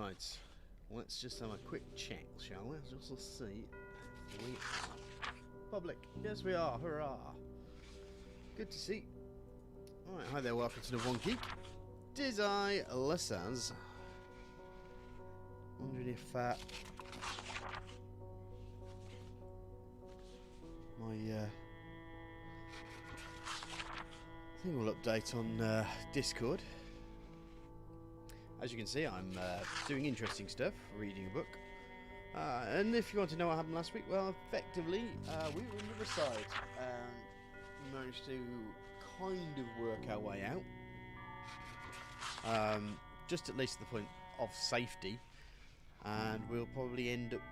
Right, let's just have a quick check, shall we? Just to see if we are public. Yes, we are. Hurrah! Good to see. Alright, hi there, welcome to the One Geek. Did I lessons? Wondering if my thing will update on Discord. As you can see, I'm doing interesting stuff, reading a book. And if you want to know what happened last week, well, effectively, we were on the other side and we managed to kind of work our way out. Just at least to the point of safety. And we'll probably end up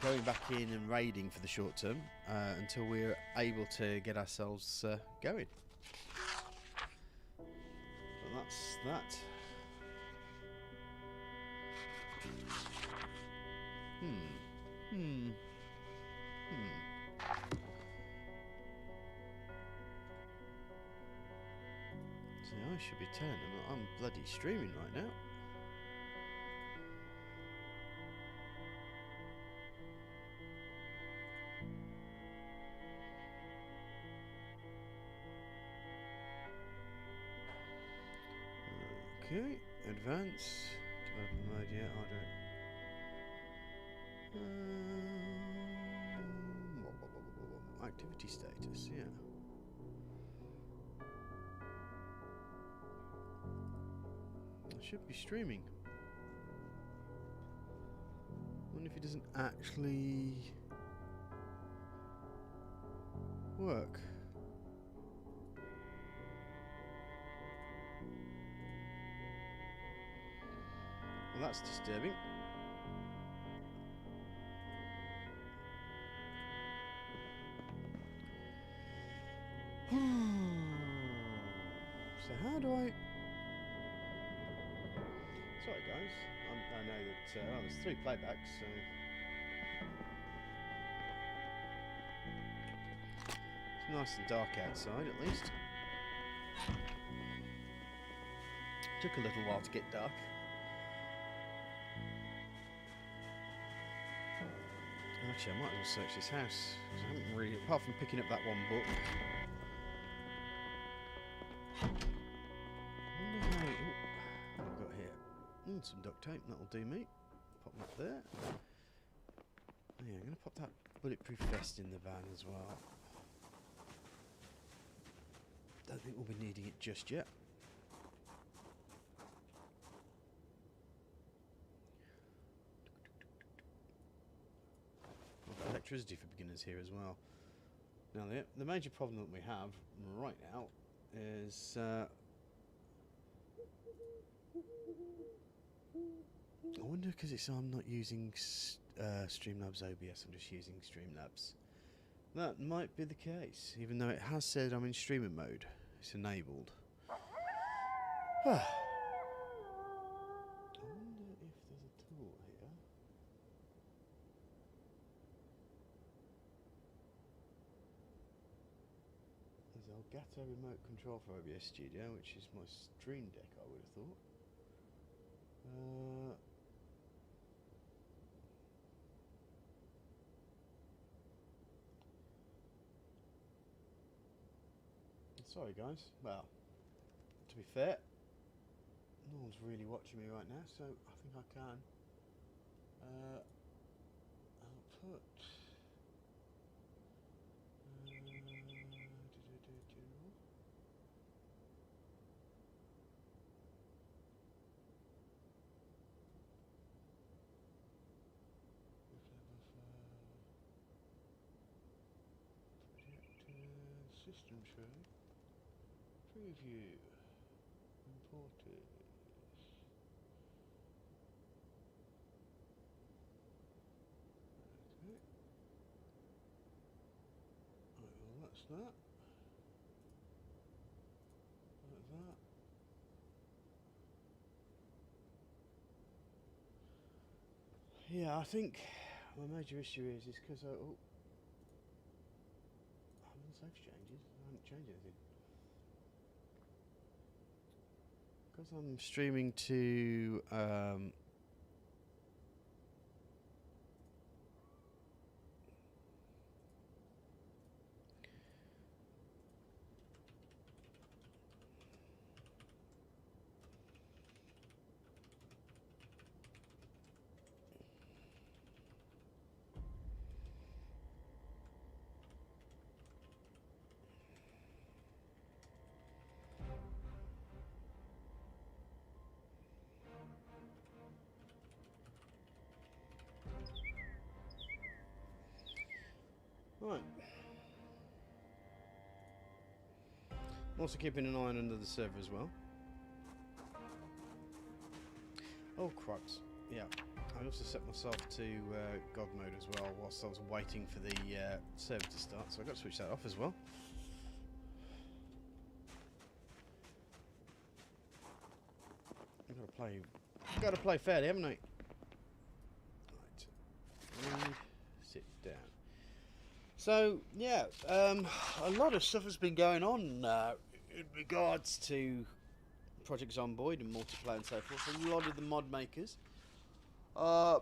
going back in and raiding for the short term until we're able to get ourselves going. But that's that. So I should be telling them that I'm bloody streaming right now. Okay, advance, developer mode, yeah, I'll do it. Activity status, yeah. I should be streaming. Wonder if it doesn't actually work. Well, that's disturbing. So how do I... Sorry guys, I know that well, there's 3 playbacks, so... It's nice and dark outside at least. Took a little while to get dark. Actually, I might as well search this house, because I haven't really, apart from picking up that one book. I wonder how... what have I got here? Some duct tape, that'll do me. Pop that there. Yeah, I'm going to pop that bulletproof vest in the van as well. Don't think we'll be needing it just yet. I've got electricity for beginners here as well. Now the major problem that we have right now is I wonder because I'm not using Streamlabs OBS, I'm just using Streamlabs. That might be the case, even though it has said I'm in streamer mode. It's enabled. I wonder if there's a tool here. There's Elgato remote control for OBS Studio, which is my stream deck, I would have thought. Sorry guys, well, to be fair, no one's really watching me right now, so I think I can. I'll put... general. Project system show. Preview. Imported. Okay. Right, well that's that. Like that. Yeah, I think my major issue is because I haven't safe changes. I haven't changed anything. Because I'm streaming to I'm also keeping an eye on another server as well. Oh, cripes. Yeah. I also set myself to God mode as well whilst I was waiting for the server to start, so I've got to switch that off as well. I've got to play fairly, haven't I? Right. And sit down. So, yeah, a lot of stuff has been going on in regards to Project Zomboid and multiplayer and so forth. A lot of the mod makers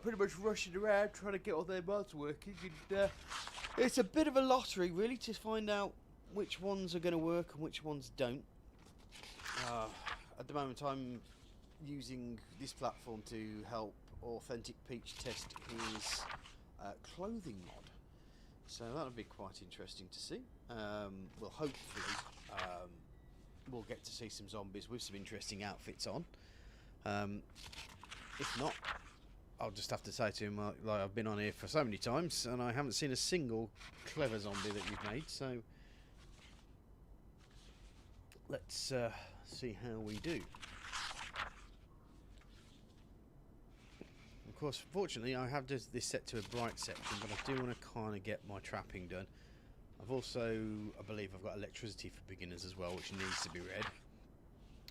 pretty much rushing around trying to get all their mods working. And, it's a bit of a lottery, really, to find out which ones are going to work and which ones don't. At the moment, I'm using this platform to help Authentic Peach test his clothing mod. So that'll be quite interesting to see. Well, hopefully, we'll get to see some zombies with some interesting outfits on. If not, I'll just have to say to him, like I've been on here for so many times, and I haven't seen a single clever zombie that you've made. So let's see how we do. Of course, fortunately, I have this set to a bright section, but I do want to kind of get my trapping done. I've also, I believe I've got electricity for beginners as well, which needs to be read,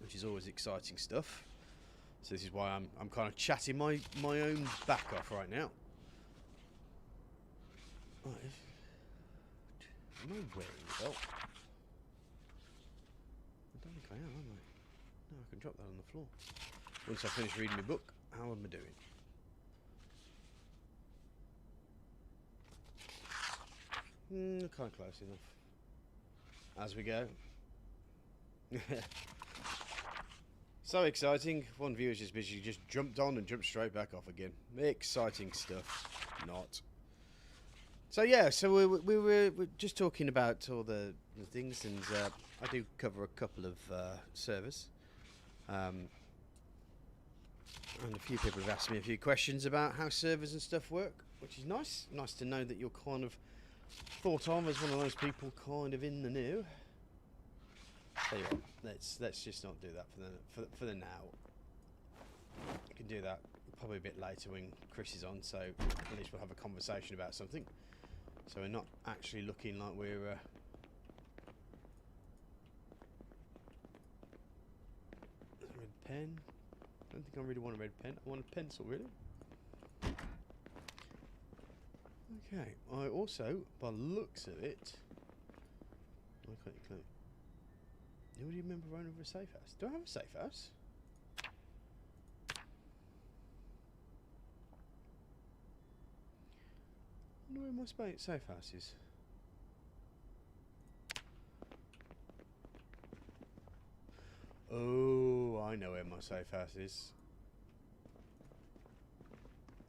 which is always exciting stuff. So this is why I'm kind of chatting my own back off right now. Right, am I wearing the belt? I don't think I am I? No, I can drop that on the floor. Once I finish reading my book, how am I doing? Kind of close enough. As we go. So exciting. One viewer's just basically just jumped on and jumped straight back off again. Exciting stuff. Not. So yeah, so we were just talking about all the things, and I do cover a couple of servers. And a few people have asked me a few questions about how servers and stuff work, which is nice. Nice to know that you're kind of thought of as one of those people kind of in the know. Tell you what, let's just not do that for the now. You can do that probably a bit later when Chris is on, so at least we'll have a conversation about something. So we're not actually looking like we're red pen. I don't think I really want a red pen. I want a pencil, really. Okay, I also, by the looks of it, I can't clue. Do you remember running over a safe house? Do I have a safe house? I wonder where my safe house is. Oh, I know where my safe house is.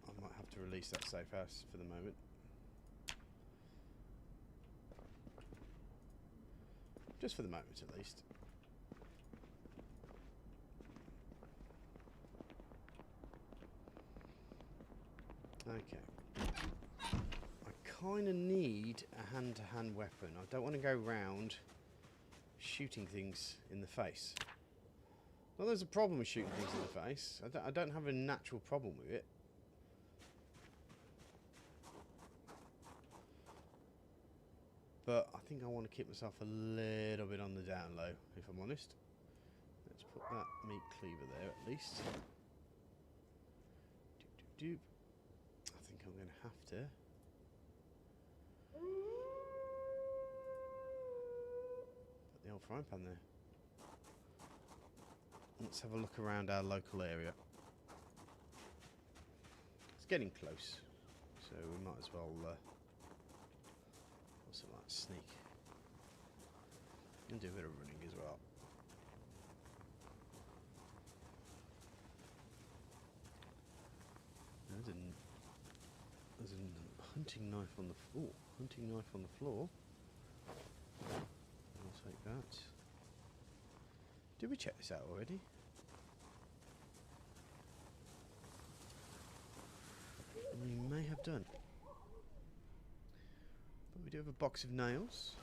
I might have to release that safe house for the moment. Just for the moment, at least. Okay. I kind of need a hand-to-hand weapon. I don't want to go round shooting things in the face. Well, there's a problem with shooting things in the face. I don't have a natural problem with it. But I think I want to keep myself a little bit on the down low, if I'm honest. Let's put that meat cleaver there at least. Doop, doop, doop. I think I'm going to have to. Put the old frying pan there. Let's have a look around our local area. It's getting close, so we might as well also like sneak and do a bit of running as well. There's a hunting knife on the floor. Hunting knife on the floor. I'll take that. Did we check this out already? We may have done. But we do have a box of nails.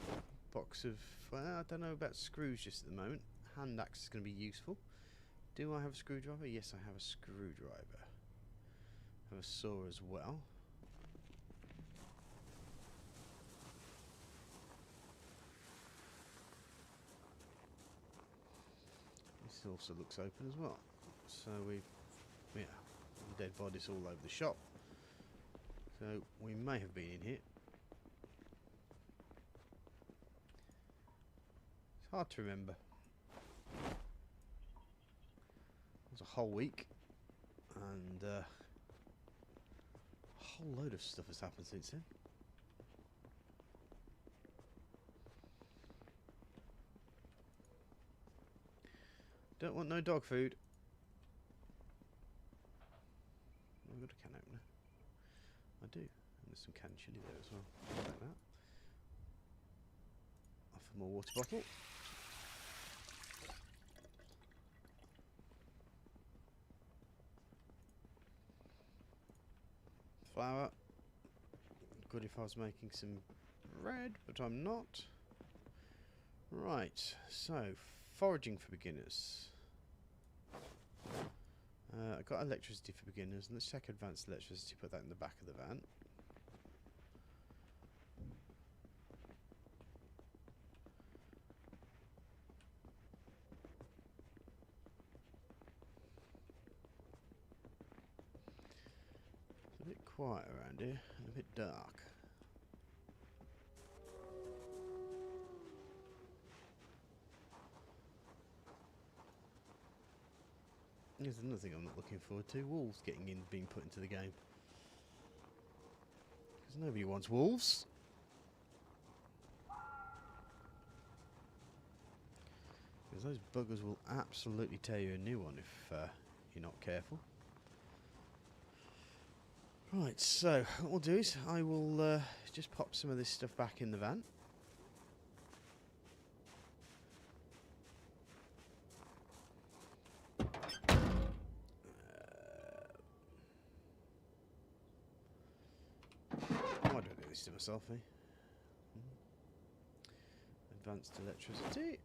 box of... Well, I don't know about screws just at the moment. Hand axe is going to be useful. Do I have a screwdriver? Yes, I have a screwdriver. I have a saw as well. This also looks open as well. So we've... Yeah, dead bodies all over the shop. So we may have been in here. It's hard to remember. It was a whole week, and a whole load of stuff has happened since then. Don't want no dog food. I've got a can opener. I do. And there's some canned chilli there as well. Like that. Off a more water bottle. Flour. Good if I was making some bread, but I'm not. Right, so foraging for beginners. I've got electricity for beginners, and let's check advanced electricity, put that in the back of the van. It's a bit quiet around here, and a bit dark. Here's another thing I'm not looking forward to, wolves being put into the game. Because nobody wants wolves. Because those buggers will absolutely tear you a new one if you're not careful. Right, so what we'll do is I will just pop some of this stuff back in the van. To myself, eh? Advanced electricity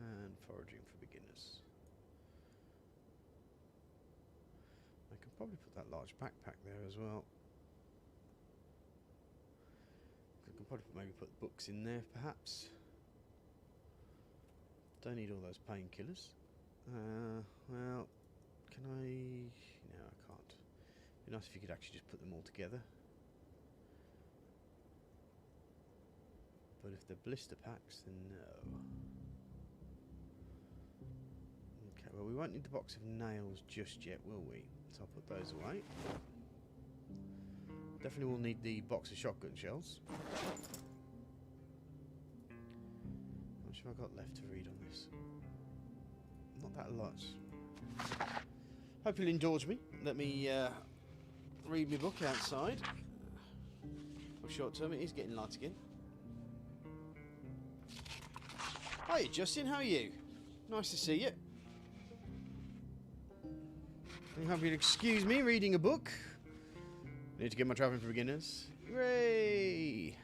and foraging for beginners. I can probably put that large backpack there as well. I can probably maybe put books in there, perhaps. Don't need all those painkillers. Well, can I? No, I can't. It'd be nice if you could actually just put them all together. But if they're blister packs, then no. Okay, well we won't need the box of nails just yet, will we? So I'll put those away. Definitely will need the box of shotgun shells. How much have I got left to read on this? Not that lot. Hope you'll indulge me. Let me read my book outside. For short term, it is getting light again. Hi Justin, how are you? Nice to see you. You hope you'll excuse me reading a book. Need to get my travelling for beginners. Hooray!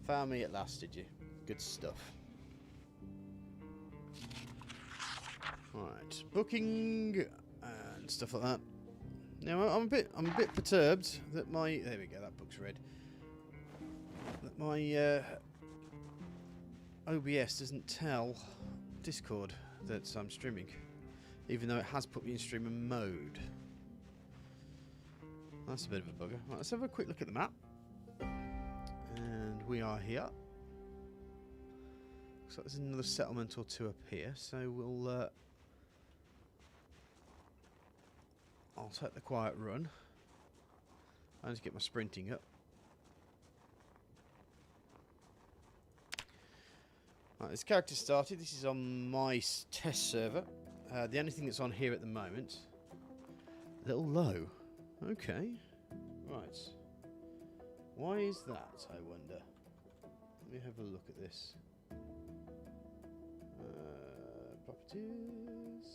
Found me at last, did you? Good stuff. Right, booking and stuff like that. Now I'm a bit perturbed that my there we go, that book's read. That my OBS doesn't tell Discord that I'm streaming, even though it has put me in streamer mode. That's a bit of a bugger. Right, let's have a quick look at the map. And we are here. Looks like there's another settlement or two up here, so we'll I'll take the quiet run. I'll just get my sprinting up. Right, this character started. This is on my test server. The only thing that's on here at the moment. A little low. Okay. Right. Why is that, I wonder? Let me have a look at this. Properties.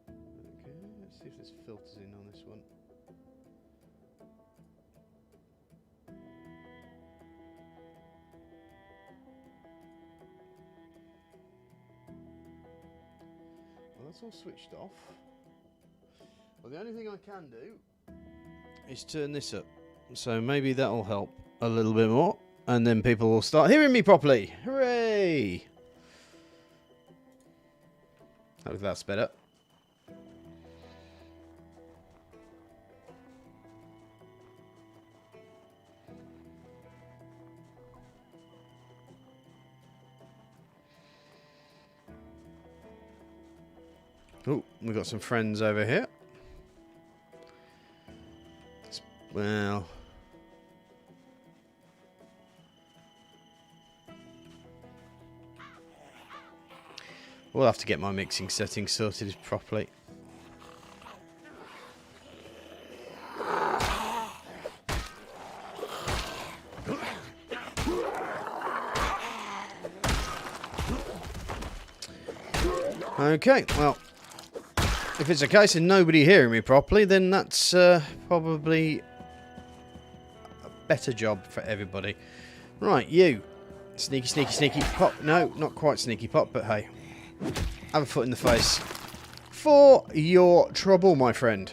Okay, let's see if there's filters in on this one. That's all switched off. Well, the only thing I can do is turn this up. So maybe that'll help a little bit more. And then people will start hearing me properly. Hooray! Hopefully that's better. Oh, we've got some friends over here. Well, we'll have to get my mixing settings sorted properly. Okay, well, if it's a case of nobody hearing me properly, then that's probably a better job for everybody. Right, you. Sneaky, sneaky, sneaky pop. No, not quite sneaky pop, but hey. Have a foot in the face. For your trouble, my friend.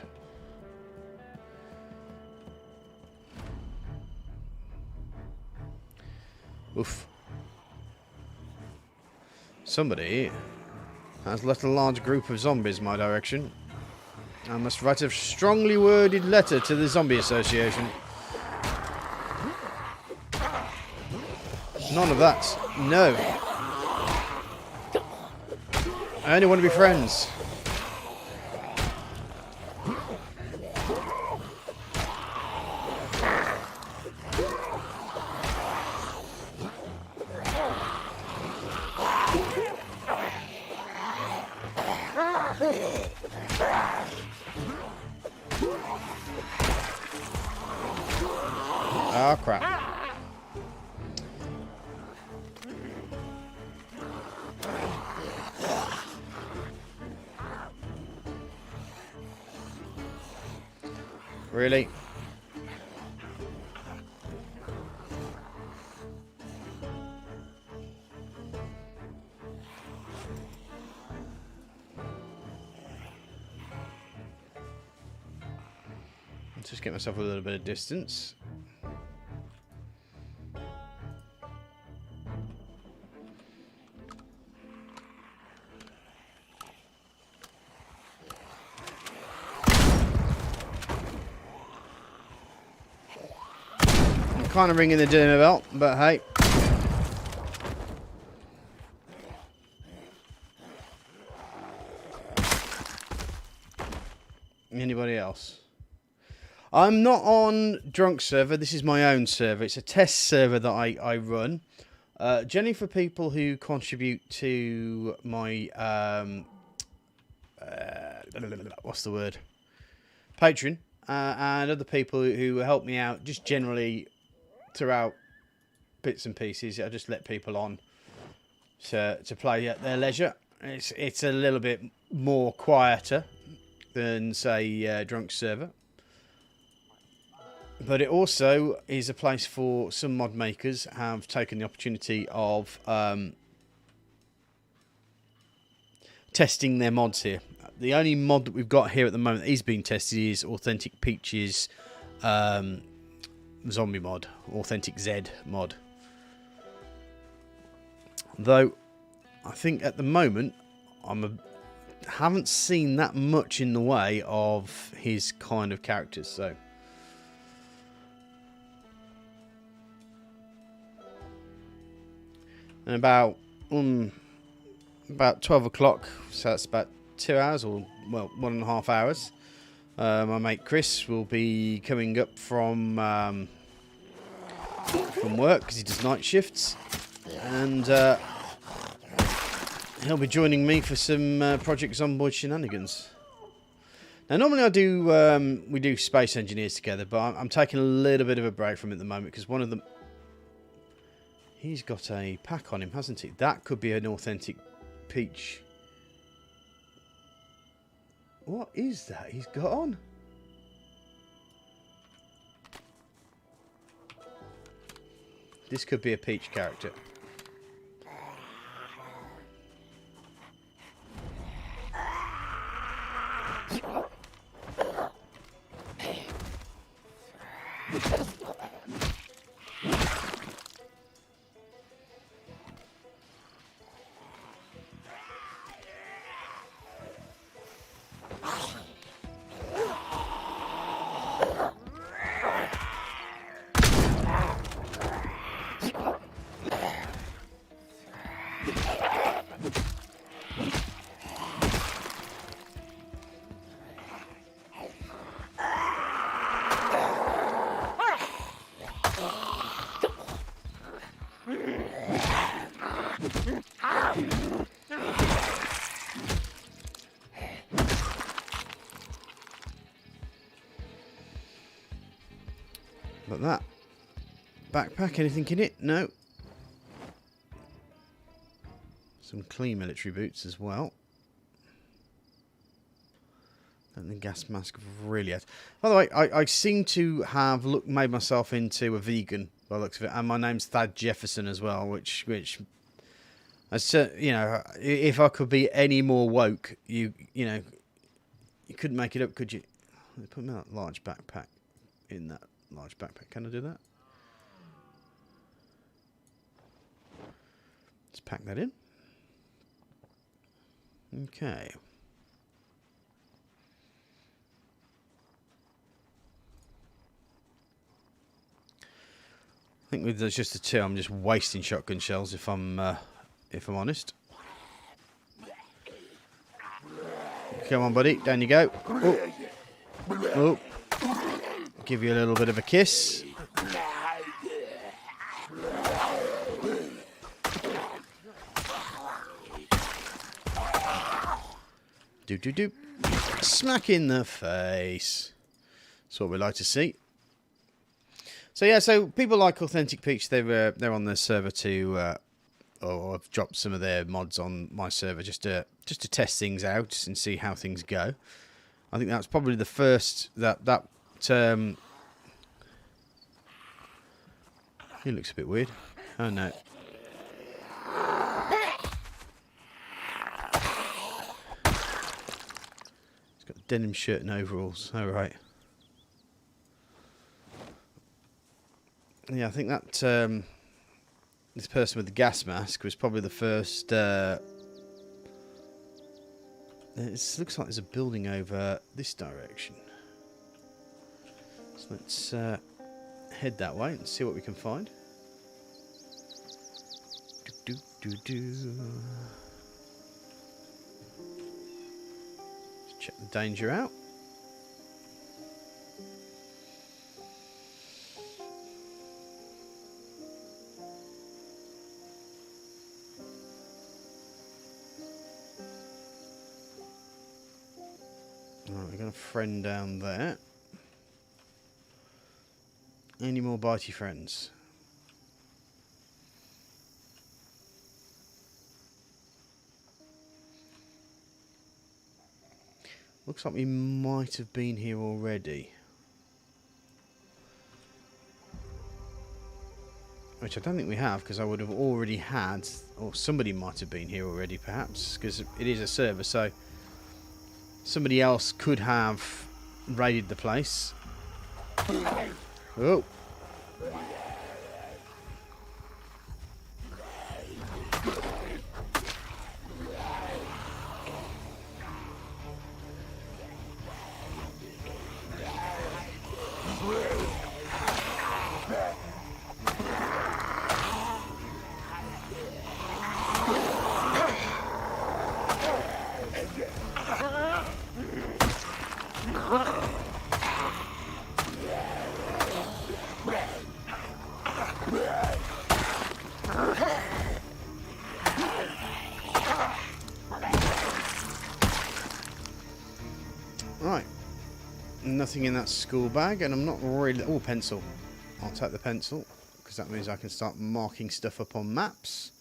Oof. Somebody has left a large group of zombies my direction. I must write a strongly worded letter to the Zombie Association. None of that. No. I only want to be friends. Oh, crap. Really? Let's just get myself a little bit of distance. Kind of ringing the dinner bell, but hey. Anybody else? I'm not on Drunk server. This is my own server. It's a test server that I run. Generally for people who contribute to my what's the word? Patreon, and other people who help me out just generally throughout bits and pieces. I just let people on to play at their leisure. It's a little bit more quieter than say Drunk server, but it also is a place for some mod makers have taken the opportunity of testing their mods here. The only mod that we've got here at the moment that is being tested is Authentic Peach's zombie mod, Authentic Z mod. Though I think at the moment haven't seen that much in the way of his kind of characters. So and about 12 o'clock, so that's about 2 hours, or well, 1.5 hours. My mate Chris will be coming up from work because he does night shifts, and he'll be joining me for some Project Zomboid shenanigans. Now, normally we do Space Engineers together, but I'm taking a little bit of a break from it at the moment because one of them, he's got a pack on him, hasn't he? That could be an Authentic Peach. What is that he's got on? This could be a Peach character. But that backpack, anything in it? No. Some clean military boots as well. And the gas mask really has. By the way, I seem to have made myself into a vegan by the looks of it, and my name's Thad Jefferson as well, which you know, if I could be any more woke, you know, you couldn't make it up, could you? Put me that large backpack in that large backpack. Can I do that? Let's pack that in. Okay. I think with just the two, I'm just wasting shotgun shells if I'm honest. Come on, buddy, down you go. Oh. Oh. Give you a little bit of a kiss. Do do do. Smack in the face. That's what we like to see. So yeah, so people like Authentic Peach, they're on their server to, or I've dropped some of their mods on my server just to test things out and see how things go. I think that's probably the first that he looks a bit weird. Oh no. He's got a denim shirt and overalls. All right. Yeah, I think that this person with the gas mask was probably the first. It looks like there's a building over this direction. So let's head that way and see what we can find. Do, do, do, do. Let's check the danger out. Alright, we've got a friend down there. Any more bitey friends? Looks like we might have been here already. Which I don't think we have, because I would have already had, or somebody might have been here already perhaps, because it is a server, so somebody else could have raided the place. Oh. Right, nothing in that school bag, and I'm not really... Oh, pencil. I'll take the pencil, because that means I can start marking stuff up on maps.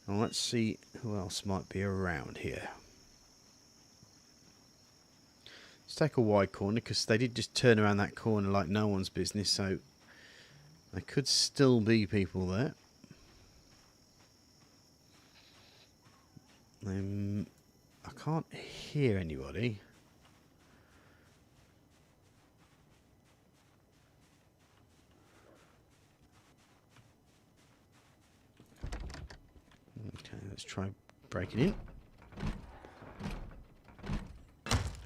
And let's see who else might be around here. Let's take a wide corner, because they did just turn around that corner like no one's business, so there could still be people there. I can't hear anybody. Okay, let's try breaking in.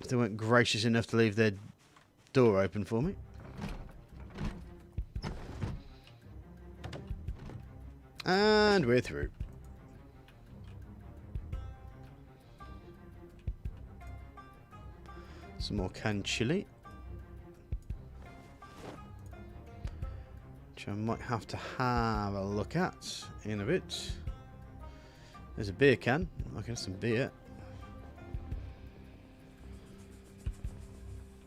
If they weren't gracious enough to leave their door open for me. And we're through. Some more canned chili. I might have to have a look at in a bit. There's a beer can. I can have some beer.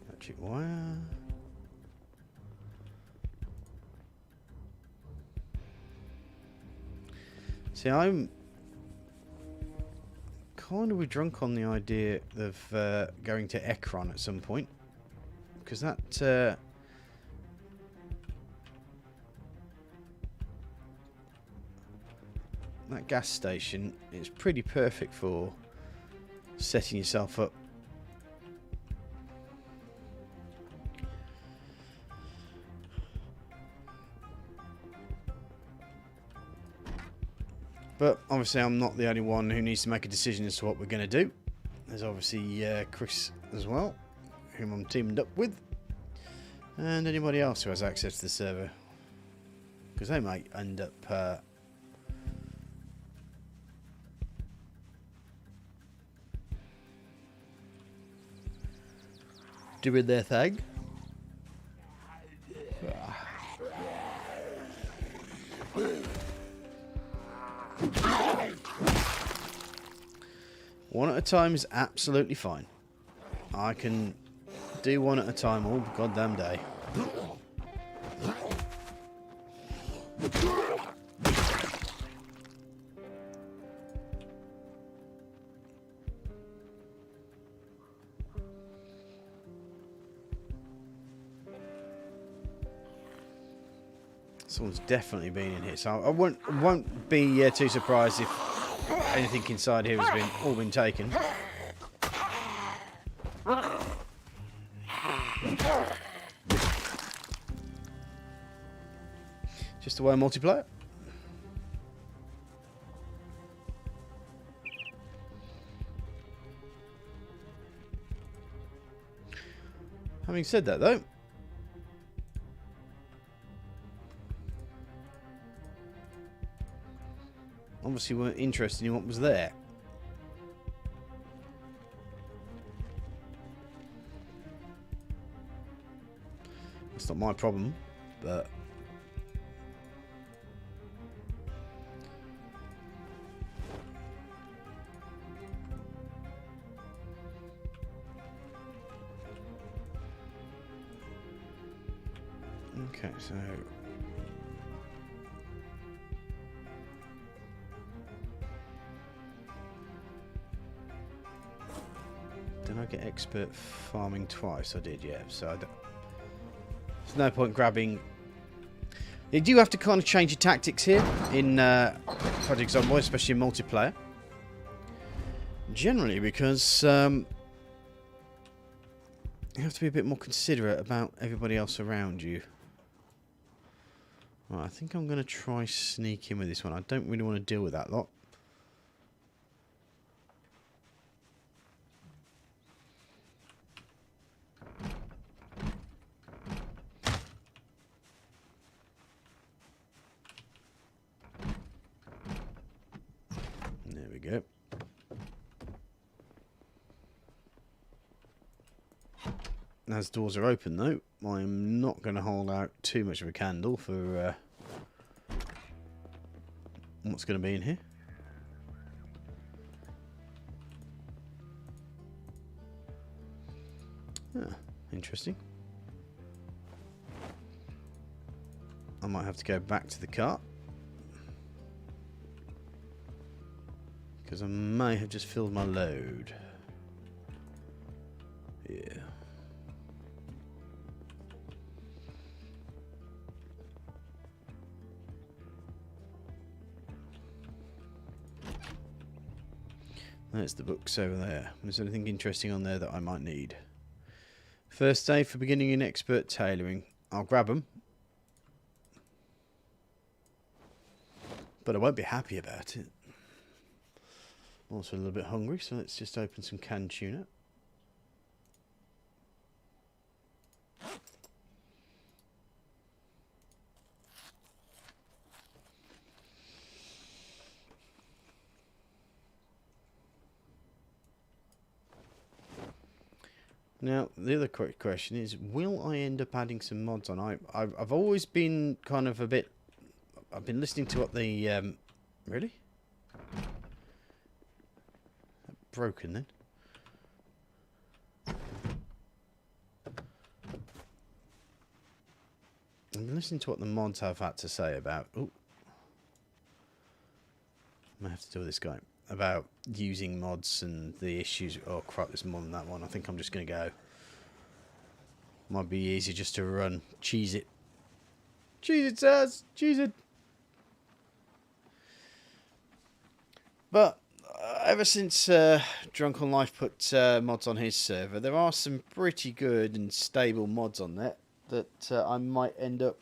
Electric wire. See, I'm kind of drunk on the idea of going to Ekron at some point, because that gas station is pretty perfect for setting yourself up. But obviously I'm not the only one who needs to make a decision as to what we're going to do. There's obviously Chris as well, whom I'm teamed up with, and anybody else who has access to the server, because they might end up doing their thing. One at a time is absolutely fine. I can do one at a time all goddamn day. Someone's definitely been in here, so I won't be too surprised if anything inside here has all been taken. Just the way multiplayer. Having said that, though, obviously weren't interested in what was there. It's not my problem, but okay, so did I get expert farming twice? I did, yeah. So there's no point grabbing. You do have to kind of change your tactics here in Project Zomboid, especially in multiplayer. Generally, because you have to be a bit more considerate about everybody else around you. Right, I think I'm going to try sneak in with this one. I don't really want to deal with that lot. There we go. As doors are open, though, I'm not going to hold out too much of a candle for what's going to be in here. Ah, interesting. I might have to go back to the cart, because I may have just filled my load. Yeah. There's the books over there. Is there anything interesting on there that I might need? First aid for beginning in expert tailoring. I'll grab them. But I won't be happy about it. I'm also a little bit hungry, so let's just open some canned tuna. Now, the other quick question is, will I end up adding some mods on? I've always been kind of a bit... I've been listening to what the... really? Broken then. I've been listening to what the mods have had to say about... Ooh. I have to deal with this guy. About using mods and the issues. Oh crap, there's more than that one. I think I'm just going to go. Might be easy just to run. Cheese it. Cheese it, sirs. Cheese it. But ever since Drunk on Life put mods on his server, there are some pretty good and stable mods on there that I might end up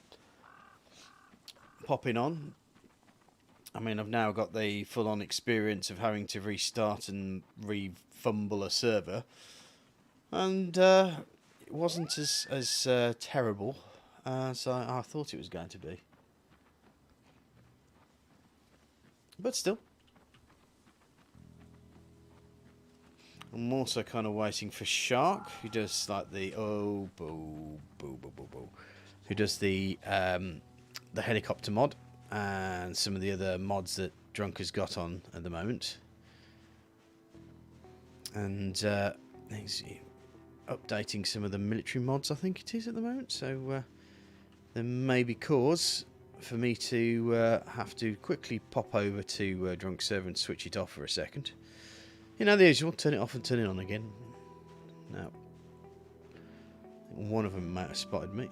popping on. I mean, I've now got the full-on experience of having to restart and refumble a server, and it wasn't as terrible as I thought it was going to be. But still, I'm also kind of waiting for Shark, who does like the who does the helicopter mod. And some of the other mods that Drunk has got on at the moment. And he's updating some of the military mods, I think it is, at the moment. So there may be cause for me to have to quickly pop over to Drunk's server and switch it off for a second. You know, the usual, turn it off and turn it on again. Now, one of them might have spotted me.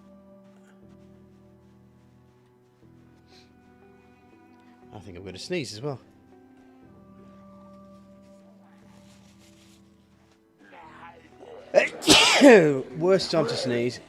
I think I'm going to sneeze as well. Worst time to sneeze.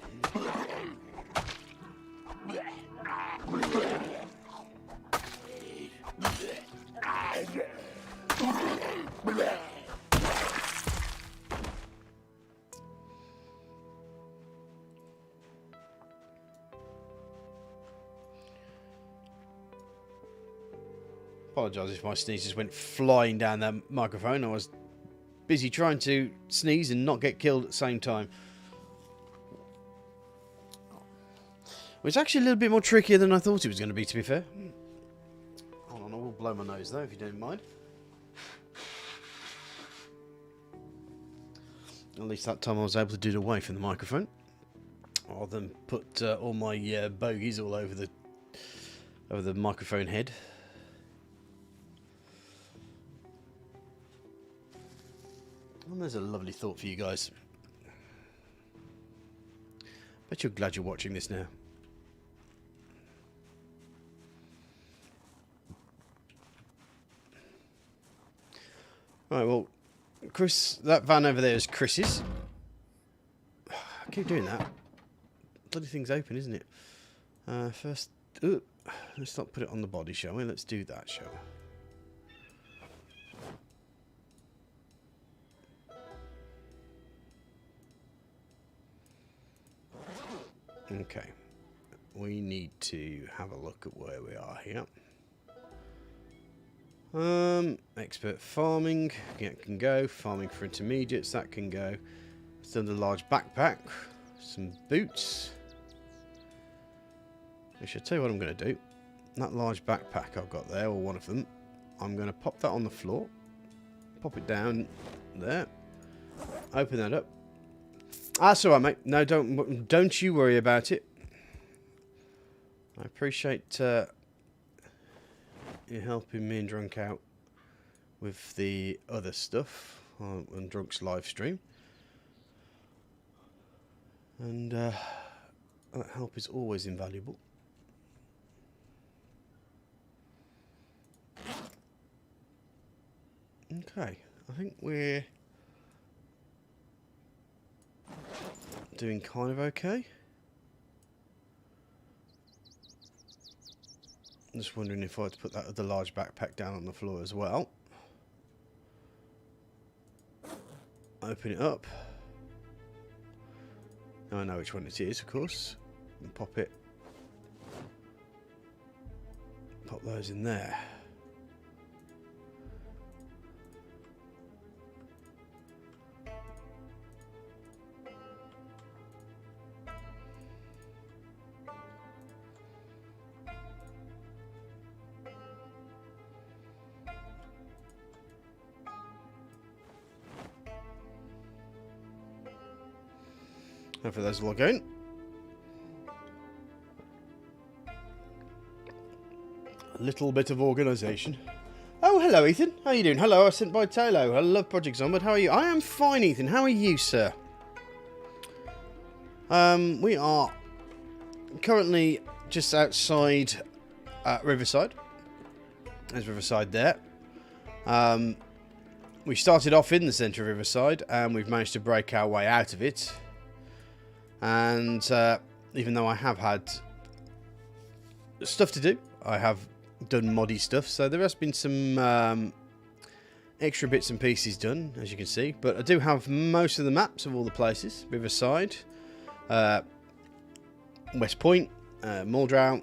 Apologise if my sneezes went flying down that microphone. I was busy trying to sneeze and not get killed at the same time. Well, it's actually a little bit more trickier than I thought it was going to be, to be fair. Hold on, I will blow my nose though, if you don't mind. At least that time I was able to do it away from the microphone, rather than put all my bogies all over the microphone head. And there's a lovely thought for you guys. Bet you're glad you're watching this now. Right, well, Chris, that van over there is Chris's. I keep doing that. Bloody thing's open, isn't it? First, let's not put it on the body, shall we? Let's do that, shall we? Okay, we need to have a look at where we are here. Expert farming, yeah, can go. Farming for intermediates, that can go. Still the large backpack, some boots. I should tell you what I'm going to do. That large backpack I've got there, or one of them, I'm going to pop that on the floor, pop it down there, open that up. That's alright, mate. No, don't you worry about it. I appreciate you helping me and Drunk out with the other stuff on Drunk's live stream. And that help is always invaluable. Okay, I think we're doing kind of okay. I'm just wondering if I had to put that other large backpack down on the floor as well. Open it up. Now I know which one it is, of course. And pop those in there. Hopefully those will all going. A little bit of organisation. Oh, hello, Ethan. How are you doing? Hello, I sent by Taylor. I love Project Zomboid. How are you? I am fine, Ethan. How are you, sir? We are currently just outside Riverside. There's Riverside there. We started off in the centre of Riverside, and we've managed to break our way out of it. And even though I have had stuff to do, I have done moddy stuff, so there has been some extra bits and pieces done, as you can see. But I do have most of the maps of all the places. Riverside, West Point, Muldrow, I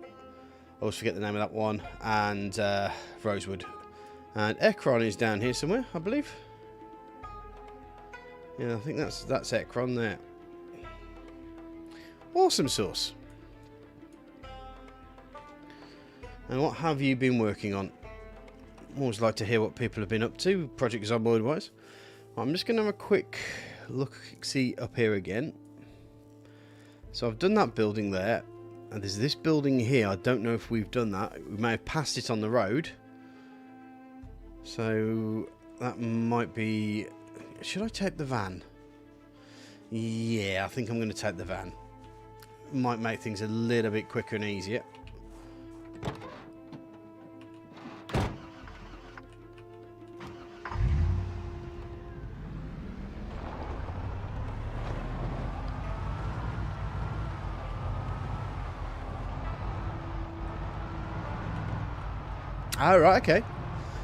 always forget the name of that one, and Rosewood. And Ekron is down here somewhere, I believe. Yeah, I think that's Ekron there. Awesome sauce. And what have you been working on? Always like to hear what people have been up to, Project Zomboid wise. I'm just going to have a quick look, see up here again. So I've done that building there, and there's this building here. I don't know if we've done that. We may have passed it on the road. So that might be... Should I take the van? Yeah, I think I'm going to take the van. Might make things a little bit quicker and easier. Oh, right, okay.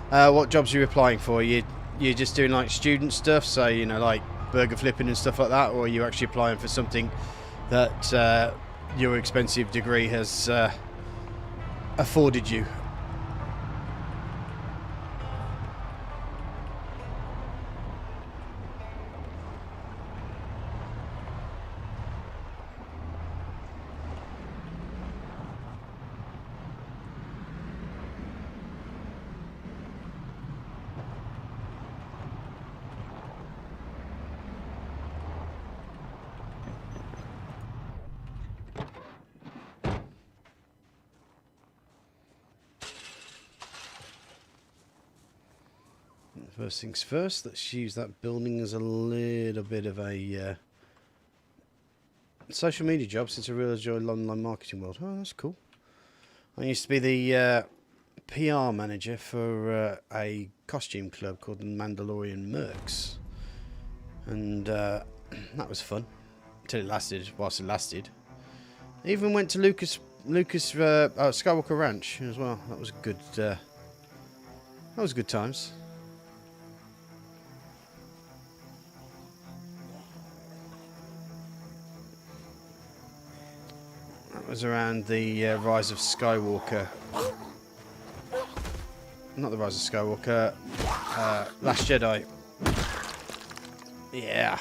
What jobs are you applying for? You're just doing like student stuff, so you know, like burger flipping and stuff like that, or are you actually applying for something that your expensive degree has afforded you? First things first, let's use that building as a little bit of a social media job, since I realise you're in the online marketing world. Oh, that's cool. I used to be the PR manager for a costume club called the Mandalorian Mercs. And that was fun. Until it lasted, whilst it lasted. I even went to Lucas Skywalker Ranch as well. That was good. That was good times. That was around the Rise of Skywalker. Not the Rise of Skywalker. Last Jedi. Yeah.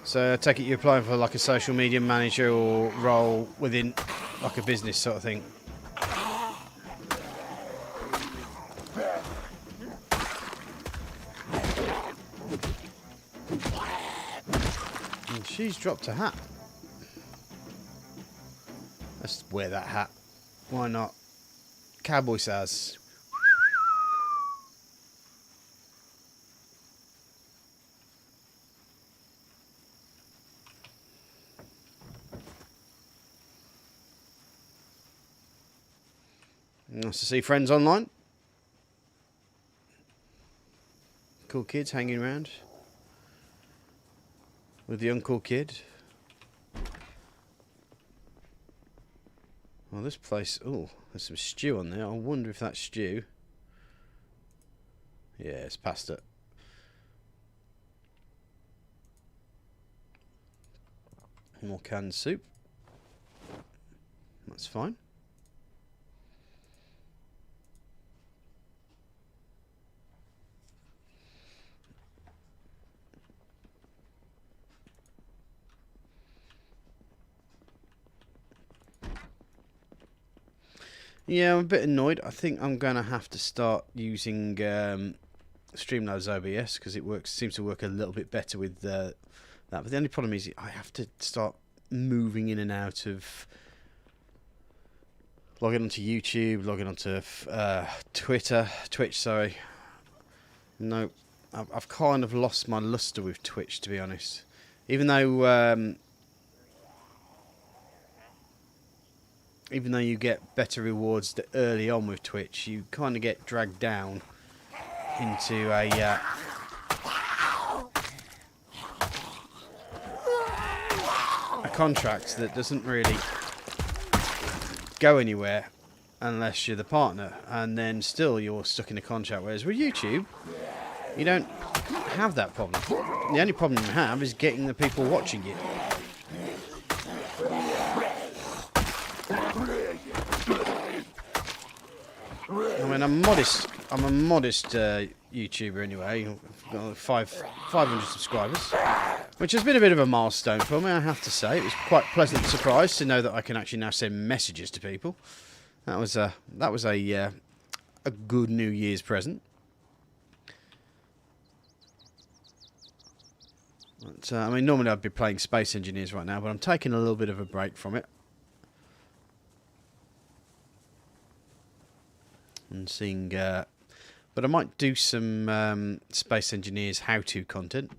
So I take it you're applying for like a social media manager or role within like a business sort of thing. And she's dropped a hat. Let's wear that hat. Why not? Cowboy says. Nice to see friends online. Cool kids hanging around with the uncool kid. Well, this place... Oh, there's some stew on there. I wonder if that's stew. Yeah, it's pasta. More canned soup. That's fine. Yeah, I'm a bit annoyed. I think I'm going to have to start using Streamlabs OBS because seems to work a little bit better with that. But the only problem is I have to start moving in and out of logging onto YouTube, logging onto Twitch. Sorry, no, I've kind of lost my luster with Twitch, to be honest. Even though you get better rewards early on with Twitch, you kind of get dragged down into a contract that doesn't really go anywhere unless you're the partner, and then still you're stuck in a contract. Whereas with YouTube, you don't have that problem. The only problem you have is getting the people watching you. I mean, I'm a modest YouTuber anyway. I've got 500 subscribers, which has been a bit of a milestone for me, I have to say. It was quite a pleasant surprise to know that I can actually now send messages to people. That was a good New Year's present. But, I mean, normally I'd be playing Space Engineers right now, but I'm taking a little bit of a break from it. And seeing, but I might do some Space Engineers how-to content.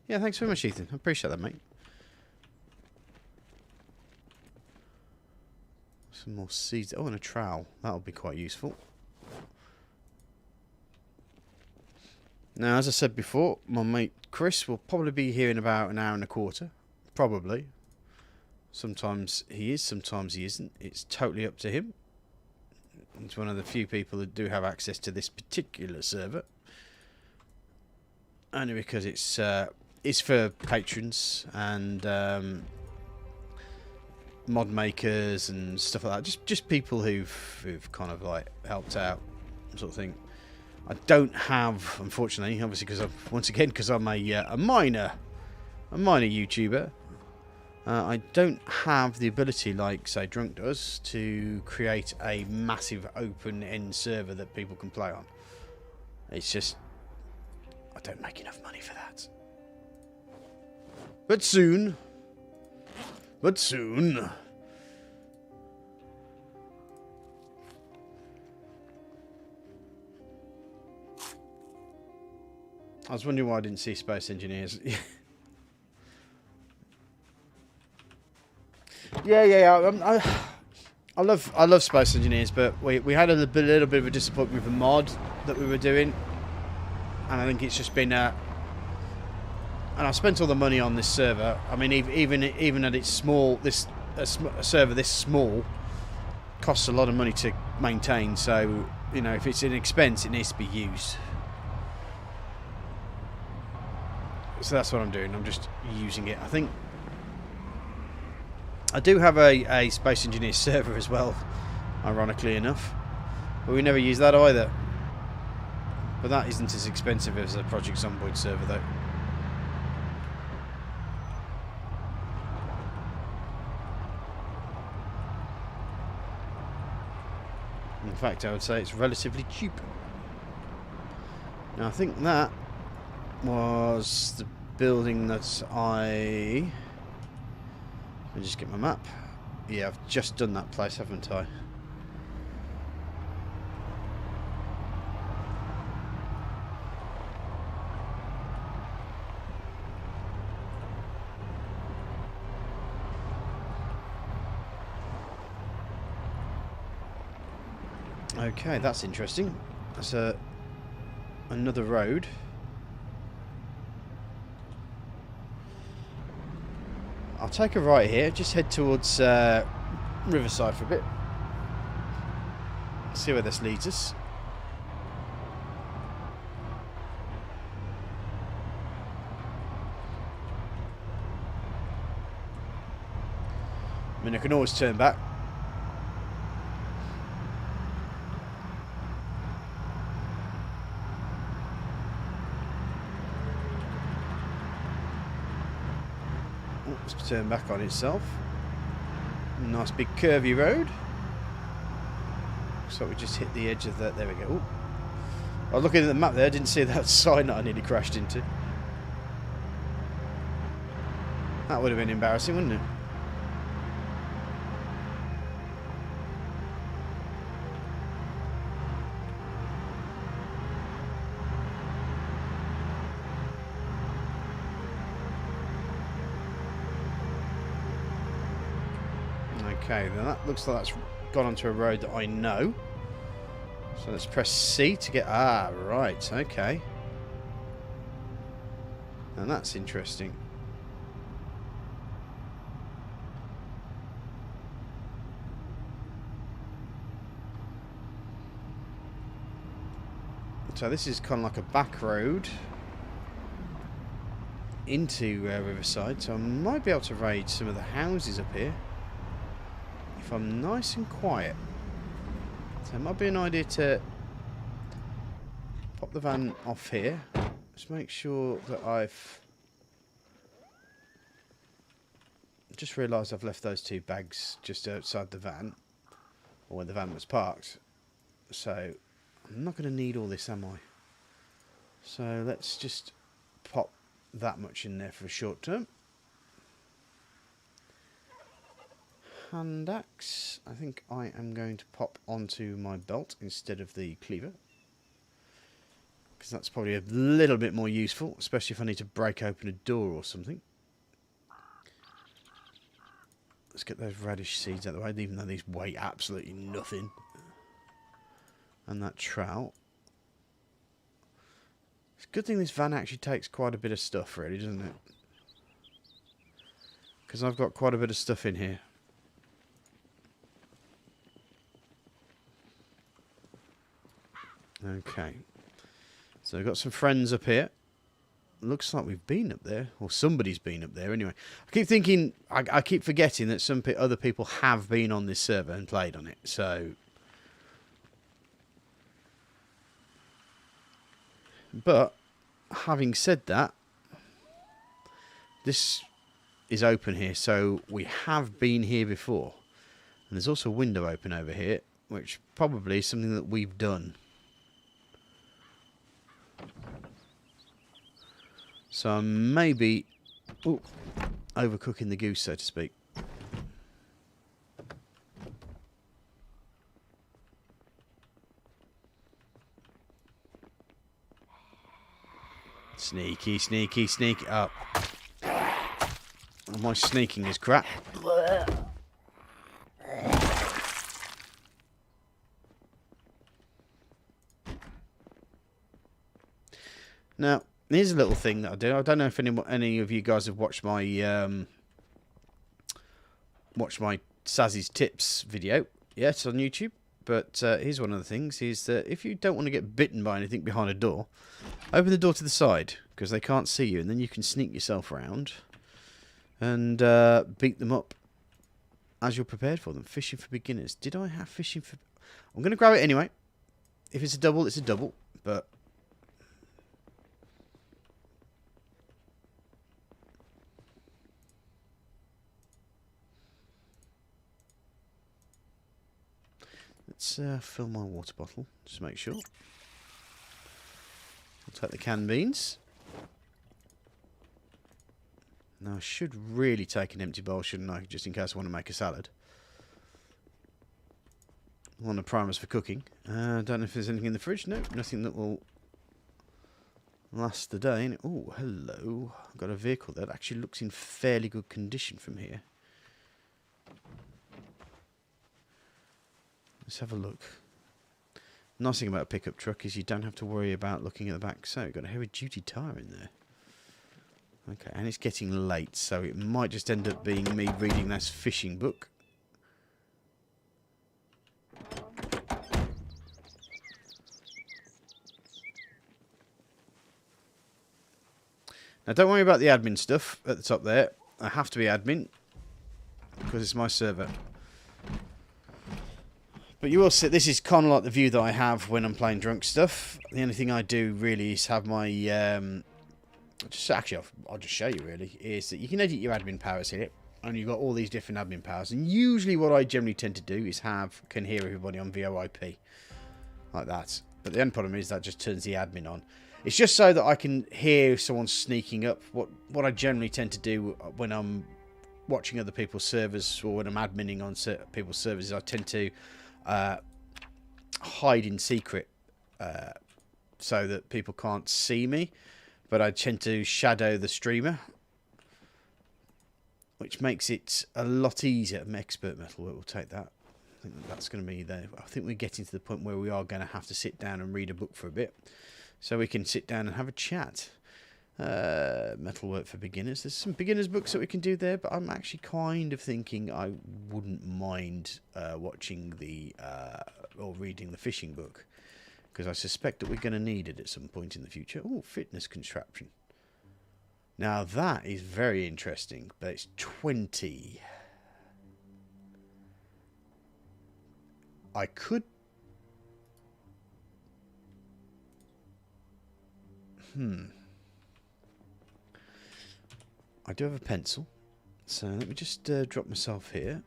Yeah, thanks very much, Ethan. I appreciate that, mate. Some more seeds. Oh, and a trowel. That'll be quite useful. Now, as I said before, my mate Chris will probably be here in about an hour and a quarter. Probably. Sometimes he is, sometimes he isn't. It's totally up to him. He's one of the few people that do have access to this particular server. Only because it's for patrons and mod makers and stuff like that. Just people who've kind of like helped out, sort of thing. I don't have, unfortunately, obviously, because I'm a minor YouTuber. I don't have the ability, like, say, Drunk does, to create a massive open-end server that people can play on. It's just, I don't make enough money for that. But soon. I was wondering why I didn't see Space Engineers. Yeah. I love Space Engineers, but we had a little bit of a disappointment with the mod that we were doing, and I think it's just been and I spent all the money on this server. I mean, even at its small, a server this small costs a lot of money to maintain. So you know, if it's an expense, it needs to be used. So that's what I'm doing. I'm just using it. I think I do have a Space Engineer server as well, ironically enough, but we never use that either. But that isn't as expensive as a Project Zomboid server, though. In fact, I would say it's relatively cheap. Now, I think that was the building that Let me just get my map. Yeah, I've just done that place, haven't I? Okay, that's interesting. That's another road. I'll take a right here, just head towards Riverside for a bit. See where this leads us. I mean, I can always turn back. Let's turn back on itself. Nice big curvy road. Looks like we just hit the edge of that. There we go. Ooh. I was looking at the map there. I didn't see that sign that I nearly crashed into. That would have been embarrassing, wouldn't it? Okay, then that looks like that's gone onto a road that I know. So let's press C to get... Ah, right, okay. And that's interesting. So this is kind of like a back road into Riverside. So I might be able to raid some of the houses up here if I'm nice and quiet. So it might be an idea to pop the van off here. Just make sure that I've just realised I've left those 2 bags just outside the van, or where the van was parked. So I'm not going to need all this, am I? So let's just pop that much in there for a short term. Hand axe, I think I am going to pop onto my belt instead of the cleaver, because that's probably a little bit more useful, especially if I need to break open a door or something. Let's get those radish seeds out of the way, even though these weigh absolutely nothing. And that trowel. It's a good thing this van actually takes quite a bit of stuff, really, doesn't it? Because I've got quite a bit of stuff in here. Okay, so we've got some friends up here. Looks like we've been up there, or somebody's been up there anyway. I keep thinking, I keep forgetting that some other people have been on this server and played on it, so... But, having said that, this is open here, so we have been here before. And there's also a window open over here, which probably is something that we've done. So I'm maybe overcooking the goose, so to speak. Sneaky, sneaky, sneaky. Oh. My sneaking is crap. Now, here's a little thing that I do. I don't know if any of you guys have watched my Sazzy's Tips video. Yeah, it's on YouTube. But here's one of the things, is that if you don't want to get bitten by anything behind a door, open the door to the side, because they can't see you, and then you can sneak yourself around and beat them up as you're prepared for them. Fishing for beginners. Did I have fishing for... I'm going to grab it anyway. If it's a double, it's a double, but... Let's fill my water bottle, just to make sure. I'll take the canned beans. Now, I should really take an empty bowl, shouldn't I? Just in case I want to make a salad. One of the primers for cooking. I don't know if there's anything in the fridge. No, nothing that will last the day. Oh, hello. I've got a vehicle that actually looks in fairly good condition from here. Let's have a look. Nice thing about a pickup truck is you don't have to worry about looking at the back. So, we've got a heavy-duty tyre in there. Okay, and it's getting late, so it might just end up being me reading this fishing book. Now, don't worry about the admin stuff at the top there. I have to be admin because it's my server. But you will see, this is kind of like the view that I have when I'm playing drunk stuff. The only thing I do really is have my... I'll just show you really, is that you can edit your admin powers here. and you've got all these different admin powers. And usually what I generally tend to do is can hear everybody on VoIP. Like that. But the end problem is that just turns the admin on. It's just so that I can hear someone sneaking up. What I generally tend to do when I'm watching other people's servers or when I'm adminning on people's servers, I tend to hide in secret so that people can't see me. But I tend to shadow the streamer, which makes it a lot easier. Expert metal, we'll take that. I think that's going to be there. I think we're getting to the point where we are going to have to sit down and read a book for a bit, so we can sit down and have a chat. Metalwork for beginners. There's some beginners books that we can do there, but I'm actually kind of thinking I wouldn't mind watching or reading the fishing book, because I suspect that we're going to need it at some point in the future. Oh, fitness contraption. Now that is very interesting, but it's 20. I could... I do have a pencil, so let me just drop myself here.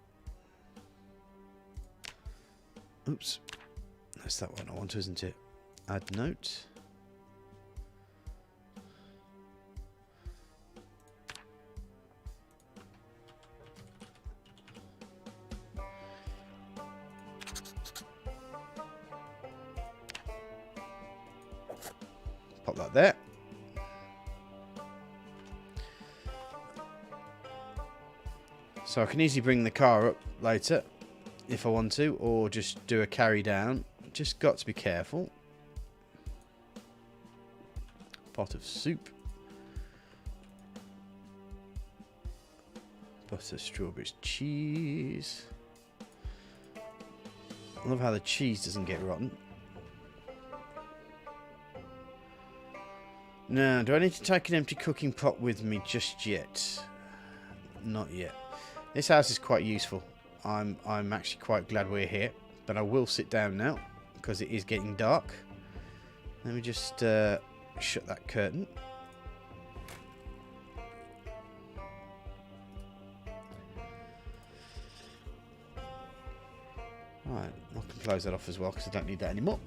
Oops. That's that one I want, isn't it? Add note. Pop that there. So I can easily bring the car up later if I want to, or just do a carry down. Just got to be careful. Pot of soup. Butter, strawberries, cheese. I love how the cheese doesn't get rotten. Now, do I need to take an empty cooking pot with me just yet? Not yet. This house is quite useful. I'm actually quite glad we're here, but I will sit down now because it is getting dark. Let me just shut that curtain. Right, I can close that off as well because I don't need that anymore.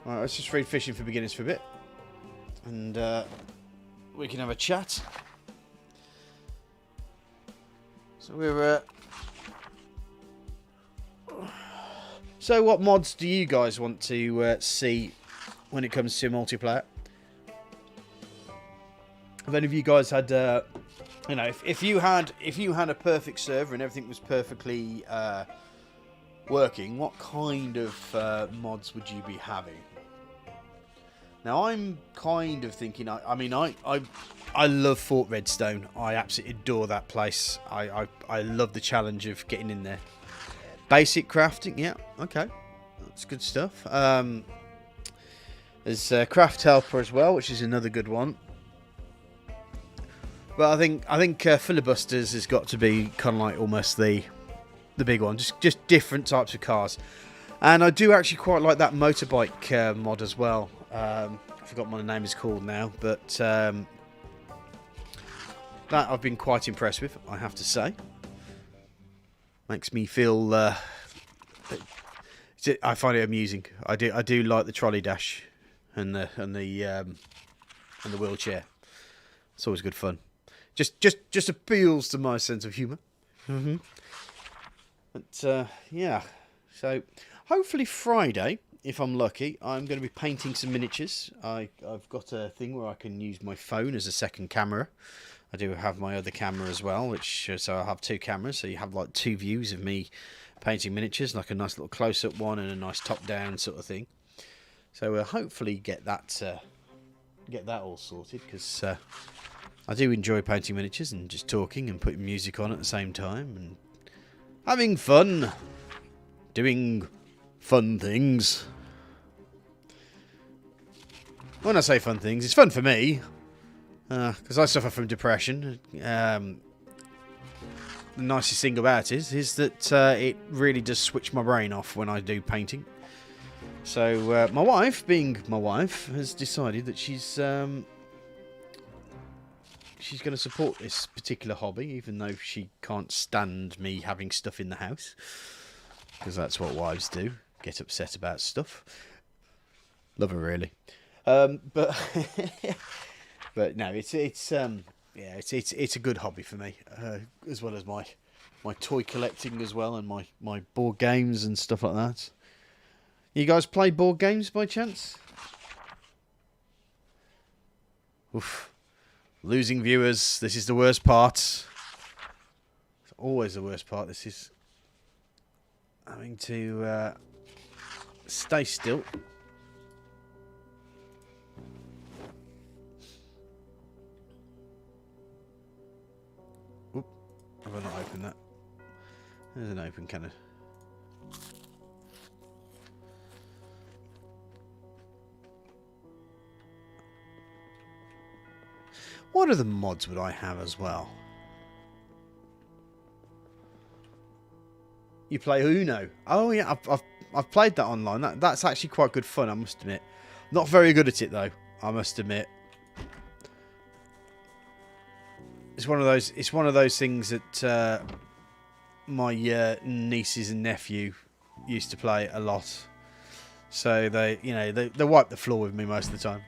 Right, let's just read Fishing for Beginners for a bit, and we can have a chat. So we're so what mods do you guys want to see when it comes to multiplayer? Have any of you guys had you know, if you had a perfect server and everything was perfectly working, what kind of mods would you be having? Now I'm kind of thinking. I mean, I love Fort Redstone. I absolutely adore that place. I love the challenge of getting in there. Basic crafting, yeah, okay, that's good stuff. There's Craft Helper as well, which is another good one. But I think Filibusters has got to be kind of like almost the big one. Just different types of cars. And I do actually quite like that motorbike mod as well. I forgot what the name is called now, but that I've been quite impressed with, I have to say. Makes me feel I find it amusing. I do like the trolley dash and the wheelchair. It's always good fun. Just appeals to my sense of humour. But yeah, so hopefully Friday, if I'm lucky, I'm going to be painting some miniatures. I've got a thing where I can use my phone as a second camera. I do have my other camera as well, which so I have two cameras, so you have like two views of me painting miniatures, like a nice little close-up one and a nice top-down sort of thing. So we'll hopefully get that all sorted, because I do enjoy painting miniatures and just talking and putting music on at the same time and having fun, doing fun things. When I say fun things, it's fun for me, because I suffer from depression. the nicest thing about it is that it really does switch my brain off when I do painting. So my wife, being my wife, has decided that she's going to support this particular hobby, even though she can't stand me having stuff in the house, because that's what wives do, get upset about stuff. Love her really, but but no, it's a good hobby for me, as well as my toy collecting as well, and my board games and stuff like that. You guys play board games by chance? Oof. Losing viewers. This is the worst part. It's always the worst part. This is having to stay still. Oop. Have I not opened that? There's an open can of... What other mods would I have as well? You play Uno? Oh yeah, I've played that online. That's actually quite good fun, I must admit. Not very good at it though, I must admit. It's one of those things that my nieces and nephew used to play a lot. So they wipe the floor with me most of the time.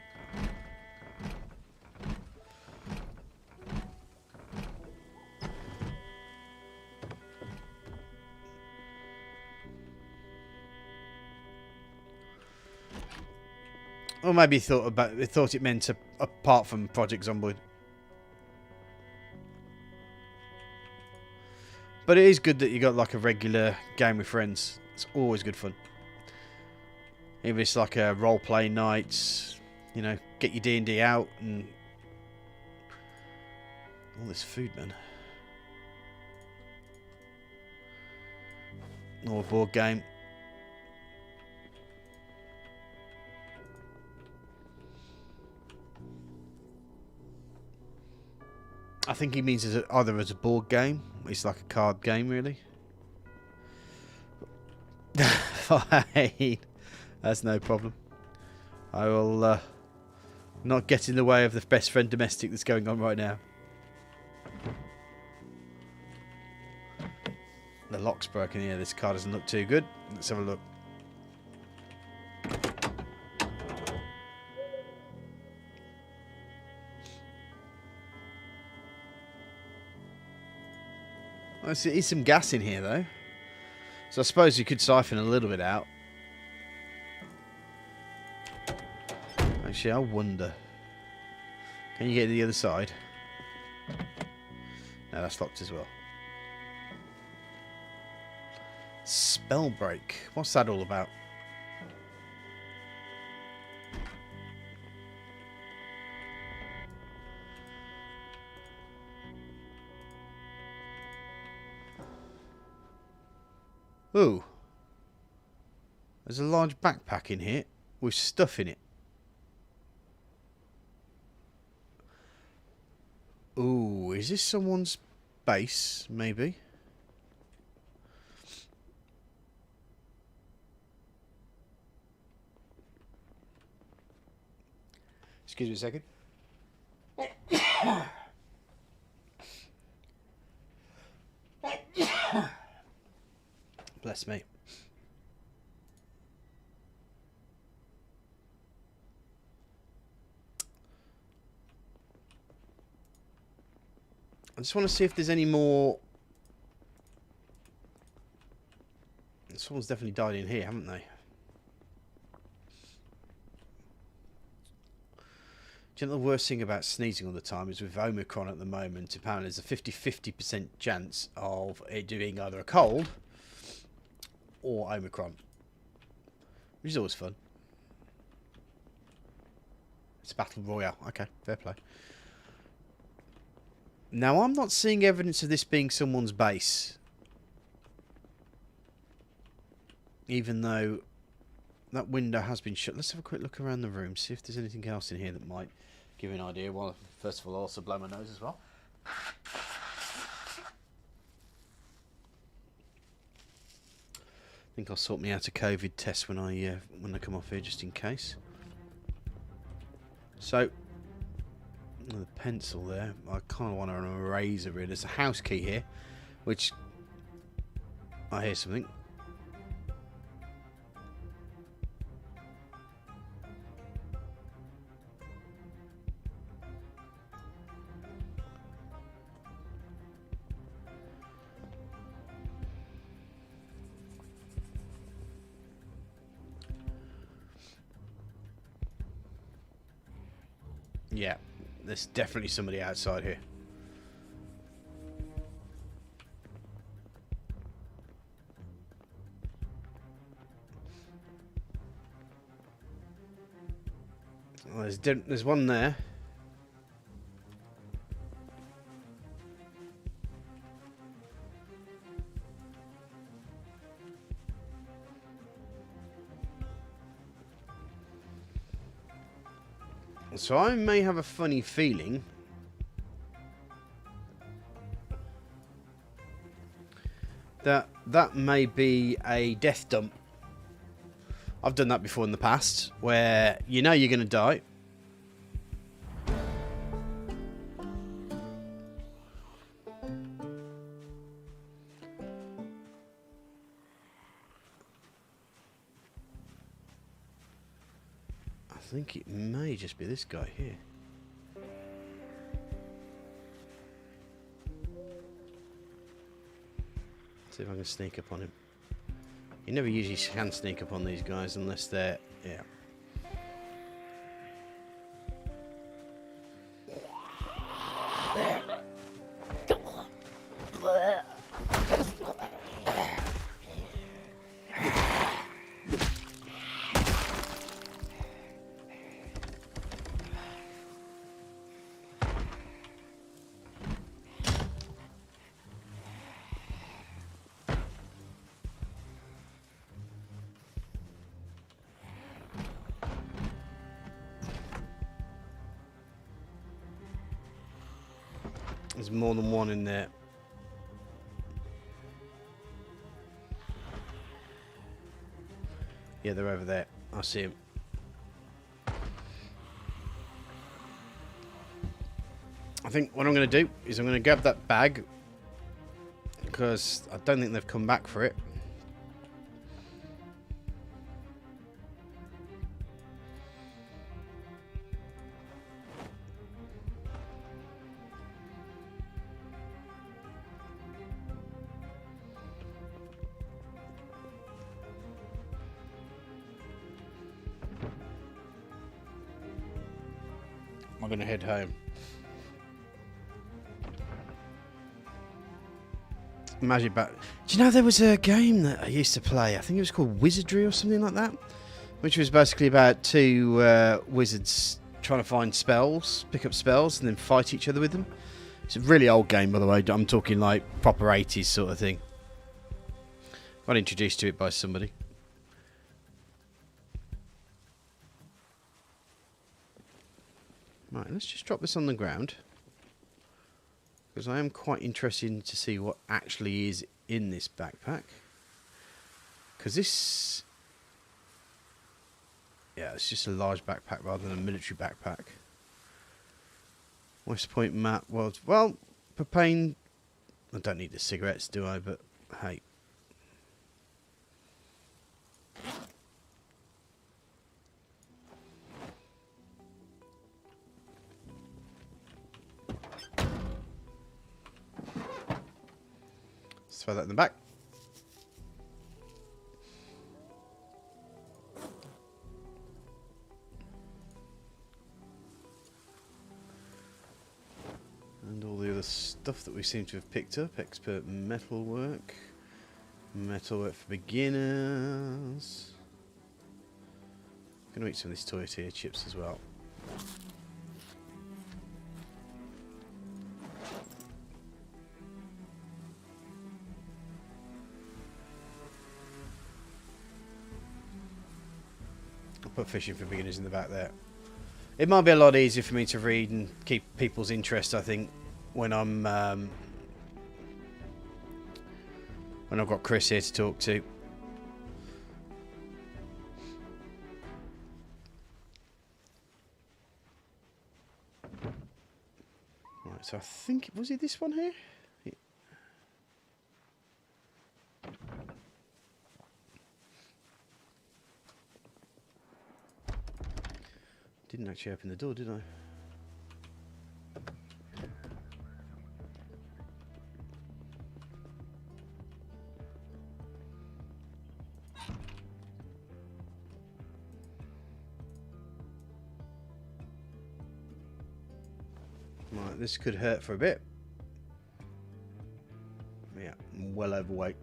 Or maybe thought it meant apart from Project Zomboid. But it is good that you got like a regular game with friends. It's always good fun. Even if it's like a role-play night, you know, get your D&D out and all this food, man. Or a board game. I think he means either as a board game. It's like a card game, really. Fine. That's no problem. I will not get in the way of the best friend domestic that's going on right now. The lock's broken here. This car doesn't look too good. Let's have a look. Well, there is some gas in here, though. So I suppose you could siphon a little bit out. Actually, I wonder. Can you get to the other side? No, that's locked as well. Spell break. What's that all about? Ooh. There's a large backpack in here with stuff in it. Ooh, is this someone's base, maybe? Excuse me a second. Bless me. I just want to see if there's any more. Someone's definitely died in here, haven't they? Do you know the worst thing about sneezing all the time is with Omicron at the moment, apparently there's a 50% chance of it being either a cold or Omicron, which is always fun. It's a battle royale. Okay, fair play. Now, I'm not seeing evidence of this being someone's base. Even though that window has been shut. Let's have a quick look around the room, see if there's anything else in here that might give you an idea. Well, first of all, I'll also blow my nose as well. think I'll sort me out a COVID test when I come off here, just in case. So, the pencil there. I kind of want an eraser. Really, there's a house key here, which I hear something. Yeah, there's definitely somebody outside here. Well, there's one there. So I may have a funny feeling that may be a death dump. I've done that before in the past, where you know you're going to die. I think it may just be this guy here. See if I can sneak up on him. You never usually can sneak up on these guys unless they're... yeah. There's more than one in there. Yeah, they're over there. I see them. I think what I'm going to do is I'm going to grab that bag, because I don't think they've come back for it. I'm going to head home. Magic Bat. Do you know there was a game that I used to play? I think it was called Wizardry or something like that, which was basically about two wizards trying to find spells, pick up spells, and then fight each other with them. It's a really old game, by the way. I'm talking like proper 80s sort of thing. I got introduced to it by somebody. Right, let's just drop this on the ground, because I am quite interested to see what actually is in this backpack. Because this... yeah, it's just a large backpack rather than a military backpack. West Point map, world... well, propane... I don't need the cigarettes, do I? But, hey. Throw that in the back. And all the other stuff that we seem to have picked up. Expert metalwork. Metalwork for beginners. I'm going to eat some of these tortilla chips as well. Put fishing for beginners in the back there. It might be a lot easier for me to read and keep people's interest, I think, when I'm when I've got Chris here to talk to. So I think, was it this one here? Yeah. Didn't actually open the door, did I? Right, this could hurt for a bit. Yeah, I'm well overweight.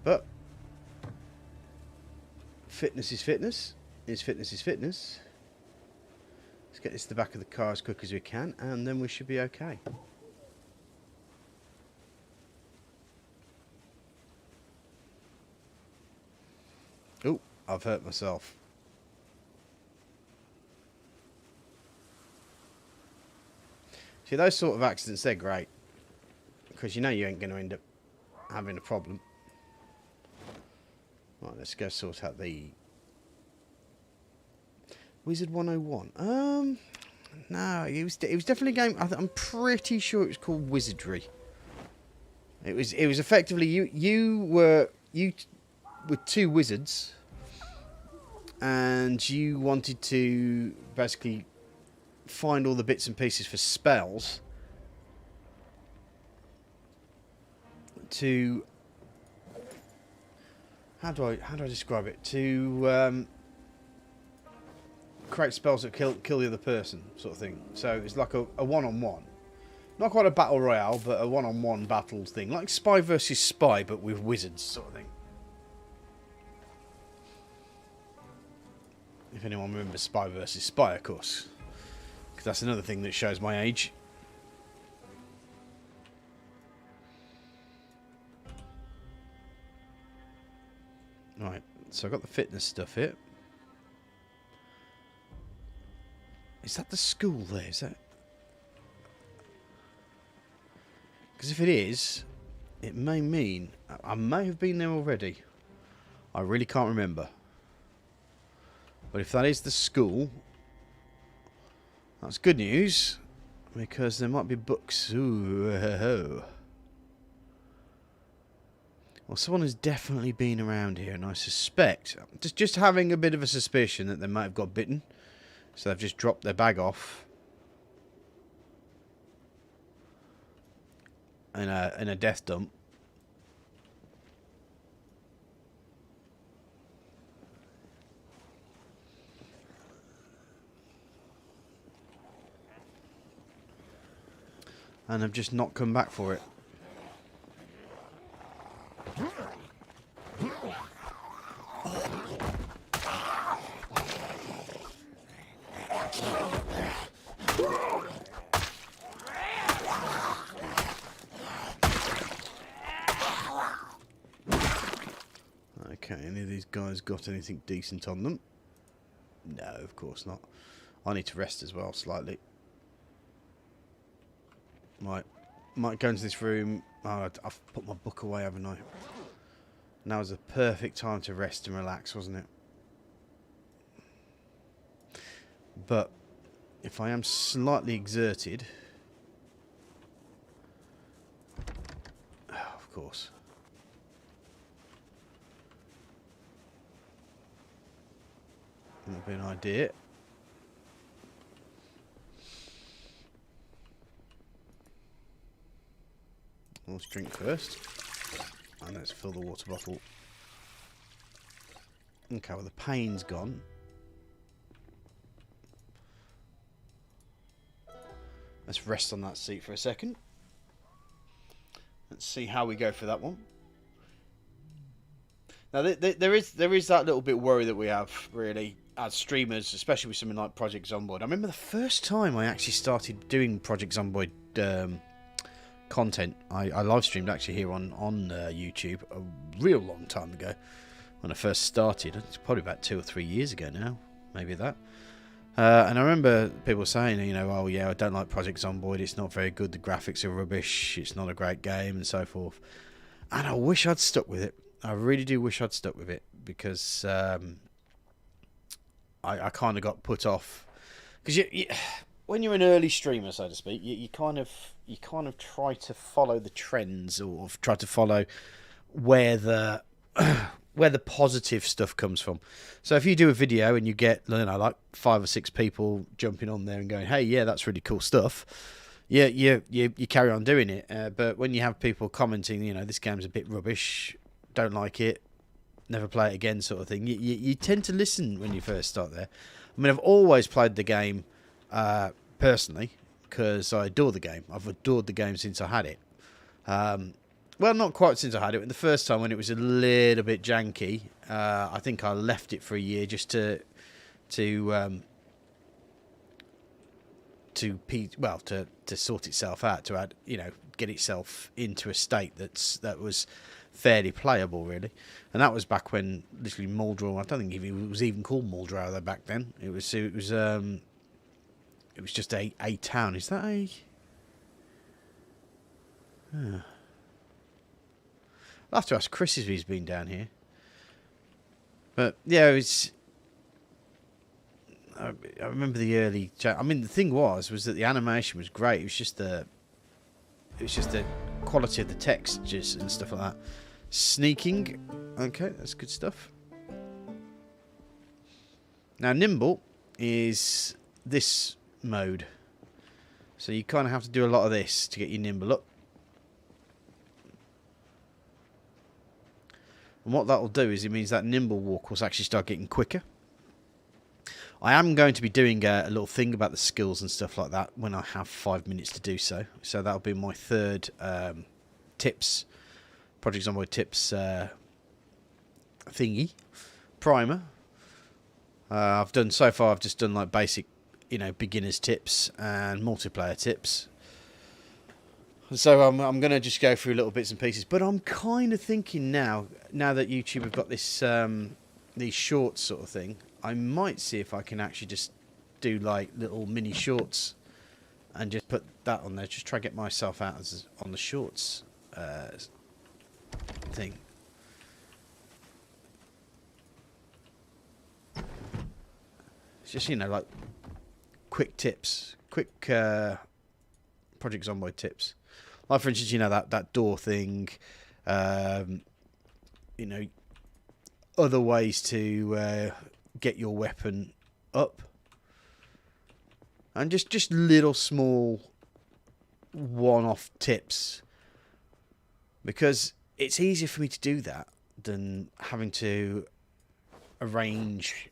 But fitness is fitness. Fitness is fitness. Let's get this to the back of the car as quick as we can, and then we should be okay. Oh, I've hurt myself. See, those sort of accidents, they're great. Because you know you ain't going to end up having a problem. Right, let's go sort out the Wizard 101. No, it was definitely a game. I'm pretty sure it was called Wizardry. It was effectively you were with two wizards, and you wanted to basically find all the bits and pieces for spells to how do I describe it, to create spells that kill the other person, sort of thing. So it's like a one-on-one, not quite a battle royale, but a one-on-one battle thing, like spy versus spy, but with wizards, sort of thing. If anyone remembers Spy versus Spy, of course, because that's another thing that shows my age. Right, so I've got the fitness stuff here. Is that the school there? Is that? Because if it is, it may mean I may have been there already. I really can't remember. But if that is the school, that's good news, because there might be books. Ooh, well, someone has definitely been around here, and I suspect, just having a bit of a suspicion that they might have got bitten, so they've just dropped their bag off in a death dump. And have just not come back for it. Okay, any of these guys got anything decent on them? No, of course not. I need to rest as well, slightly. Might go into this room. Oh, I've put my book away, haven't I? Now was the perfect time to rest and relax, wasn't it? But if I am slightly exerted, oh, of course. That would be an idea. Let's drink first, and let's fill the water bottle. Okay, well the pain's gone. Let's rest on that seat for a second. Let's see how we go for that one. Now there is that little bit of worry that we have, really, as streamers, especially with something like Project Zomboid. I remember the first time I actually started doing Project Zomboid content. I live streamed actually here on YouTube a real long time ago when I first started. It's probably about 2 or 3 years ago now, maybe that. And I remember people saying, you know, oh yeah, I don't like Project Zomboid, it's not very good, the graphics are rubbish, it's not a great game, and so forth. And I wish I'd stuck with it. I really do wish I'd stuck with it, because I kind of got put off. Because when you're an early streamer, so to speak, you kind of try to follow the trends, or try to follow where the where the positive stuff comes from. So if you do a video and you get, you know, like 5 or 6 people jumping on there and going, "Hey, yeah, that's really cool stuff," yeah, you carry on doing it. But when you have people commenting, you know, this game's a bit rubbish, don't like it, never play it again, sort of thing, you tend to listen when you first start there. I mean, I've always played the game personally, because I adore the game. I've adored the game since I had it. Well, not quite since I had it. The first time, when it was a little bit janky, I think I left it for a year just to sort itself out, to add, you know, get itself into a state that was fairly playable, really. And that was back when literally Muldrow, I don't think it was even called Muldrow though back then. It was just a town. Is that a? I'll have to ask Chris if he's been down here. But yeah, it's. I remember the early. I mean, the thing was that the animation was great. It was just the quality of the textures and stuff like that. Sneaking, okay, that's good stuff. Now, nimble is this mode, so you kind of have to do a lot of this to get your nimble up. And what that will do is it means that nimble walk will actually start getting quicker. I am going to be doing a little thing about the skills and stuff like that when I have 5 minutes to do so. So that'll be my third tips, Project Zomboid tips thingy, primer. I've just done like basic, you know, beginners tips and multiplayer tips. So I'm going to just go through little bits and pieces. But I'm kind of thinking now that YouTube have got this these shorts sort of thing, I might see if I can actually just do like little mini shorts and just put that on there. Just try to get myself out on the shorts thing. It's just, you know, like quick tips, quick Project Zomboid tips. Like, for instance, you know, that door thing, you know, other ways to get your weapon up, and just little small one-off tips, because it's easier for me to do that than having to arrange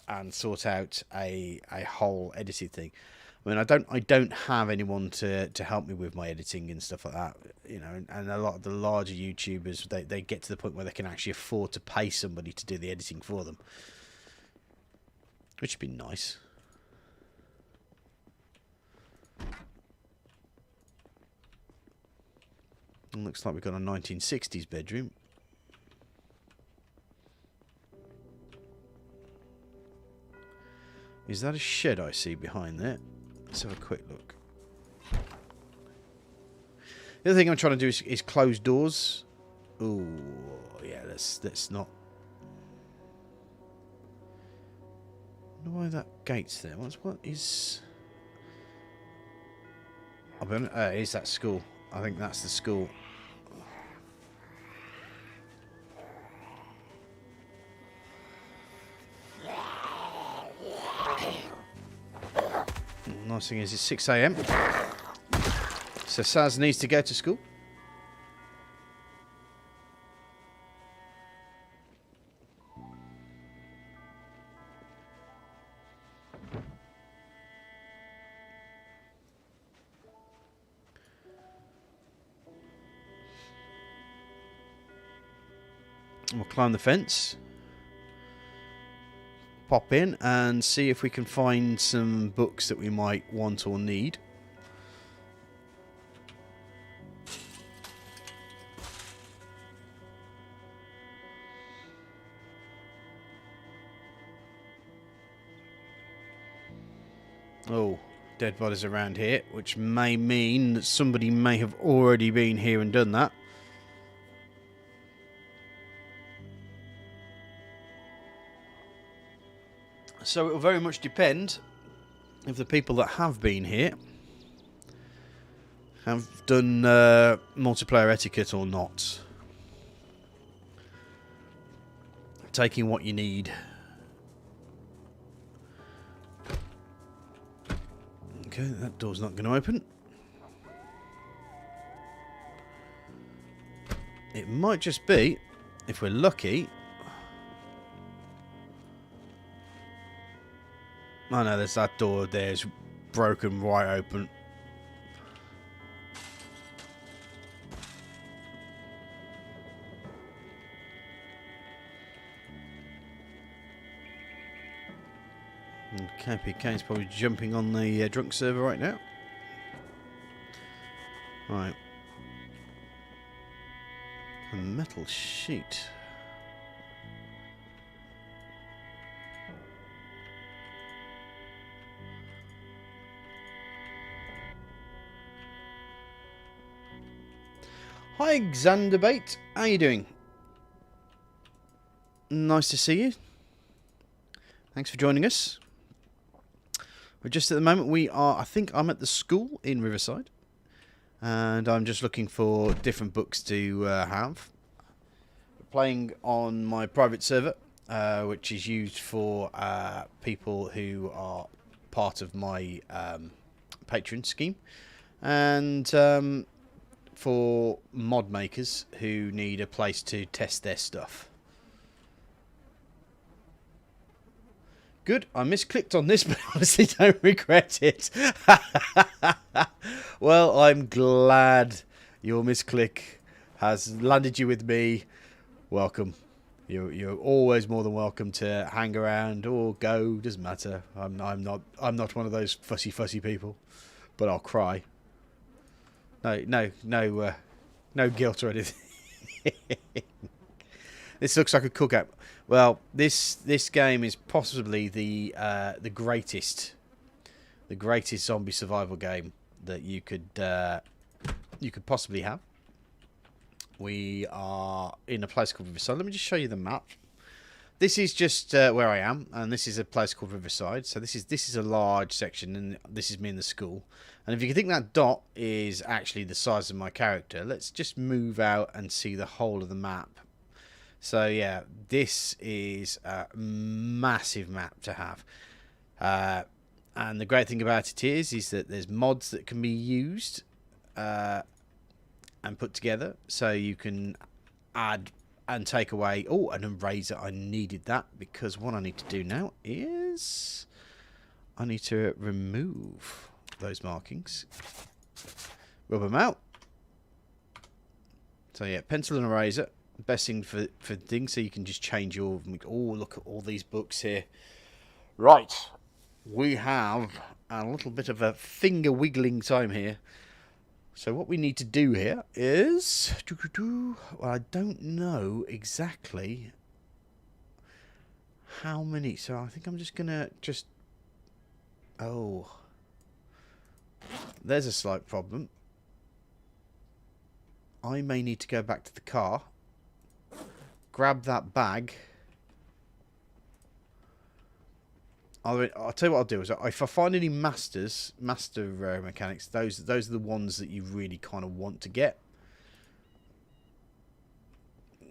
and sort out a whole edited thing. I mean, I don't have anyone to help me with my editing and stuff like that, you know. And a lot of the larger YouTubers, they get to the point where they can actually afford to pay somebody to do the editing for them, which would be nice. It looks like we've got a 1960s bedroom. Is that a shed I see behind there? Let's have a quick look. The other thing I'm trying to do is close doors. Oh, yeah, let's not. I wonder why that gate's there. What is... is that school? I think that's the school. Nice thing is it's 6 AM. So Saz needs to go to school. We'll climb the fence, pop in and see if we can find some books that we might want or need. Oh, dead bodies around here, which may mean that somebody may have already been here and done that. So it will very much depend if the people that have been here have done multiplayer etiquette or not. Taking what you need. Okay, that door's not going to open. It might just be, if we're lucky... Oh no, there's that door there's broken right open. Okay, PK's probably jumping on the drunk server right now. Right. A metal sheet. Hi, Xanderbait. How you doing? Nice to see you. Thanks for joining us. We're just at the moment, I think I'm at the school in Riverside. And I'm just looking for different books to have. Playing on my private server, which is used for people who are part of my Patreon scheme. And for mod makers who need a place to test their stuff. Good, I misclicked on this, but honestly don't regret it. Well, I'm glad your misclick has landed you with me. Welcome. You're always more than welcome to hang around or go. Doesn't matter. I'm not one of those fussy people, but I'll cry. No guilt or anything. This looks like a cookout. Well, this game is possibly the greatest zombie survival game that you could possibly have. We are in a place called Riverside. Let me just show you the map. This is just where I am, and this is a place called Riverside. So this is a large section, and this is me in the school. And if you think that dot is actually the size of my character, let's just move out and see the whole of the map. So yeah, this is a massive map to have. And the great thing about it is that there's mods that can be used and put together. So you can add and take away... Oh, an eraser. I needed that because what I need to do now is... I need to remove those markings. Rub them out. So yeah, pencil and eraser. Best thing for things, so you can just change your... Oh, look at all these books here. Right. We have a little bit of a finger wiggling time here. So what we need to do here is... Well, I don't know exactly how many. So I think I'm just going to just... Oh. There's a slight problem. I may need to go back to the car. Grab that bag. I'll tell you what I'll do is if I find any master mechanics, those are the ones that you really kind of want to get.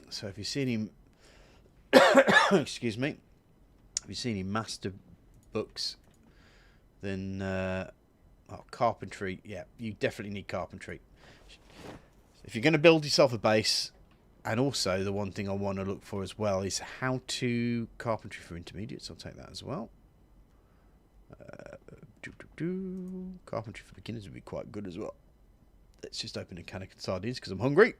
So if you see any, excuse me, if you see any master books, then carpentry. Yeah, you definitely need carpentry. If you're going to build yourself a base. And also, the one thing I want to look for as well is how to carpentry for intermediates. I'll take that as well. Carpentry for beginners would be quite good as well. Let's just open a can of sardines because I'm hungry.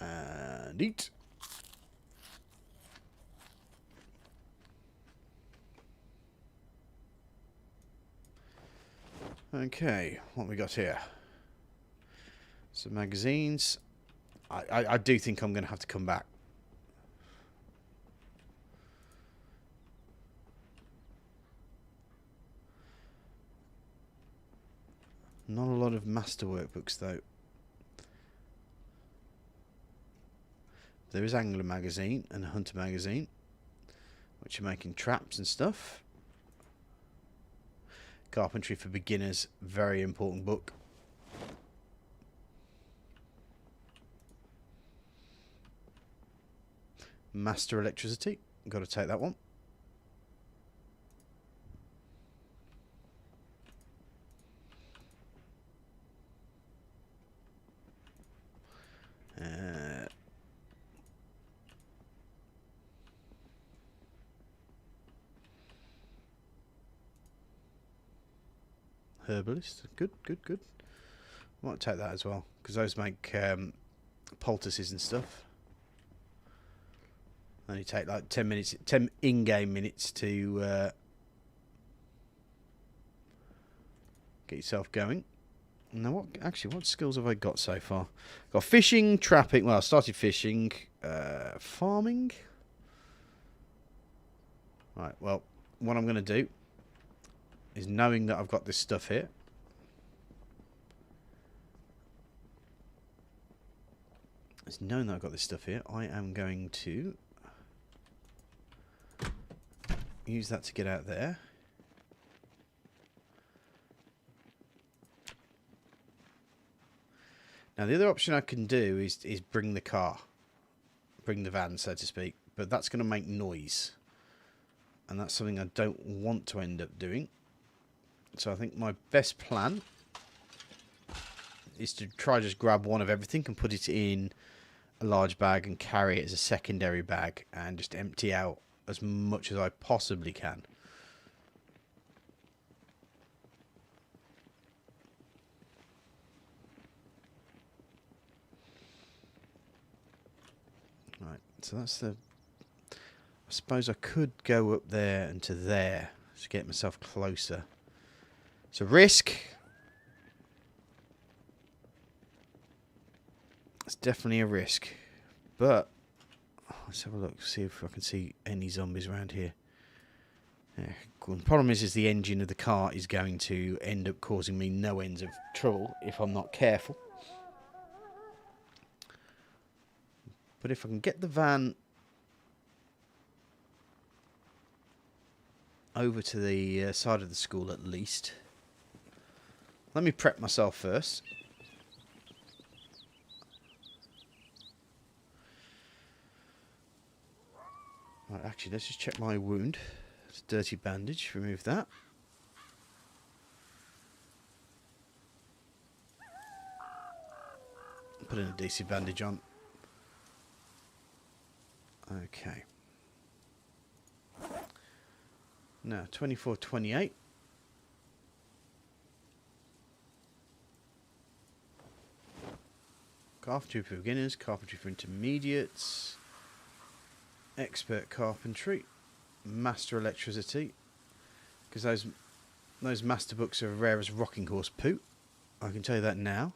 And eat. Okay, what we got here? Some magazines. I do think I'm going to have to come back. Not a lot of master workbooks though. There is Angler magazine and Hunter magazine, which are making traps and stuff. Carpentry for Beginners, very important book. Master Electricity, got to take that one. Herbalist, good. Might take that as well, because those make poultices and stuff. Only take like 10 minutes, 10 in-game minutes to get yourself going. Now, what skills have I got so far? Got fishing, trapping. Well, I started fishing, farming. Right. Well, what I'm going to do is, knowing that I've got this stuff here, I am going to use that to get out there. Now, the other option I can do is bring the van, so to speak, but that's going to make noise, and that's something I don't want to end up doing. So I think my best plan is to try just grab one of everything and put it in a large bag and carry it as a secondary bag and just empty out as much as I possibly can. Right, so that's the... I suppose I could go up there and to there to get myself closer. It's a risk. It's definitely a risk. But let's have a look, see if I can see any zombies around here. Yeah, cool. The problem is the engine of the car is going to end up causing me no ends of trouble if I'm not careful. But if I can get the van over to the side of the school at least. Let me prep myself first. Right, actually, let's just check my wound. It's a dirty bandage. Remove that. Put an adhesive bandage on. Okay. Now, 24-28. Carpentry for beginners, carpentry for intermediates, expert carpentry, master electricity, because those master books are rare as rocking horse poo. I can tell you that now.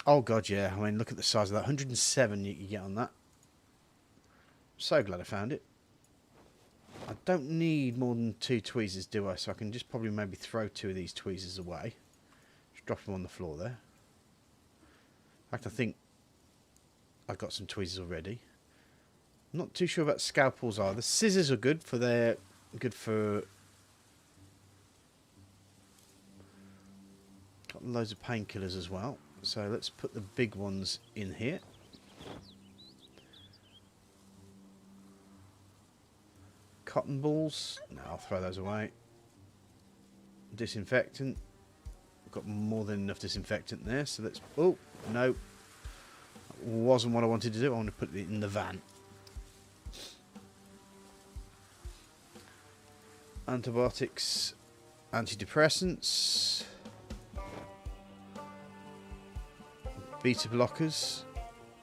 Oh god, yeah. I mean, look at the size of that. 107 you get on that. So glad I found it. I don't need more than 2 tweezers, do I? So I can just probably maybe throw 2 of these tweezers away. Just drop them on the floor there. In fact, I think I've got some tweezers already. I'm not too sure about scalpels either. Scissors are good for got loads of painkillers as well. So let's put the big ones in here. Cotton balls. No, I'll throw those away. Disinfectant. I've got more than enough disinfectant there, so let's... Oh, no. That wasn't what I wanted to do. I want to put it in the van. Antibiotics. Antidepressants. Beta blockers.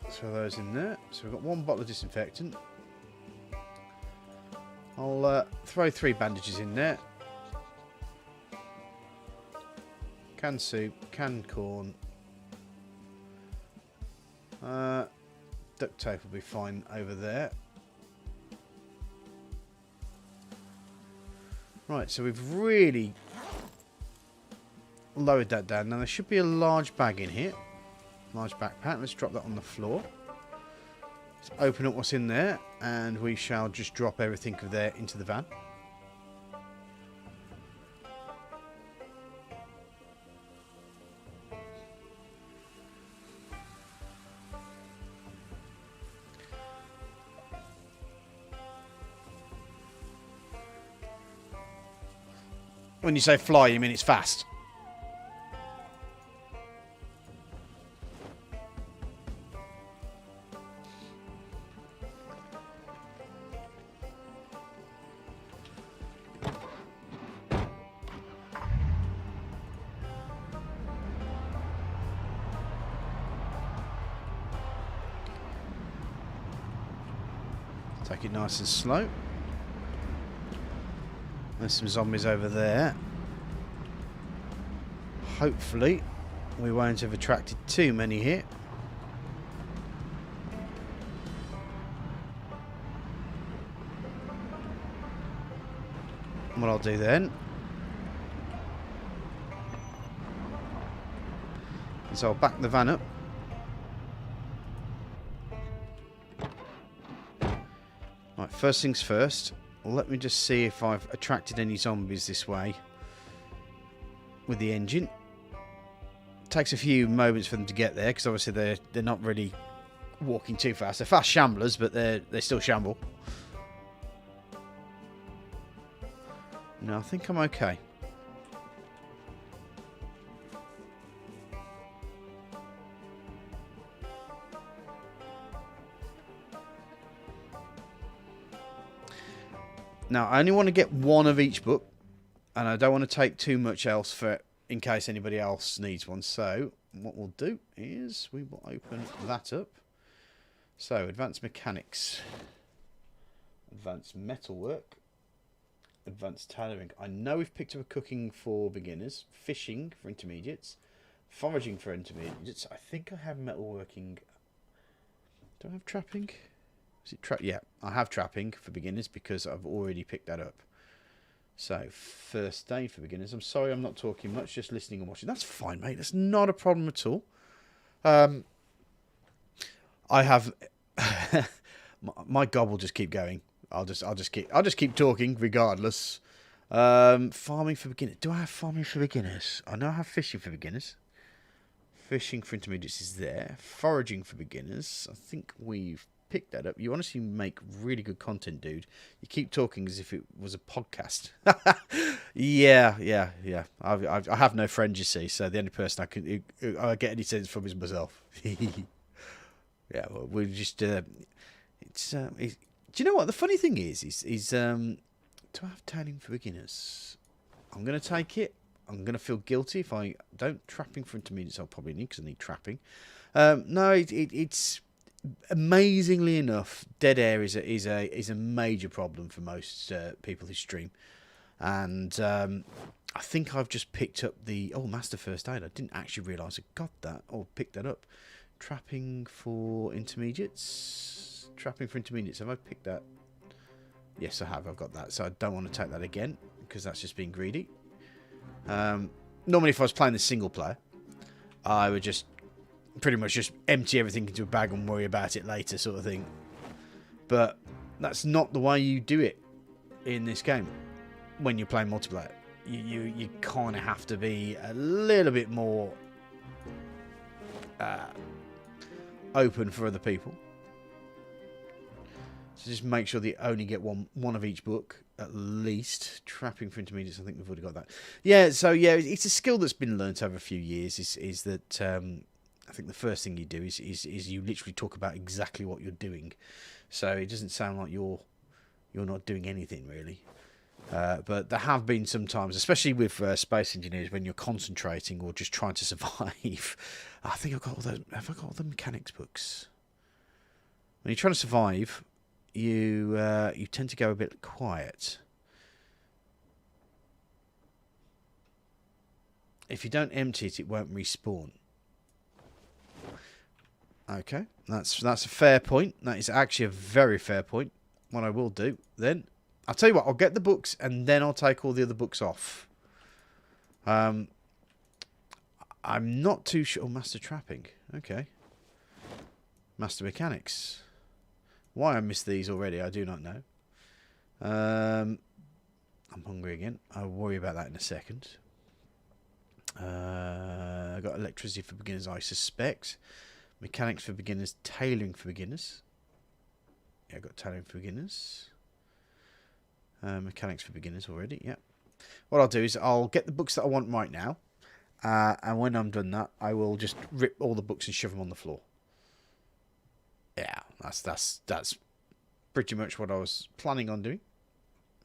Throw those in there. So we've got 1 bottle of disinfectant. I'll throw 3 bandages in there. Canned soup, canned corn. Duct tape will be fine over there. Right, so we've really lowered that down. Now there should be a large bag in here. Large backpack. Let's drop that on the floor. Let's open up what's in there, and we shall just drop everything of there into the van. When you say fly, you mean it's fast? Take it nice and slow. There's some zombies over there. Hopefully we won't have attracted too many here. What I'll do then is I'll back the van up. Right, first things first, let me just see if I've attracted any zombies this way with the engine. Takes a few moments for them to get there because obviously they're not really walking too fast. They're fast shamblers, but they still shamble. No, I think I'm okay. Now, I only want to get one of each book, and I don't want to take too much else for in case anybody else needs one. So, what we'll do is we will open that up. So, Advanced Mechanics, Advanced Metalwork, Advanced Tailoring. I know we've picked up a cooking for beginners, fishing for intermediates, foraging for intermediates. I think I have metalworking. Do I have trapping? Is it yeah, I have trapping for beginners because I've already picked that up. So, first aid for beginners. I'm sorry I'm not talking much, just listening and watching. That's fine, mate. That's not a problem at all. I have my gob will just keep going. I'll just keep talking regardless. Farming for beginners. Do I have farming for beginners? I know I have fishing for beginners. Fishing for intermediates is there. Foraging for beginners. I think we've picked that up. You honestly make really good content, dude. You keep talking as if it was a podcast. yeah. I have no friends, you see, so the only person I get any sense from is myself. Yeah, well, we just do you know what the funny thing is do I have tailing for beginners? I'm going to take it. I'm going to feel guilty if I don't. Trapping for intermediates I'll probably need because I need trapping. No, it's amazingly enough, dead air is a major problem for most people who stream, and I think I've just picked up the master first aid. I didn't actually realise I got that or picked that up. Trapping for intermediates. Have I picked that? Yes, I have. I've got that. So I don't want to take that again because that's just being greedy. Normally, if I was playing the single player, I would just pretty much just empty everything into a bag and worry about it later, sort of thing. But that's not the way you do it in this game. When you're playing multiplayer, you kind of have to be a little bit more open for other people. So just make sure that you only get one of each book at least. Trapping for intermediates, I think we've already got that. Yeah, so yeah, it's a skill that's been learnt over a few years. Is that I think the first thing you do is you literally talk about exactly what you're doing, so it doesn't sound like you're not doing anything really. But there have been some times, especially with space engineers, when you're concentrating or just trying to survive. I think I've got all those. Have I got all the mechanics books? When you're trying to survive, you tend to go a bit quiet. If you don't empty it, it won't respawn. Okay, that's a fair point. That is actually a very fair point. What I will do then, I'll tell you what, I'll get the books and then I'll take all the other books off. I'm not too sure. Oh, master trapping. Okay. Master mechanics. Why I missed these already, I do not know. I'm hungry again. I'll worry about that in a second. I got electricity for beginners, I suspect. Mechanics for beginners. Tailoring for beginners. Yeah, I got tailoring for beginners. Mechanics for beginners already. Yeah. What I'll do is I'll get the books that I want right now. And when I'm done that, I will just rip all the books and shove them on the floor. Yeah, that's pretty much what I was planning on doing.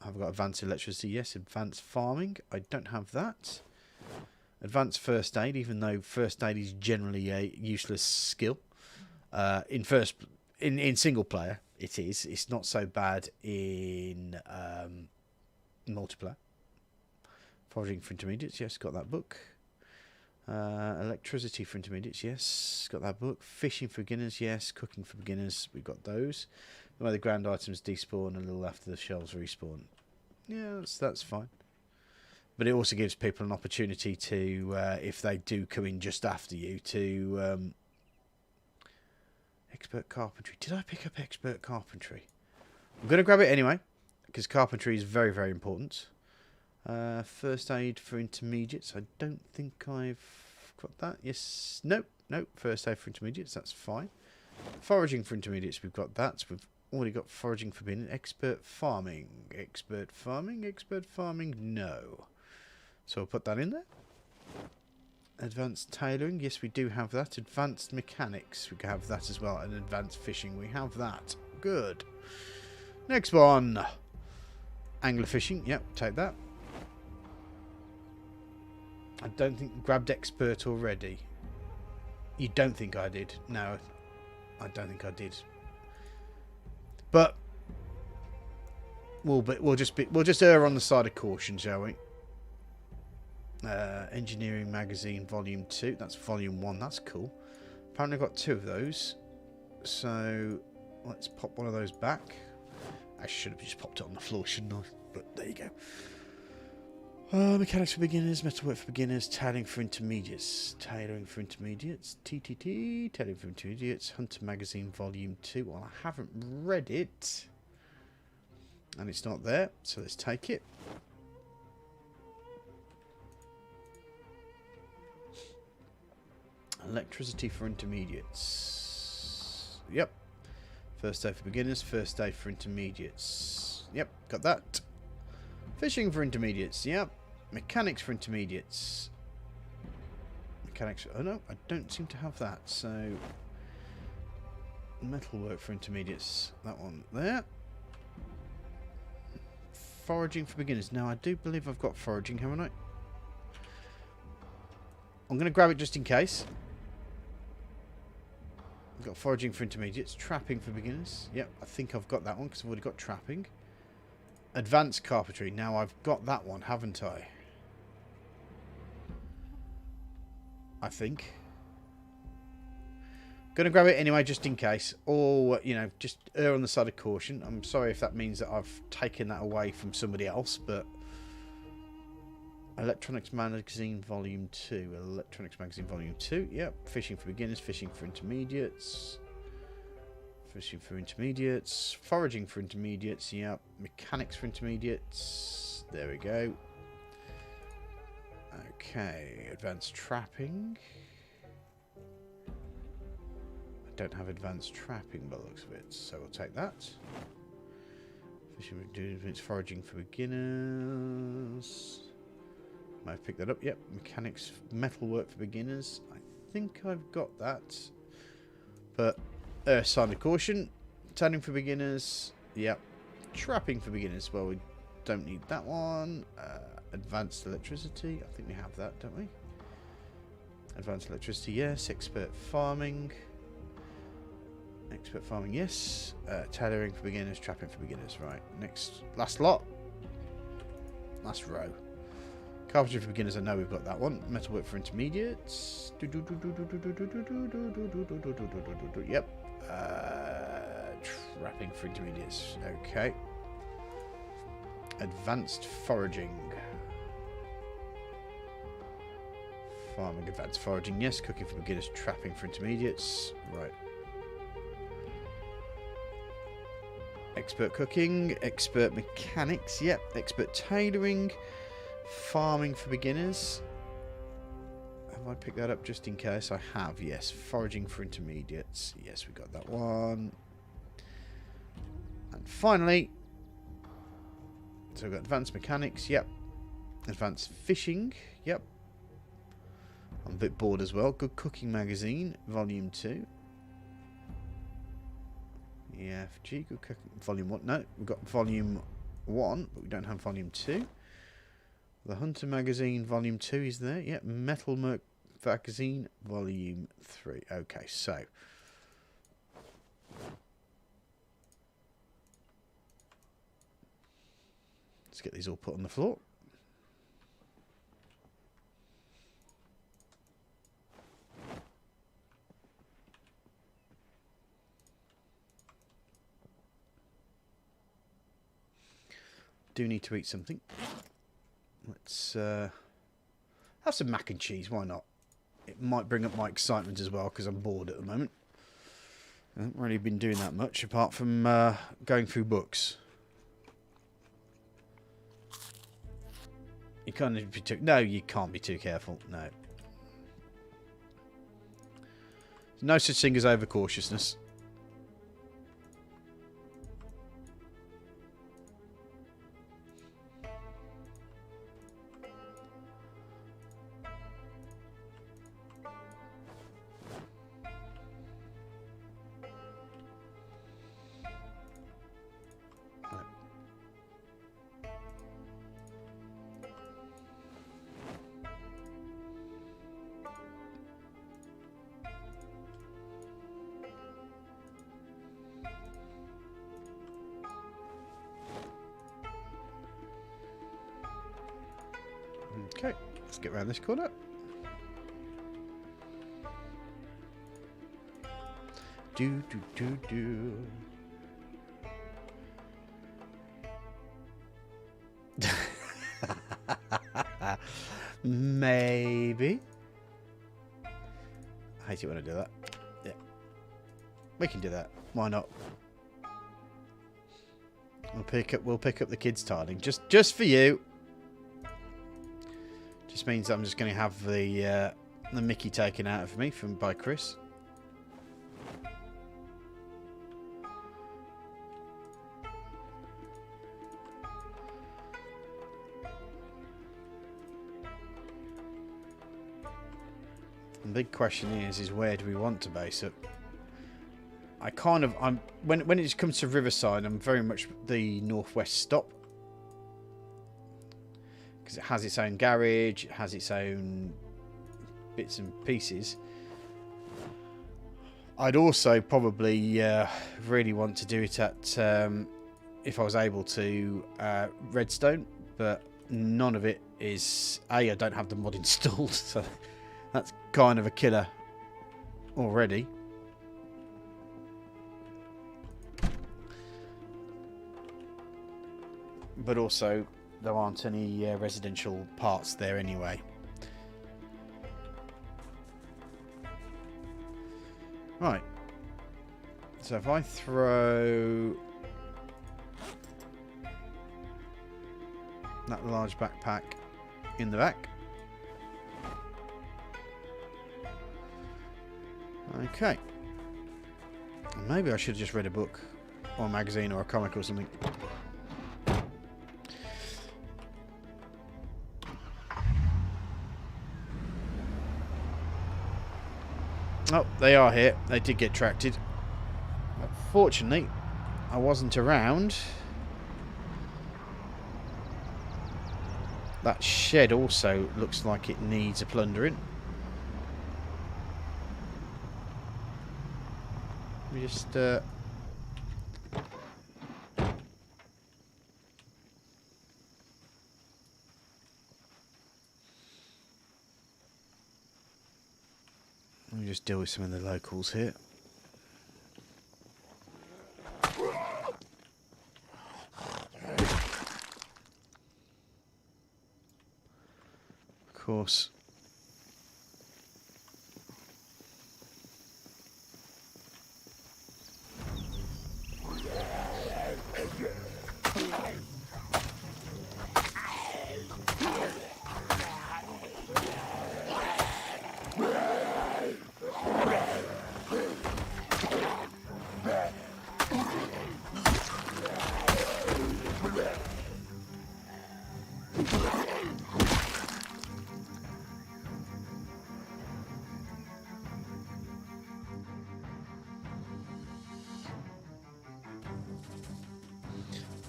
I've got advanced electricity, yes. Advanced farming, I don't have that. Advanced first aid, even though first aid is generally a useless skill. In single player, it is. It's not so bad in multiplayer. Foraging for intermediates, yes, got that book. Electricity for intermediates, yes, got that book. Fishing for beginners, yes. Cooking for beginners, we've got those. Where the grand items despawn a little after the shells respawn. Yeah, that's fine. But it also gives people an opportunity to, if they do come in just after you, to expert carpentry. Did I pick up expert carpentry? I'm going to grab it anyway, because carpentry is very, very important. First aid for intermediates. I don't think I've got that. Yes. Nope. First aid for intermediates. That's fine. Foraging for intermediates. We've got that. We've already got foraging for beginners. Expert farming. Expert farming. No. So I'll put that in there. Advanced tailoring. Yes, we do have that. Advanced mechanics. We have that as well. And advanced fishing. We have that. Good. Next one. Angler fishing. Yep, take that. I don't think grabbed expert already. You don't think I did? No, I don't think I did. But we'll just err on the side of caution, shall we? Engineering magazine, volume 2. That's volume 1. That's cool. Apparently, I've got 2 of those. So let's pop one of those back. I should have just popped it on the floor, shouldn't I? But there you go. Mechanics for beginners, metalwork for beginners, tailoring for intermediates. Tailoring for intermediates. TTT. Tailoring for intermediates. Hunter magazine, volume 2. Well, I haven't read it. And it's not there. So let's take it. Electricity for intermediates. Yep. First aid for beginners. First aid for intermediates. Yep, got that. Fishing for intermediates. Yep. Mechanics for intermediates. Mechanics. Oh no, I don't seem to have that. So metalwork for intermediates. That one there. Foraging for beginners. Now I do believe I've got foraging, haven't I? I'm going to grab it just in case. I've got foraging for intermediates. Trapping for beginners. Yep, I think I've got that one because I've already got trapping. Advanced carpentry. Now I've got that one, haven't I? I think. Gonna grab it anyway, just in case. Or, you know, just err on the side of caution. I'm sorry if that means that I've taken that away from somebody else, but... Electronics Magazine Volume 2. Electronics Magazine Volume 2. Yep. Fishing for beginners. Fishing for intermediates. Fishing for intermediates. Foraging for intermediates. Yep. Mechanics for intermediates. There we go. Okay. Advanced trapping. I don't have advanced trapping by the looks of it, so we'll take that. Fishing for intermediates. Foraging for beginners. I've picked that up. Yep. Mechanics, metalwork for beginners. I think I've got that. But, sign of caution. Tanning for beginners. Yep. Trapping for beginners. Well, we don't need that one. Advanced electricity. I think we have that, don't we? Advanced electricity, yes. Expert farming. Expert farming, yes. Tailoring for beginners. Trapping for beginners. Right. Next. Last lot. Last row. Carpentry for beginners, I know we've got that one. Metalwork for intermediates. Yep. Trapping for intermediates. Okay. Advanced foraging. Farming, advanced foraging, yes. Cooking for beginners, trapping for intermediates. Right. Expert cooking, expert mechanics, yep. Expert tailoring, farming for beginners. Have I picked that up just in case? I have, yes. Foraging for intermediates, yes, we got that one. And finally, so we've got advanced mechanics, yep. Advanced fishing, yep. I'm a bit bored as well. Good Cooking Magazine, Volume 2. EFG, Good Cooking, Volume 1. No, we've got Volume 1, but we don't have Volume 2. The Hunter Magazine, Volume 2 is there. Yep, Metal Magazine, Volume 3. Okay, so. Let's get these all put on the floor. Do need to eat something. Let's have some mac and cheese. Why not? It might bring up my excitement as well because I'm bored at the moment. I haven't really been doing that much apart from going through books. You can't be too. No, you can't be too careful. No. There's no such thing as overcautiousness. Okay, let's get around this corner. Do. Maybe. I hate it when I do that. Yeah, we can do that. Why not? We'll pick up the kids' tiling just for you. Just means that I'm just going to have the Mickey taken out of me by Chris. The big question is where do we want to base it? When it comes to Riverside, I'm very much the northwest stop. Because it has its own garage, it has its own bits and pieces. I'd also probably really want to do it at, if I was able to, Redstone, but none of it is... I don't have the mod installed, so that's kind of a killer already. But also... there aren't any residential parts there anyway. Right. So if I throw that large backpack in the back. Okay. Maybe I should have just read a book or a magazine or a comic or something. Oh, they are here. They did get tracted. But fortunately, I wasn't around. That shed also looks like it needs a plundering. Let me just... Let me just deal with some of the locals here. Of course,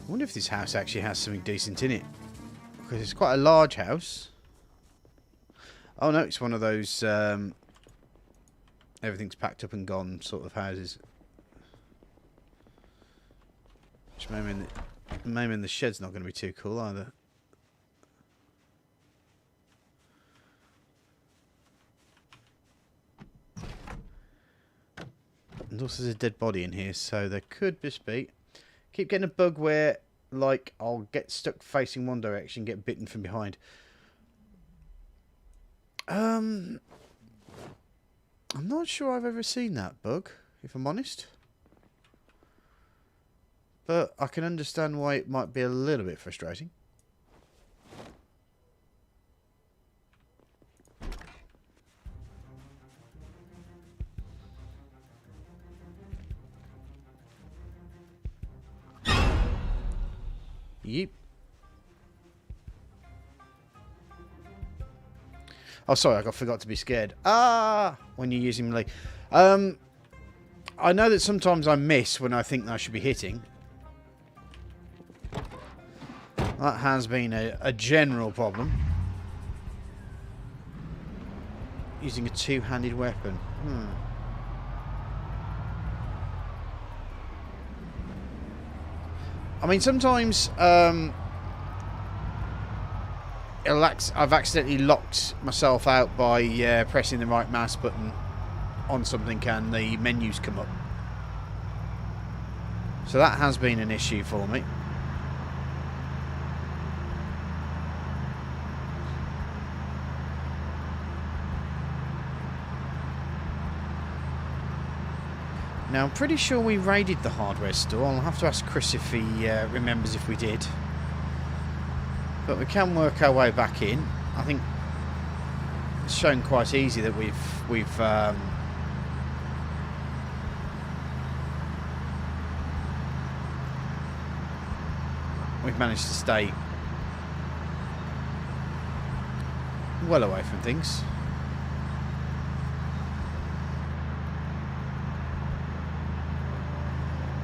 I wonder if this house actually has something decent in it. Because it's quite a large house. Oh no, it's one of those everything's packed up and gone sort of houses. Which maybe the shed's not going to be too cool either. And also there's a dead body in here, so there could just be... Keep getting a bug where, like, I'll get stuck facing one direction, get bitten from behind. I'm not sure I've ever seen that bug, if I'm honest. But I can understand why it might be a little bit frustrating. Yep. Oh, sorry, I forgot to be scared. Ah! When you're using melee. I know that sometimes I miss when I think I should be hitting. That has been a general problem. Using a two-handed weapon. I mean, sometimes I've accidentally locked myself out by pressing the right mouse button on something and the menus come up. So that has been an issue for me. Now, I'm pretty sure we raided the hardware store. I'll have to ask Chris if he remembers if we did. But we can work our way back in. I think it's shown quite easy that we've managed to stay well away from things.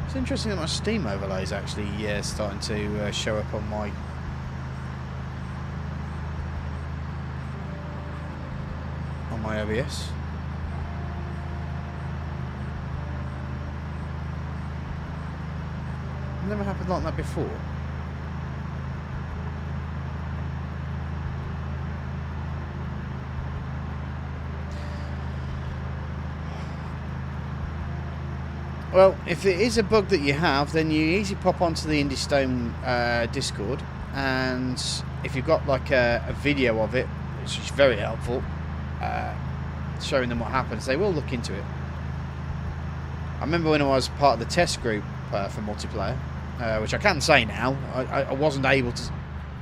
It's interesting that my Steam overlay is actually starting to show up on my OBS. Never happened like that before. Well, if it is a bug that you have, then you easily pop onto the Indie Stone Discord, and if you've got like a video of it, which is very helpful, showing them what happens, they will look into it. I remember when I was part of the test group for multiplayer, which I can say now, I wasn't able to...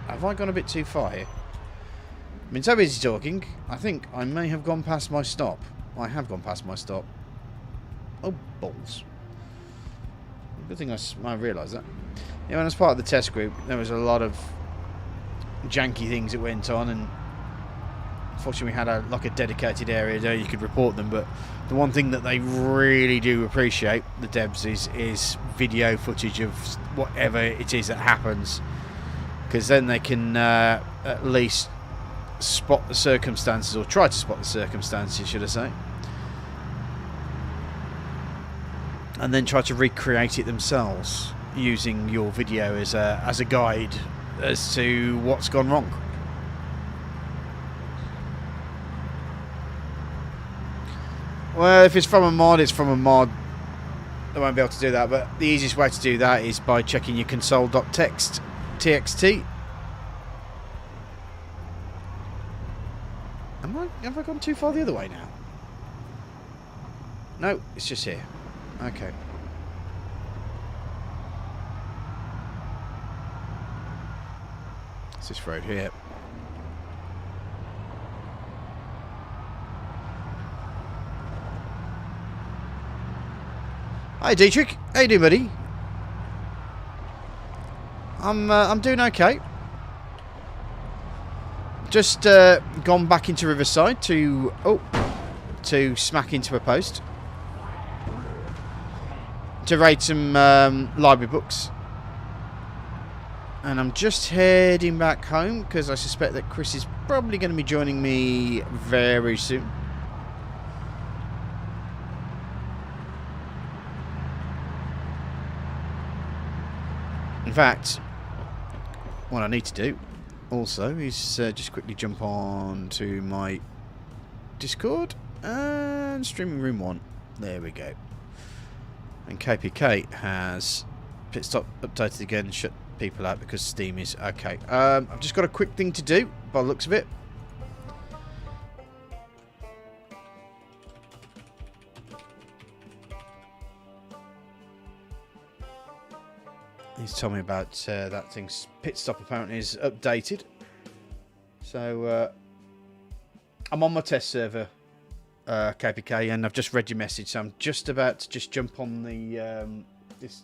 Have I gone a bit too far here? I've been so busy talking, I think I may have gone past my stop. I have gone past my stop. Oh, balls. Good thing I realised that. Yeah, when I was part of the test group, there was a lot of janky things that went on, and unfortunately we had a dedicated area there you could report them. But the one thing that they really do appreciate, the devs, is video footage of whatever it is that happens, because then they can at least spot the circumstances, or try to spot the circumstances, should I say, and then try to recreate it themselves using your video as a guide as to what's gone wrong. Well, if it's from a mod, it's from a mod. They won't be able to do that, but the easiest way to do that is by checking your console.txt. Have I gone too far the other way now? No, it's just here. Okay. It's this road here. Hi Dietrich, how you doing, buddy? I'm doing okay. Just gone back into Riverside to smack into a post to raid some library books. And I'm just heading back home because I suspect that Chris is probably going to be joining me very soon. In fact, what I need to do also is just quickly jump on to my Discord and streaming room 1. There we go. And KPK has pit stop updated again and shut people out because Steam is okay. I've just got a quick thing to do by the looks of it. He's told me about that thing's pit stop apparently is updated. So I'm on my test server, KPK, and I've just read your message. So I'm just about to just jump on the this.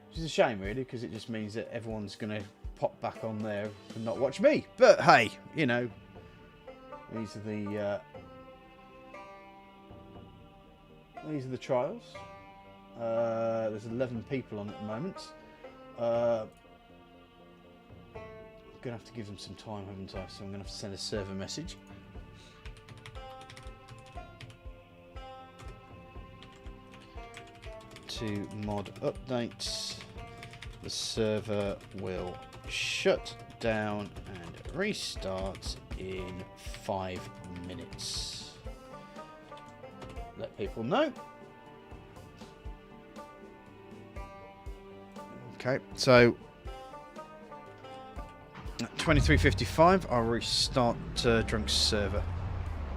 Which is a shame, really, because it just means that everyone's going to pop back on there and not watch me. But hey, you know, these are the trials. There's 11 people on at the moment. I'm going to have to give them some time, haven't I? So I'm going to have to send a server message. To mod updates. The server will shut down and restart in 5 minutes. Let people know. Okay, so at 23:55 I'll restart Drunk's server.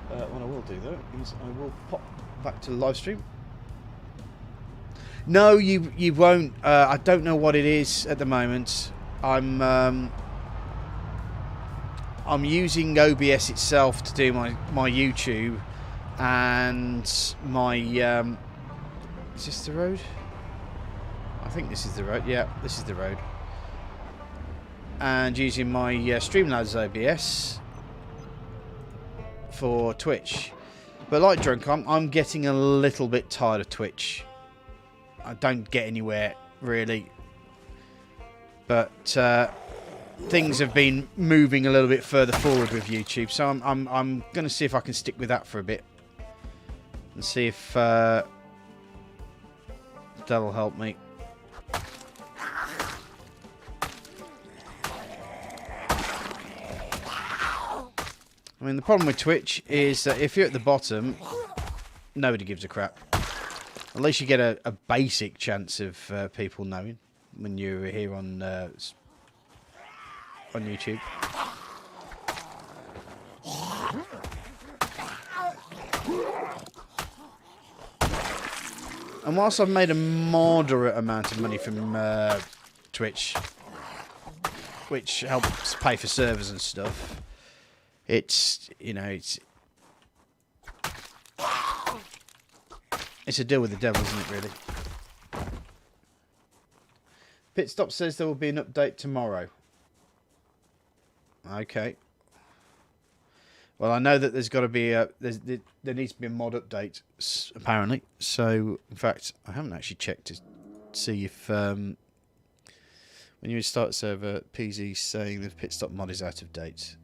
What I will do though is I will pop back to the live stream. No, you won't. I don't know what it is at the moment. I'm using OBS itself to do my YouTube and my is this the road? I think this is the road. Yeah, this is the road. And using my Streamlabs OBS for Twitch. But like Drunk, I'm getting a little bit tired of Twitch. I don't get anywhere really. But things have been moving a little bit further forward with YouTube, so I'm going to see if I can stick with that for a bit and see if that'll help me. I mean, the problem with Twitch is that if you're at the bottom, nobody gives a crap. At least you get a basic chance of people knowing when you're here on YouTube. And whilst I've made a moderate amount of money from Twitch, which helps pay for servers and stuff, it's, you know, it's a deal with the devil, isn't it, really? Pitstop says there will be an update tomorrow. Okay. Well, I know that there's got to be there needs to be a mod update, apparently. So, in fact, I haven't actually checked to see if when you start server, PZ saying the Pitstop mod is out of date.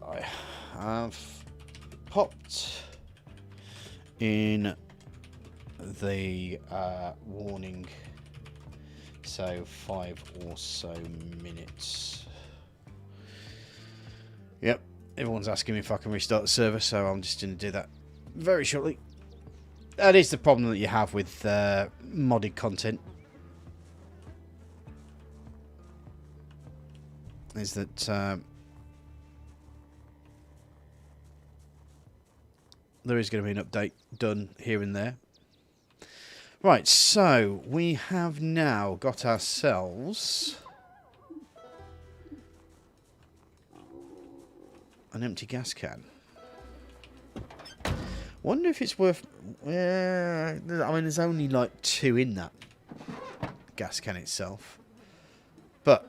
I have popped in the warning, so 5 or so minutes. Yep, everyone's asking me if I can restart the server, so I'm just going to do that very shortly. That is the problem that you have with modded content, is that there is going to be an update done here and there. Right, so we have now got ourselves an empty gas can. Wonder if it's worth... I mean, there's only like 2 in that gas can itself. But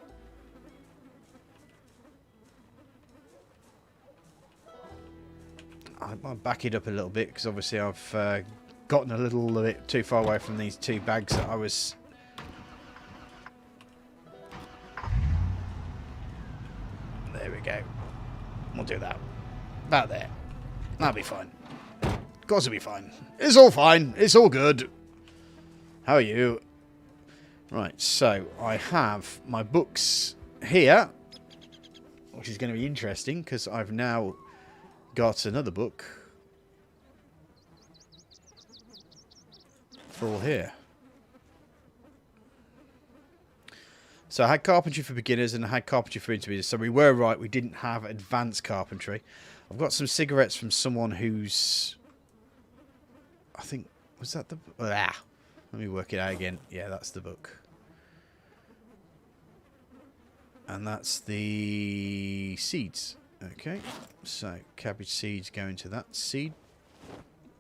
I'll back it up a little bit because obviously I've gotten a little bit too far away from these 2 bags that I was... There we go. We'll do that. About there. That'll be fine. Of course it'll be fine. It's all fine. It's all good. How are you? Right, so I have my books here, which is going to be interesting because I've now got another book for all here. So I had carpentry for beginners and I had carpentry for intermediates. So we were right, we didn't have advanced carpentry. I've got some cigarettes from someone who's... I think... Was that the... Let me work it out again. Yeah, that's the book. And that's the seeds. Okay. So, cabbage seeds go into that seed.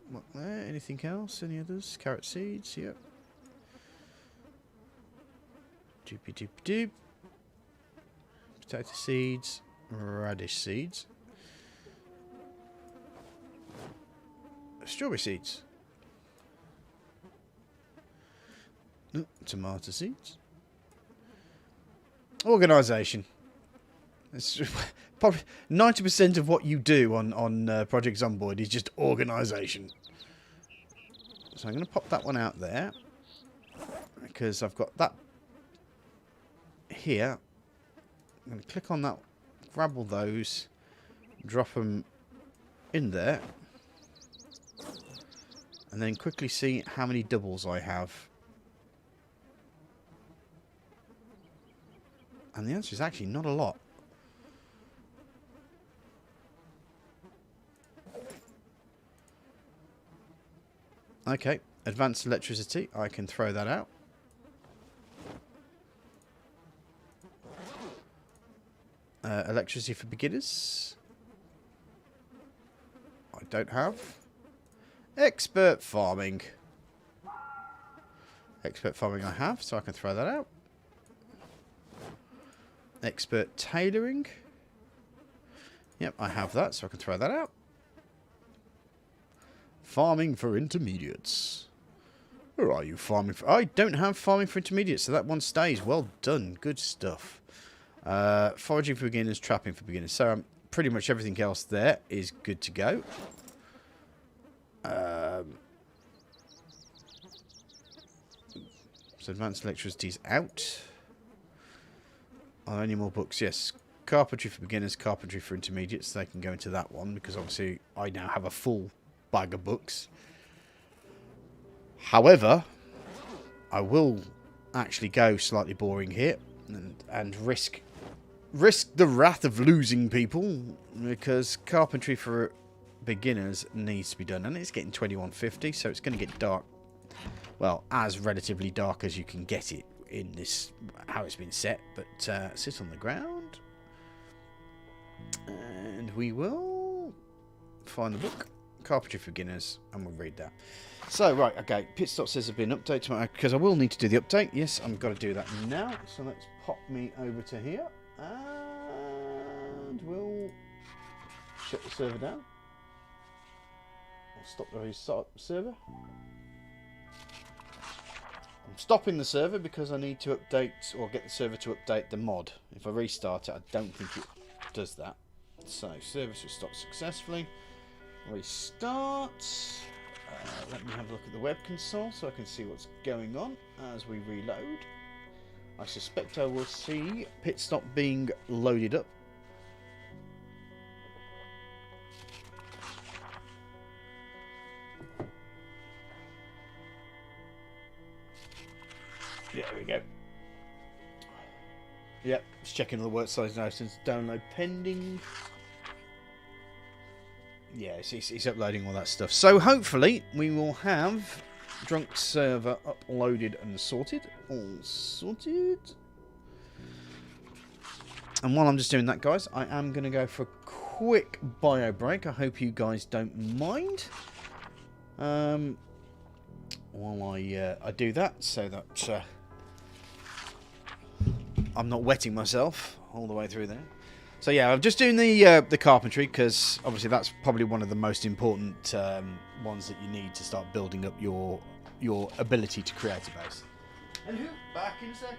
What there? Anything else? Any others? Carrot seeds? Yep. Doopy doop doop. Potato seeds. Radish seeds. Strawberry seeds. Tomato seeds. Organisation. It's probably 90% of what you do on Project Zomboid is just organisation. So I'm going to pop that one out there because I've got that here. I'm going to click on that, grab all those, drop them in there, and then quickly see how many doubles I have. And the answer is actually not a lot. Okay, advanced electricity, I can throw that out. Electricity for beginners. I don't have. Expert farming. Expert farming I have, so I can throw that out. Expert tailoring. Yep, I have that, so I can throw that out. Farming for intermediates. Where are you farming for? I don't have farming for intermediates, so that one stays. Well done. Good stuff. Foraging for beginners, trapping for beginners. So pretty much everything else there is good to go. So advanced electricity is out. Are there any more books? Yes. Carpentry for beginners, carpentry for intermediates. They can go into that one because obviously I now have a full bag of books. However, I will actually go slightly boring here and risk the wrath of losing people because carpentry for beginners needs to be done, and it's getting 2150, so it's going to get dark. Well, as relatively dark as you can get it in this how it's been set, but sit on the ground and we will find the book Carpentry for Beginners and we'll read that. So right, okay, pit stop says there's been an update to my, because I will need to do the update. Yes, I'm going to do that now, so let's pop me over to here and we'll shut the server down. I'll stop the restart server. I'm stopping the server because I need to update or get the server to update the mod. If I restart it, I don't think it does that. So, service will stop successfully. Restart. Let me have a look at the web console so I can see what's going on as we reload. I suspect I will see pit stop being loaded up. There we go. Yep, just checking all the work size now since download pending. Yeah, it's uploading all that stuff. So hopefully we will have Drunk server uploaded and sorted. All sorted. And while I'm just doing that, guys, I am going to go for a quick bio break. I hope you guys don't mind. While I do that, so that I'm not wetting myself all the way through there. So yeah, I'm just doing the carpentry because obviously that's probably one of the most important ones that you need to start building up your ability to create a base. And who? Back in a second.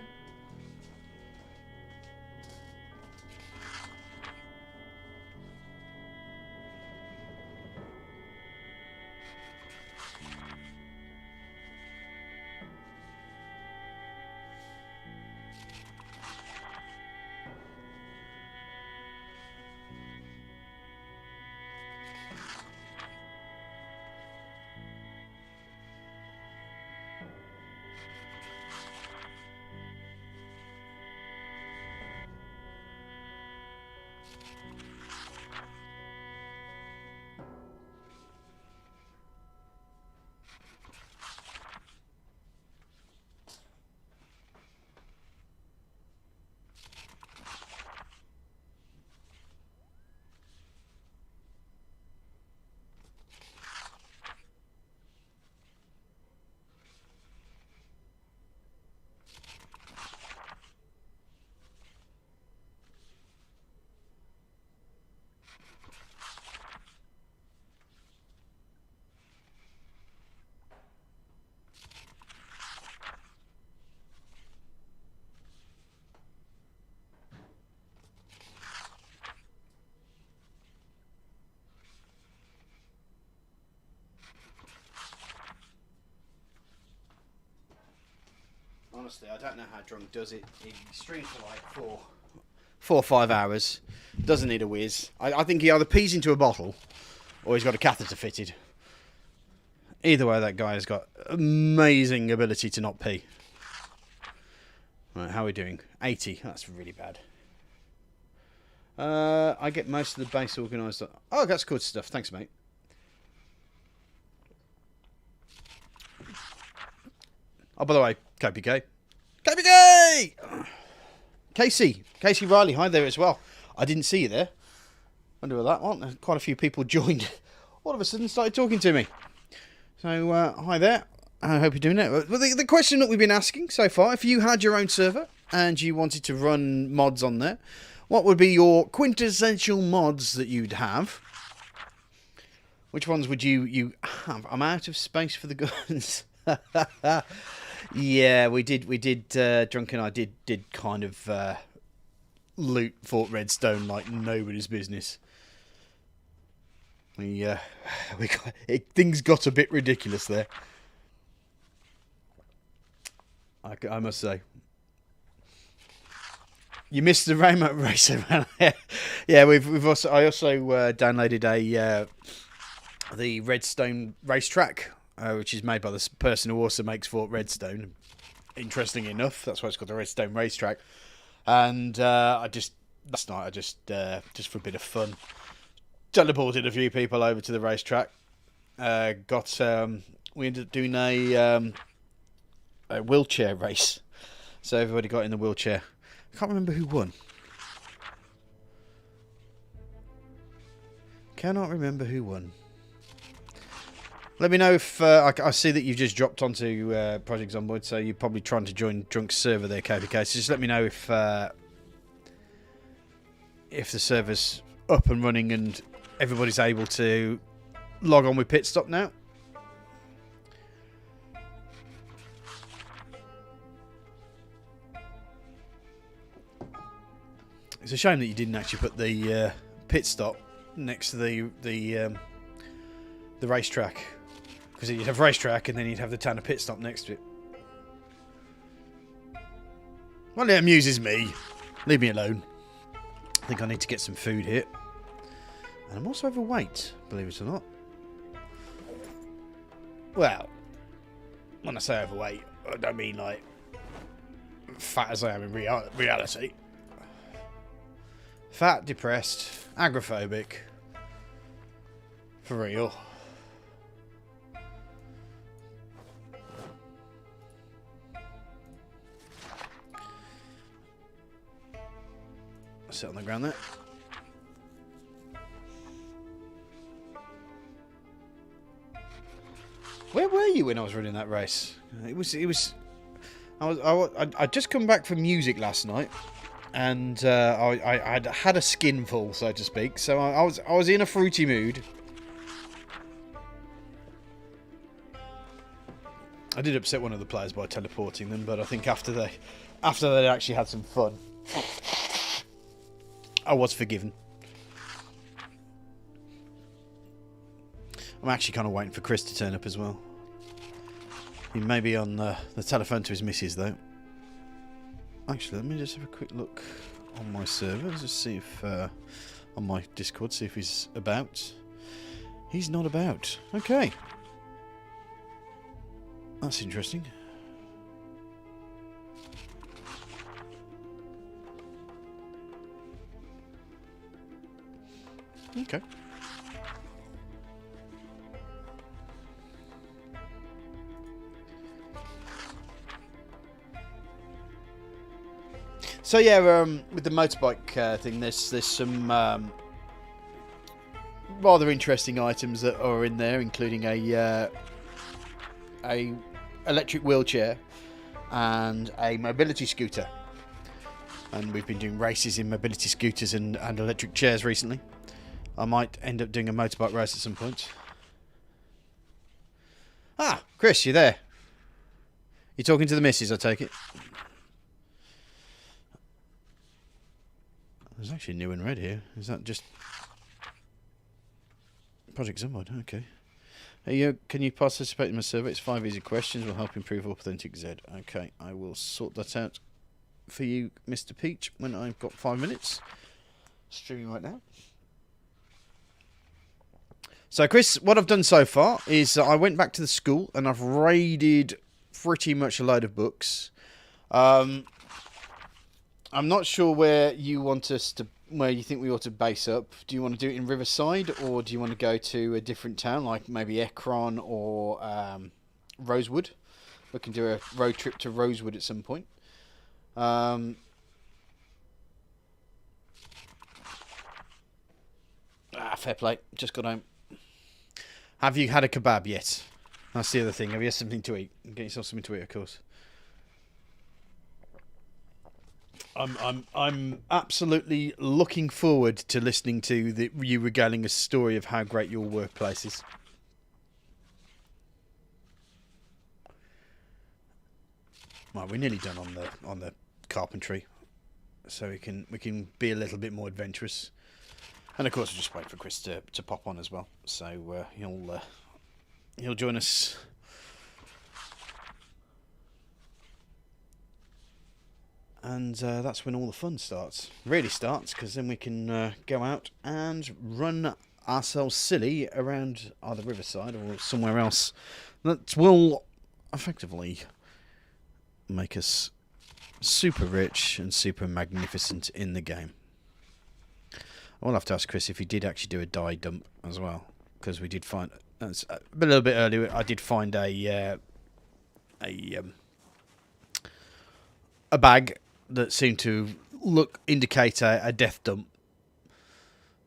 Honestly, I don't know how Drunk does it. He streams for like 4 or 5 hours. Doesn't need a whiz. I think he either pees into a bottle or he's got a catheter fitted. Either way, that guy has got amazing ability to not pee. Right, how are we doing? 80. That's really bad. I get most of the base organised. Oh, that's good stuff. Thanks, mate. Oh, by the way, KPK. KPK! Casey Riley, hi there as well. I didn't see you there. Wonder what that one. Quite a few people joined. All of a sudden started talking to me. So, hi there. I hope you're doing it. Well, the question that we've been asking so far, if you had your own server and you wanted to run mods on there, what would be your quintessential mods that you'd have? Which ones would you have? I'm out of space for the guns. Yeah, we did. Drunk and I did kind of loot Fort Redstone like nobody's business. Things got a bit ridiculous there. I must say. You missed the remote race around there. Yeah, I also downloaded the Redstone racetrack. Which is made by the person who also makes Fort Redstone. Interesting enough, that's why it's called the Redstone Racetrack. And last night I just for a bit of fun, teleported a few people over to the racetrack. We ended up doing a wheelchair race. So everybody got in the wheelchair. I can't remember who won. Cannot remember who won. Let me know if I see that you've just dropped onto Project Zomboid, so you're probably trying to join Drunk's server there, KPK. So just let me know if the server's up and running and everybody's able to log on with Pit Stop now. It's a shame that you didn't actually put the Pit Stop next to the racetrack. Because you'd have racetrack and then you'd have the Tanner Pit Stop next to it. Well, it amuses me. Leave me alone. I think I need to get some food here. And I'm also overweight, believe it or not. Well, when I say overweight, I don't mean like fat as I am in reality. Fat, depressed, agoraphobic. For real. Sit on the ground there. Where were you when I was running that race? I'd just come back from music last night, and I'd had a skinful, so to speak. So I was in a fruity mood. I did upset one of the players by teleporting them, but I think after they actually had some fun, I was forgiven. I'm actually kind of waiting for Chris to turn up as well. He may be on the telephone to his missus, though. Actually, let me just have a quick look on my server, just see if on my Discord, see if he's about. He's not about. Okay. That's interesting. Okay. So yeah, with the motorbike thing, there's some rather interesting items that are in there, including a electric wheelchair and a mobility scooter. And we've been doing races in mobility scooters and electric chairs recently. I might end up doing a motorbike race at some point. Ah, Chris, you there? You're talking to the missus, I take it. There's actually new and red here. Is that just Project Zomboid? Okay. Hey, can you participate in my survey? It's 5 easy questions. Will help improve Authentic Z. Okay, I will sort that out for you, Mr. Peach, when I've got 5 minutes. Streaming right now. So, Chris, what I've done so far is I went back to the school and I've raided pretty much a load of books. I'm not sure where you want us to, where you think we ought to base up. Do you want to do it in Riverside, or do you want to go to a different town, like maybe Ekron or Rosewood? We can do a road trip to Rosewood at some point. Fair play. Just got home. Have you had a kebab yet? That's the other thing. Have you had something to eat? Get yourself something to eat, of course. I'm absolutely looking forward to listening to you regaling a story of how great your workplace is. Well, we're nearly done on the carpentry, so we can be a little bit more adventurous. And of course, we'll just wait for Chris to pop on as well, so he'll join us. And that's when all the fun really starts, because then we can go out and run ourselves silly around either Riverside or somewhere else that will effectively make us super rich and super magnificent in the game. I will have to ask Chris if he did actually do a dye dump as well, because we did find a little bit earlier. I did find a bag that seemed to indicate a death dump.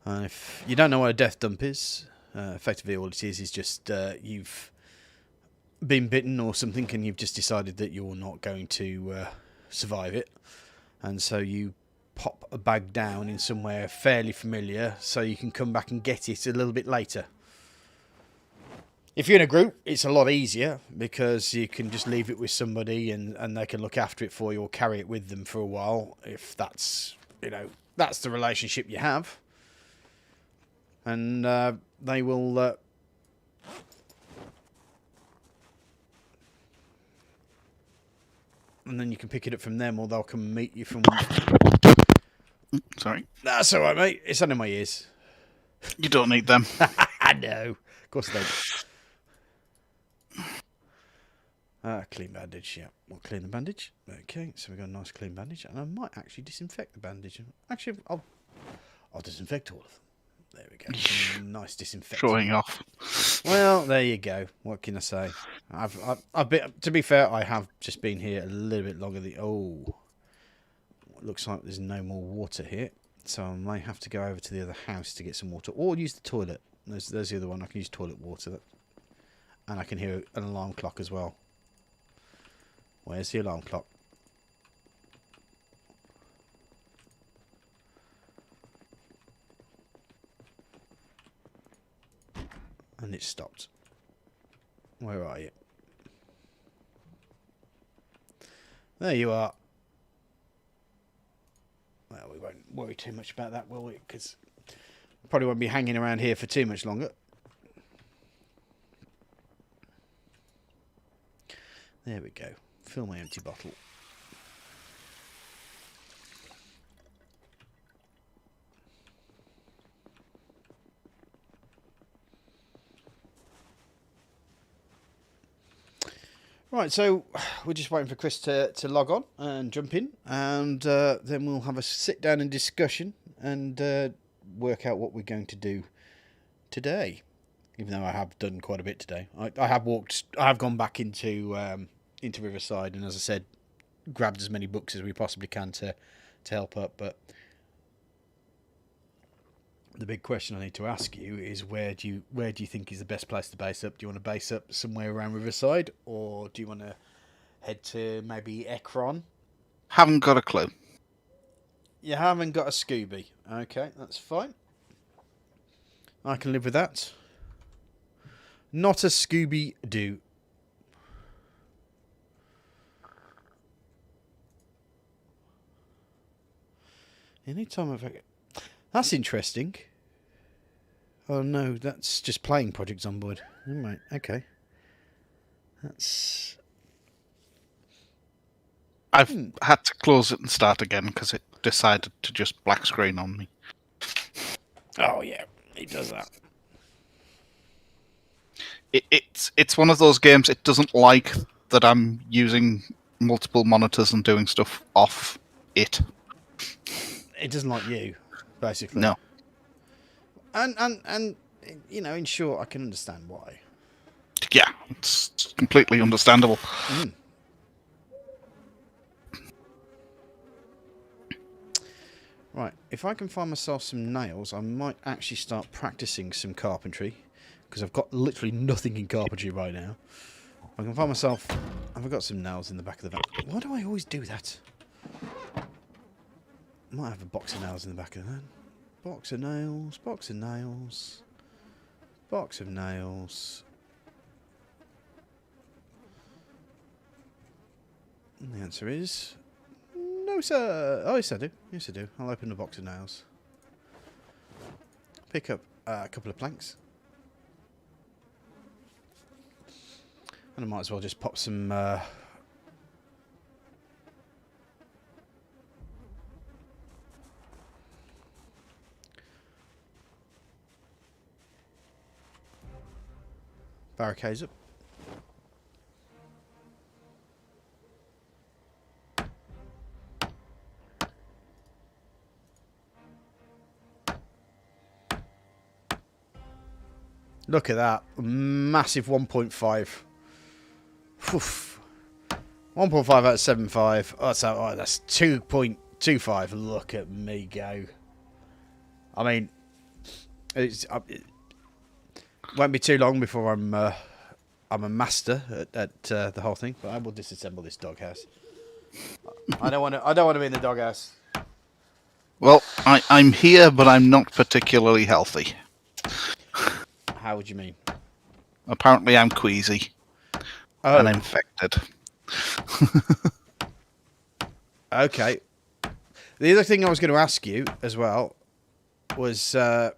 If you don't know what a death dump is, effectively all it is just you've been bitten or something, and you've just decided that you're not going to survive it, and so you pop a bag down in somewhere fairly familiar so you can come back and get it a little bit later. If you're in a group, it's a lot easier, because you can just leave it with somebody and they can look after it for you, or carry it with them for a while, if that's the relationship you have. And they will and then you can pick it up from them, or they'll come and meet you from... Sorry. That's all right, mate. It's under my ears. You don't need them. No, of course they don't. Clean bandage, yeah. We'll clean the bandage. Okay, so we've got a nice clean bandage, and I might actually disinfect the bandage. Actually, I'll disinfect all of them. There we go. Nice disinfectant. Showing off. Well, there you go. What can I say? I've been, to be fair, I have just been here a little bit longer than... Oh, looks like there's no more water here, so I may have to go over to the other house to get some water, or use the toilet. There's the other one. I can use toilet water, and I can hear an alarm clock as well. Where's the alarm clock? And it stopped. Where are you? There you are. Well, we won't worry too much about that, will we? Because probably won't be hanging around here for too much longer. There we go. Fill my empty bottle. Right, so we're just waiting for Chris to log on and jump in, and then we'll have a sit down and discussion and work out what we're going to do today. Even though I have done quite a bit today, I have gone back into Riverside, and as I said, grabbed as many books as we possibly can to help up. But the big question I need to ask you is where do you think is the best place to base up? Do you want to base up somewhere around Riverside, or do you want to head to maybe Ekron? Haven't got a clue. You haven't got a Scooby. Okay, that's fine. I can live with that. Not a Scooby-Doo. Anytime I've... That's interesting. Oh no, that's just playing Project Zomboid. Right, okay. That's... I've had to close it and start again because it decided to just black screen on me. Oh yeah, it does that. It's one of those games, it doesn't like that I'm using multiple monitors and doing stuff off it. It doesn't like you, basically. No. And you know, in short, I can understand why. Yeah, it's completely understandable. Mm. Right, if I can find myself some nails, I might actually start practicing some carpentry, because I've got literally nothing in carpentry right now. I can find myself... I've got some nails in the back of the van. Why do I always do that? Might have a box of nails in the back of the van. Box of nails, box of nails, box of nails. And the answer is... No, sir. Oh, yes, I do. Yes, I do. I'll open the box of nails. Pick up a couple of planks. And I might as well just pop some... barricades up. Look at that. Massive 1.5. 1.5 out of 7.5. Oh, that's 2.25. Look at me go. I mean, it won't be too long before I'm a master at the whole thing. But I will disassemble this doghouse. I don't want to be in the doghouse. Well, I'm here, but I'm not particularly healthy. How would you mean? Apparently I'm queasy. Oh. And infected. Okay. The other thing I was going to ask you as well was, I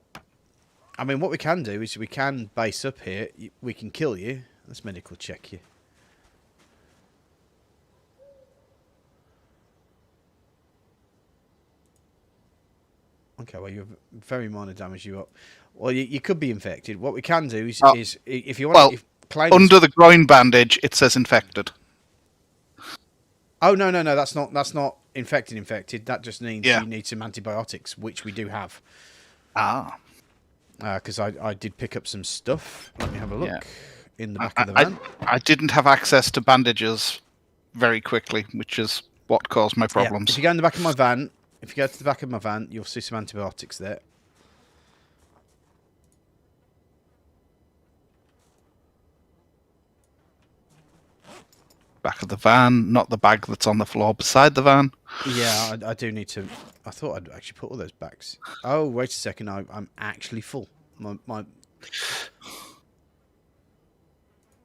mean, what we can do is we can base up here. We can kill you. Let's medical check you. Okay, well, you're very minor damage you up. Well, you could be infected. What we can do is if you want to claim... Under the groin bandage, it says infected. Oh, no, that's not infected. That just means you need some antibiotics, which we do have. Ah. Because I did pick up some stuff. Let me have a look in the back of the van. I didn't have access to bandages very quickly, which is what caused my problems. Yeah. If you go in the back of my van, to the back of my van, you'll see some antibiotics there. Back of the van, not the bag that's on the floor beside the van. Yeah, I do need to... I thought I'd actually put all those bags. Oh, wait a second. I'm actually full. My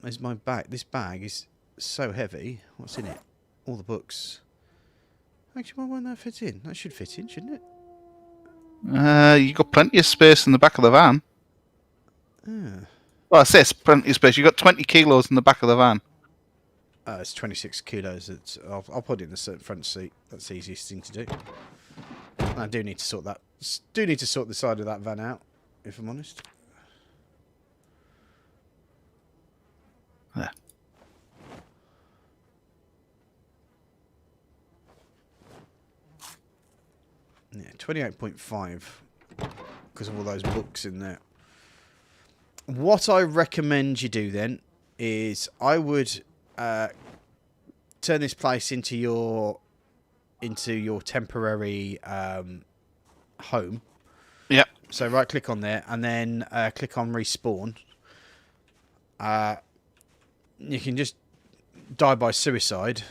is my bag. This bag is so heavy. What's in it? All the books. Actually, why won't that fit in? That should fit in, shouldn't it? You got plenty of space in the back of the van. Ah. Well, I say it's plenty of space. You got 20 kilos in the back of the van. It's 26 kilos. I'll put it in the front seat. That's the easiest thing to do. I do need to sort that. Do need to sort the side of that van out, if I'm honest. There. Yeah, 28.5 because of all those books in there. What I recommend you do then is I would turn this place into your temporary home. Yep. So right click on there and then click on respawn. You can just die by suicide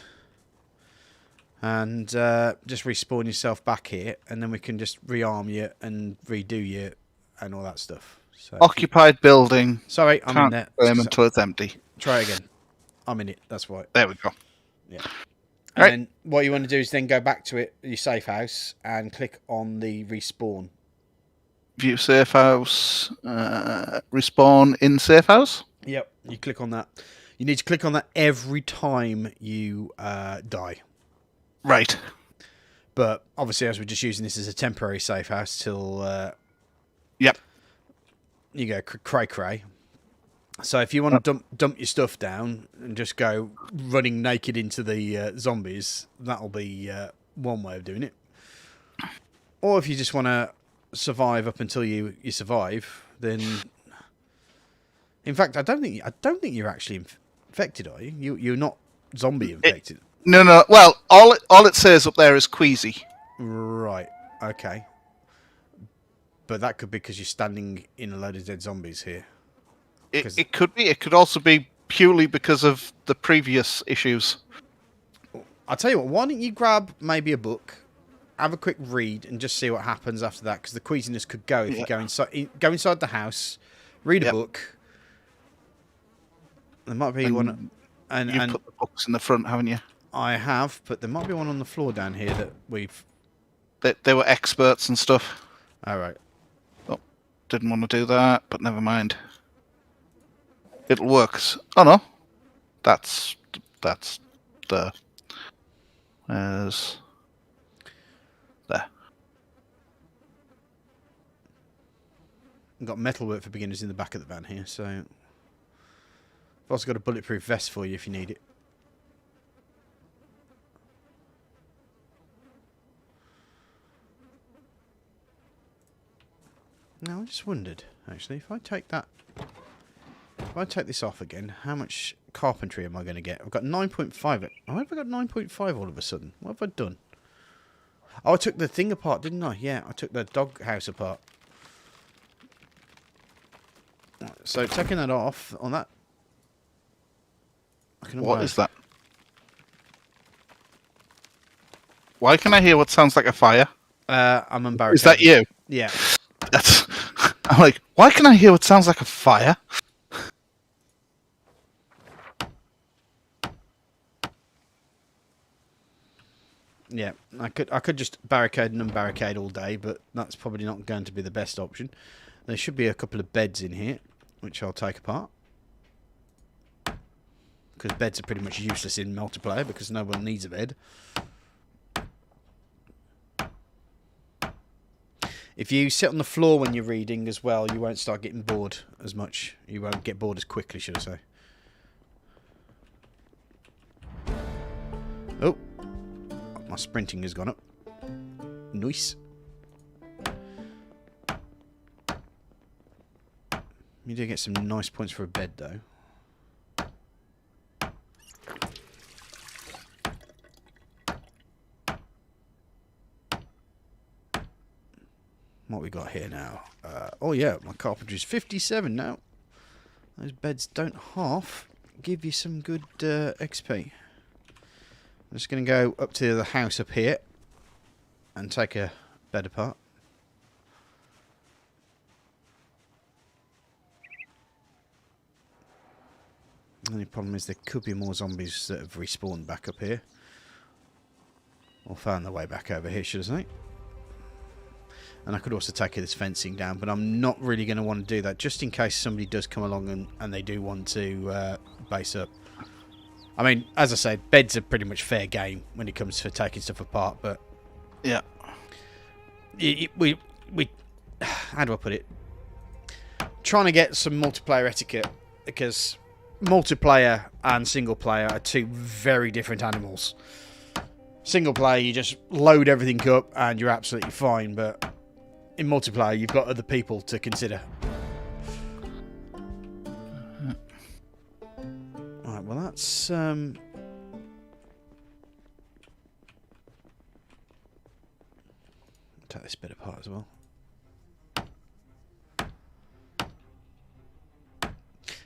and just respawn yourself back here, and then we can just rearm you and redo you and all that stuff. So Occupied building. Sorry, I'm in there. Until it's empty. Try again. I'm in it. That's why. There we go. Yeah. And then what you want to do is then go back to it, your safe house, and click on the respawn. View safe house. Respawn in safe house. Yep. You click on that. You need to click on that every time you die. Right. But obviously, as we're just using this as a temporary safe house till Yep. you go cray. So if you want to dump your stuff down and just go running naked into the zombies, that'll be one way of doing it. Or if you just want to survive up until you survive, then in fact, I don't think you're actually infected, are you? You're not zombie infected. No. Well, all it says up there is queasy. Right. Okay. But that could be because you're standing in a load of dead zombies here. It could be. It could also be purely because of the previous issues. I'll tell you what. Why don't you grab maybe a book, have a quick read, and just see what happens after that? Because the queasiness could go if you go inside the house, read a book. There might be one. And you've put the books in the front, haven't you? I have, but there might be one on the floor down here that we've. They were experts and stuff. All right. Oh, didn't want to do that, but never mind. It'll work. Oh no, that's the. There's there. I've got metalwork for beginners in the back of the van here, so I've also got a bulletproof vest for you if you need it. Now I just wondered, actually, if I take this off again, how much carpentry am I going to get? I've got 9.5. Why have I got 9.5 all of a sudden? What have I done? Oh, I took the thing apart, didn't I? Yeah, I took the dog house apart. So taking that off on that. What is that? Why can I hear what sounds like a fire? I'm embarrassed. Is that you? Yeah. I'm like, why can I hear what sounds like a fire? Yeah, I could just barricade and unbarricade all day, but that's probably not going to be the best option. There should be a couple of beds in here, which I'll take apart. Because beds are pretty much useless in multiplayer, because no one needs a bed. If you sit on the floor when you're reading as well, you won't start getting bored as much. You won't get bored as quickly, should I say. Oh. My sprinting has gone up. Nice. You do get some nice points for a bed, though. What we got here now? Oh yeah, my carpentry's 57 now. Those beds don't half give you some good XP. I'm just going to go up to the house up here and take a bed apart. The only problem is there could be more zombies that have respawned back up here. Or found their way back over here, should I say. And I could also take this fencing down, but I'm not really going to want to do that, just in case somebody does come along and they do want to base up. I mean, as I said, beds are pretty much fair game when it comes to taking stuff apart, but... Yeah. We how do I put it? Trying to get some multiplayer etiquette, because multiplayer and single player are two very different animals. Single player, you just load everything up and you're absolutely fine, but in multiplayer, you've got other people to consider. Alright, well that's... take this bit apart as well.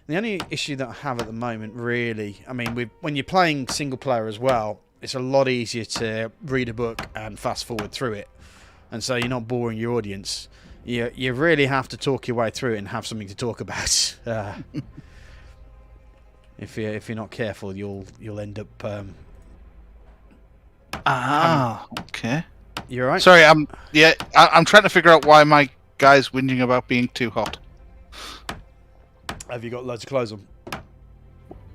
The only issue that I have at the moment, really, I mean, when you're playing single player as well, it's a lot easier to read a book and fast forward through it, and so you're not boring your audience. You really have to talk your way through it and have something to talk about. If you're not careful, you'll end up. Okay. You alright? Sorry, I'm trying to figure out why my guy's whinging about being too hot. Have you got loads of clothes on?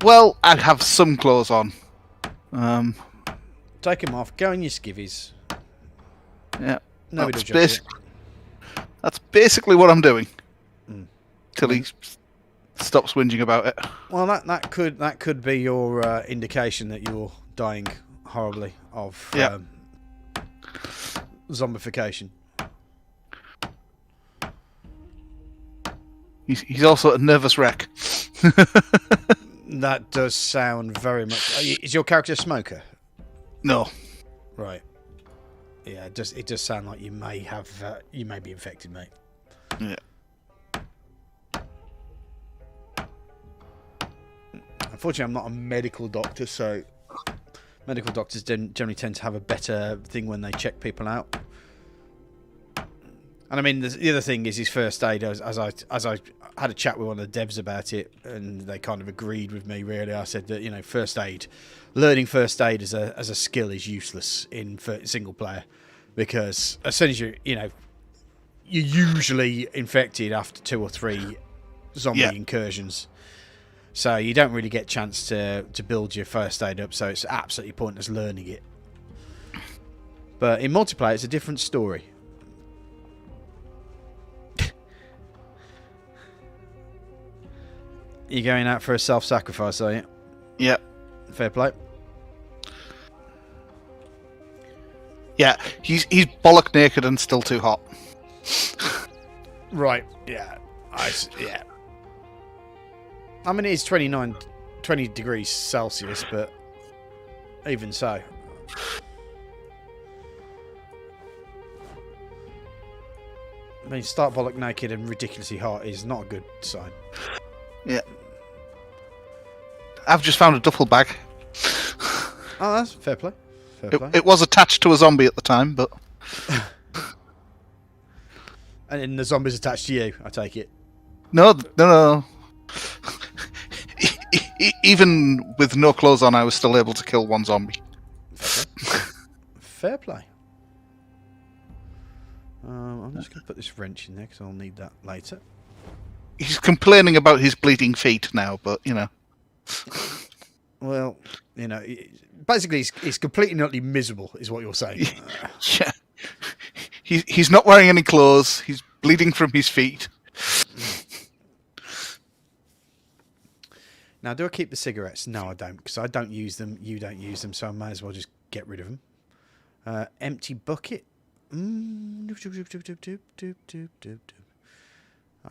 Well, I have some clothes on. Take them off. Go in your skivvies. Yeah. Nobody judges it. That's basically what I'm doing. Mm. Till he stops whinging about it. Well, that could be your indication that you're dying horribly of zombification. He's also a nervous wreck. That does sound very much... Is your character a smoker? No. Right. Yeah, it does sound like you may be infected, mate. Yeah. Unfortunately, I'm not a medical doctor, so medical doctors generally tend to have a better thing when they check people out. And I mean, the other thing is his first aid. As I had a chat with one of the devs about it, and they kind of agreed with me. Really, I said that first aid, learning first aid as a skill is useless in single player, because as soon as you're usually infected after 2 or 3 zombie incursions, so you don't really get a chance to build your first aid up. So it's absolutely pointless learning it. But in multiplayer, it's a different story. You're going out for a self-sacrifice, are you? Yeah. Fair play. Yeah, he's bollock naked and still too hot. Right. Yeah. Yeah. I mean, it's 20 degrees Celsius, but even so. I mean, start bollock naked and ridiculously hot is not a good sign. Yeah. I've just found a duffel bag. Oh, that's fair play. Fair play. It was attached to a zombie at the time, but... And then the zombie's attached to you, I take it. No. Even with no clothes on, I was still able to kill one zombie. Fair play. I'm just going to put this wrench in there because I'll need that later. He's complaining about his bleeding feet now, but, Well, basically he's completely and utterly miserable, is what you're saying. Yeah. He's not wearing any clothes. He's bleeding from his feet. Now, do I keep the cigarettes? No, I don't, because I don't use them. You don't use them, so I may as well just get rid of them. Empty bucket. I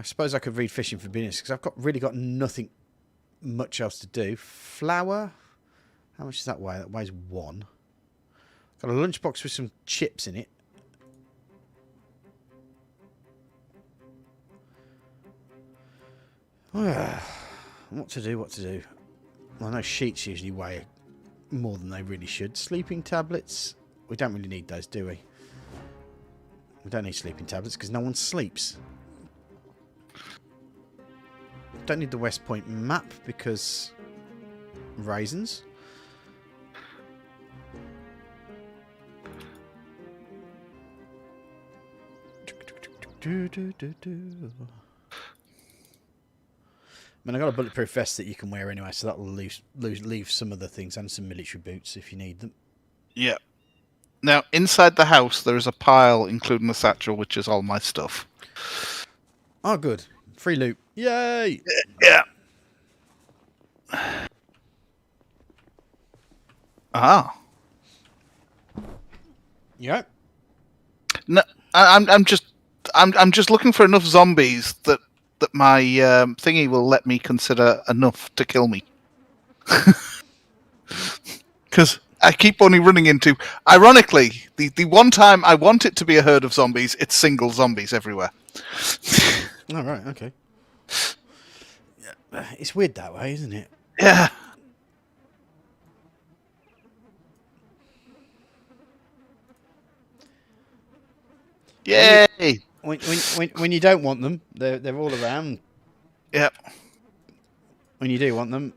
suppose I could read Fishing for Business, because I've really got nothing much else to do. Flour. How much does that weigh? That weighs 1. Got a lunchbox with some chips in it. What to do? Well, I know sheets usually weigh more than they really should. Sleeping tablets. We don't really need those, do we? We don't need sleeping tablets because no one sleeps. Don't need the West Point map because raisins. I mean, I got a bulletproof vest that you can wear anyway, so that'll leave some other things and some military boots if you need them. Yeah. Now, inside the house, there is a pile, including the satchel, which is all my stuff. Oh, good. Free loot. Yay! Yeah. Ah. Yeah. No, I'm just looking for enough zombies that my thingy will let me consider enough to kill me. Because I keep only running into... Ironically, the one time I want it to be a herd of zombies, it's single zombies everywhere. Oh, right, okay. It's weird that way, isn't it? Yeah. Yay! When you don't want them, they're all around. Yep. When you do want them...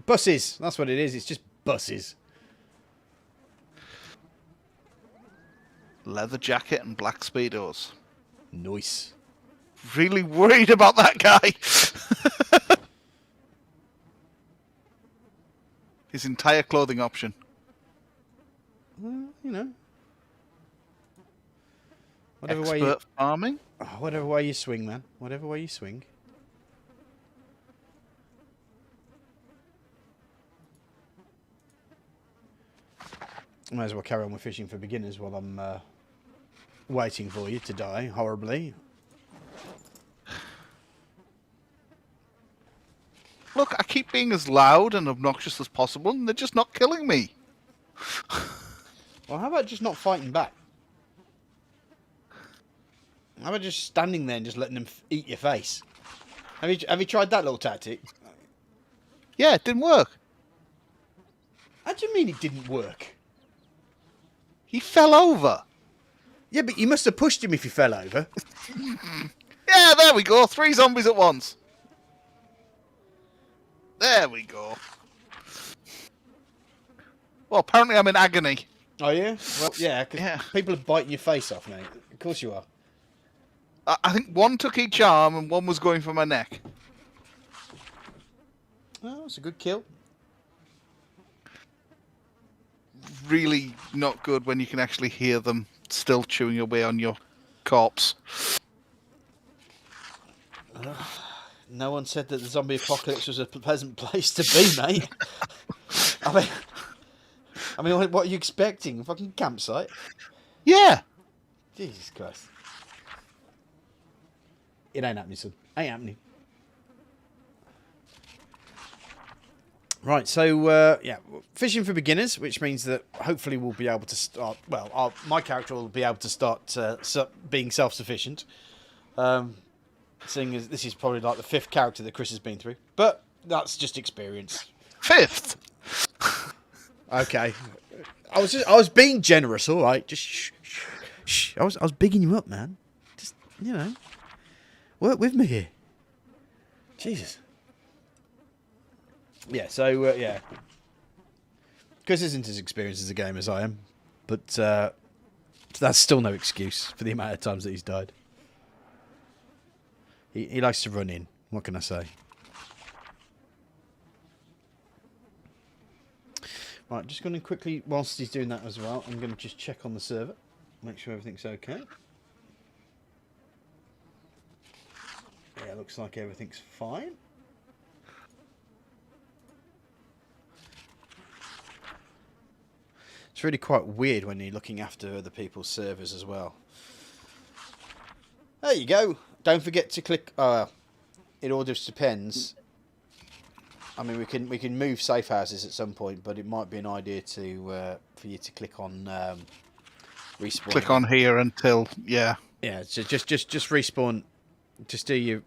Buses, that's what it is. It's just buses. Leather jacket and black speedos. Nice. Really worried about that guy. His entire clothing option. Well, you know. Expert farming? Whatever way you swing, man. Whatever way you swing. Might as well carry on with fishing for beginners while I'm waiting for you to die horribly. Look, I keep being as loud and obnoxious as possible, and they're just not killing me. Well, how about just not fighting back? How about just standing there and just letting them eat your face? Have you tried that little tactic? Yeah, it didn't work. How do you mean it didn't work? He fell over. Yeah, but you must have pushed him if he fell over. Yeah, there we go. 3 zombies at once. There we go. Well, apparently I'm in agony. Oh, yeah? Well, yeah, because people are biting your face off, mate. Of course you are. I think 1 took each arm and 1 was going for my neck. Oh, it's a good kill. Really not good when you can actually hear them still chewing away on your corpse. No one said that the zombie apocalypse was a pleasant place to be, mate. I mean, what are you expecting? A fucking campsite? Yeah. Jesus Christ. It ain't happening, son. Ain't happening. Right, so, yeah, fishing for beginners, which means that hopefully we'll be able to start... Well, my character will be able to start being self-sufficient. Seeing as this is probably like the 5th character that Chris has been through. But that's just experience. 5th? Okay. I was being generous, all right. Just shh. I was bigging you up, man. Just, you know, work with me here. Jesus. Yeah, so, yeah. Chris isn't as experienced as a game as I am, but that's still no excuse for the amount of times that he's died. He likes to run in. What can I say? Right, just going to quickly, whilst he's doing that as well, I'm going to just check on the server. Make sure everything's okay. Yeah, looks like everything's fine. It's really quite weird when you're looking after other people's servers as well. There you go. Don't forget to click. It all just depends. I mean, we can move safe houses at some point, but it might be an idea to for you to click on respawn. Click on here until Yeah, so just respawn. Just do you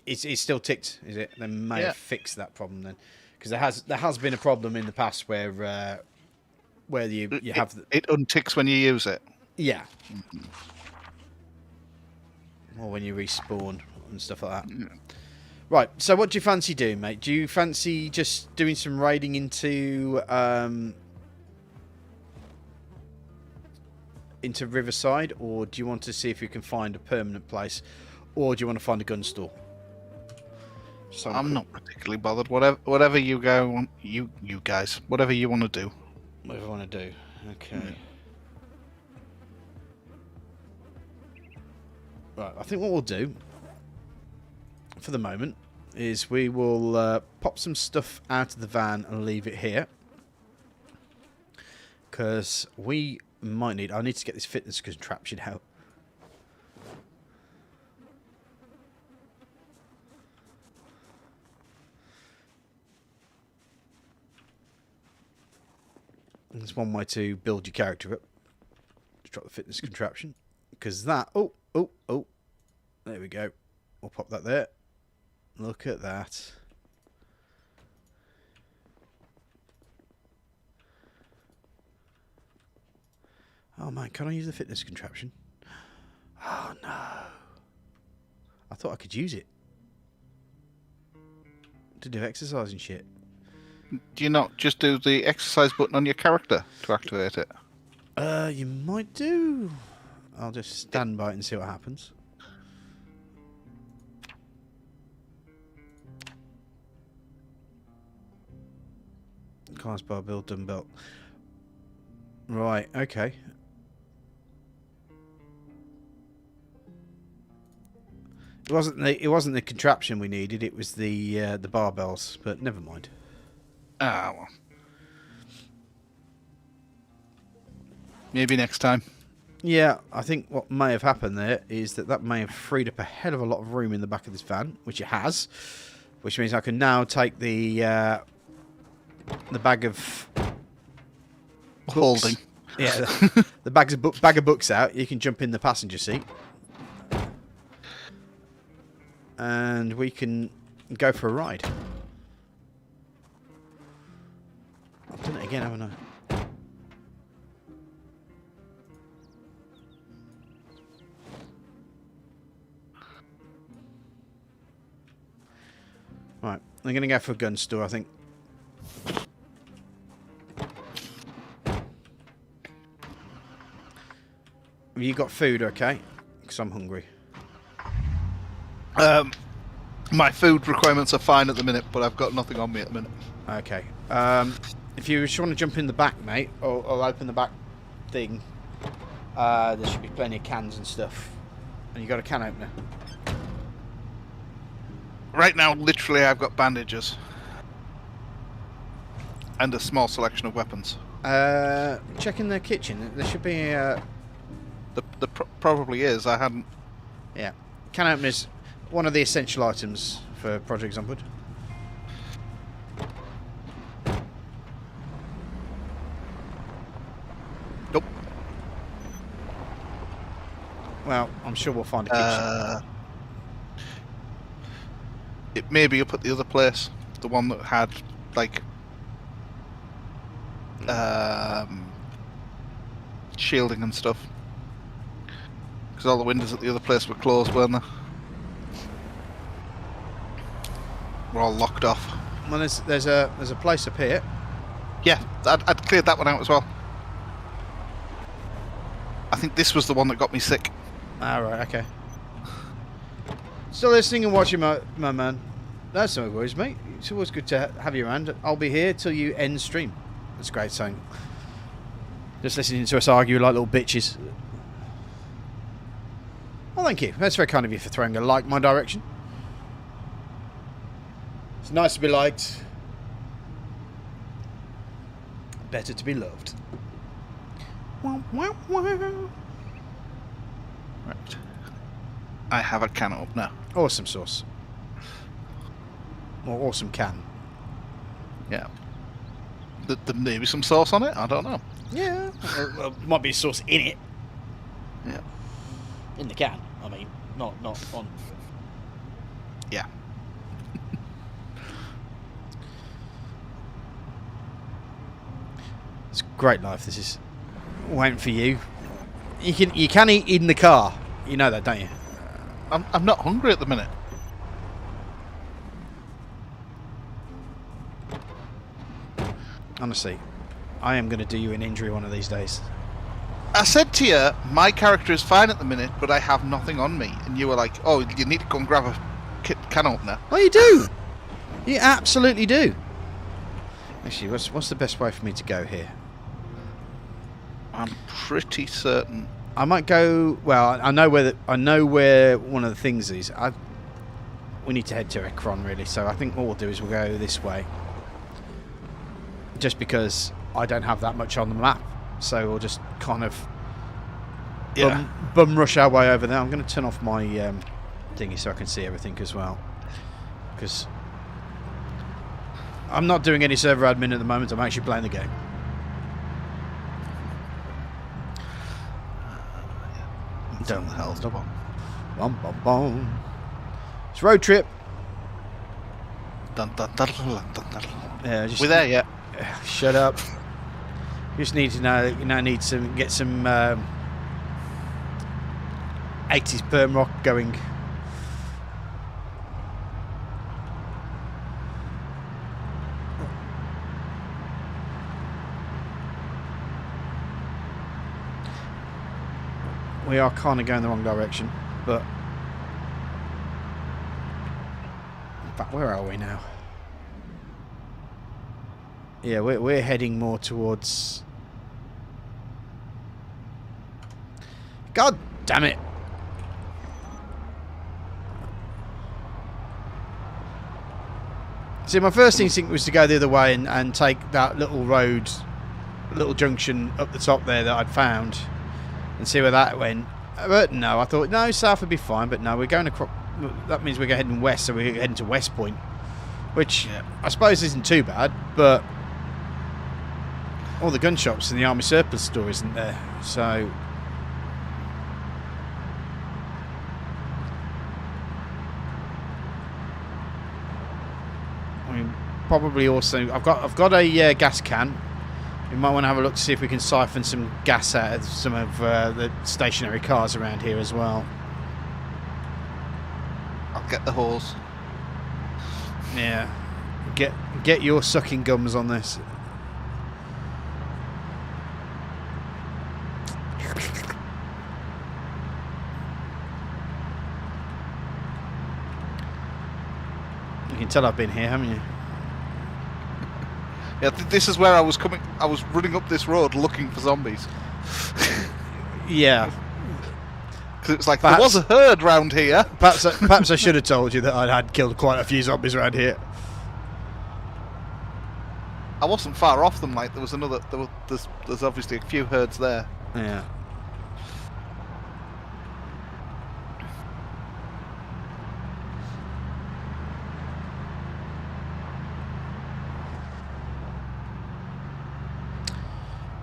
it's still ticked, is it? They may have fixed that problem then, because there has been a problem in the past where you have it unticks when you use it. Yeah. Or when you respawn. and stuff like that. Yeah. Right, so what do you fancy doing, mate? Do you fancy just doing some raiding into Riverside, or do you want to see if you can find a permanent place, or do you want to find a gun store? I'm not particularly bothered. Whatever you go, you guys, whatever you want to do. Whatever I want to do. Okay. Yeah. Right, I think what we'll do for the moment is we will pop some stuff out of the van and leave it here, because we might need... I need to get this fitness contraption out. There's one way to build your character up. Just drop the fitness contraption. Because that... Oh. There we go. We'll pop that there. Look at that. Oh man, can I use the fitness contraption? Oh no. I thought I could use it to do exercise and shit. Do you not just do the exercise button on your character to activate it? You might do. I'll just stand by it and see what happens. Class bar build dumbbell. Right, okay. It wasn't the contraption we needed, it was the barbells, but never mind. Ah, well. Maybe next time. Yeah, I think what may have happened there is that may have freed up a hell of a lot of room in the back of this van, which it has, which means I can now take the bag of books. Holding. Yeah, the bag of books out. You can jump in the passenger seat, and we can go for a ride. I've done it again, haven't I? Right, I'm going to go for a gun store, I think. Have you got food, okay? Because I'm hungry. My food requirements are fine at the minute, but I've got nothing on me at the minute. Okay. If you just want to jump in the back, mate, or open the back thing, there should be plenty of cans and stuff. And you got a can opener. Right now, literally, I've got bandages. And a small selection of weapons. Check in the kitchen. There should be There probably is. I hadn't... Yeah. Can opener's one of the essential items for Project Zomboid. Nope. Well, I'm sure we'll find a kitchen. It may be up at the other place. The one that had, like... shielding and stuff. Because all the windows at the other place were closed, weren't they? We're all locked off. Well, there's a place up here. Yeah, I'd cleared that one out as well. I think this was the one that got me sick. Ah, right, okay. Still listening and watching, my man. That's no worries, mate. It's always good to have you around. I'll be here till you end stream. That's a great saying. Just listening to us argue like little bitches. Well, thank you. That's very kind of you for throwing a like my direction. It's nice to be liked. Better to be loved. Right. I have a can up now. Awesome sauce. Or awesome can. Yeah. There may be some sauce on it. I don't know. Yeah. Well, might be sauce in it. Yeah. In the can. I mean, not on. Yeah. It's a great life. This is waiting for you. You can eat in the car. You know that, don't you? I'm not hungry at the minute. Honestly, I am going to do you an injury one of these days. I said to you, my character is fine at the minute, but I have nothing on me. And you were like, oh, you need to go and grab a can opener. Oh, you do! You absolutely do. Actually, what's the best way for me to go here? I'm pretty certain. I might go. Well, I know where one of the things is. We need to head to Ekron, really. So I think what we'll do is we'll go this way, just because I don't have that much on the map. So we'll just kind of bum rush our way over there. I'm going to turn off my thingy so I can see everything as well, because I'm not doing any server admin at the moment. I'm actually playing the game. Down the hell, stop on. It's road trip. Dun, dun, dun, dun, dun, dun. Yeah, We're there yet? Shut up. Just need to know. Need some get some 80s perm rock going. We are kind of going the wrong direction, but in fact, where are we now? Yeah, we're heading more towards. God damn it! See, my first instinct was to go the other way and take that little road, little junction up the top there that I'd found, and see where that went. But no, I thought no, south would be fine. But no, we're going across. That means we're heading west, so we're heading to West Point, which I suppose isn't too bad. But all the gun shops and the army surplus store isn't there, so. I mean, probably also I've got a gas can. We might want to have a look to see if we can siphon some gas out of some of the stationary cars around here as well. I'll get the hose. Yeah, get your sucking gums on this. You can tell I've been here, haven't you? Yeah, this is where I was coming. I was running up this road looking for zombies. Yeah. Because it's like, there was a herd round here. Perhaps I should have told you that I had killed quite a few zombies around here. I wasn't far off them. Like, there was another. There's obviously a few herds there. Yeah.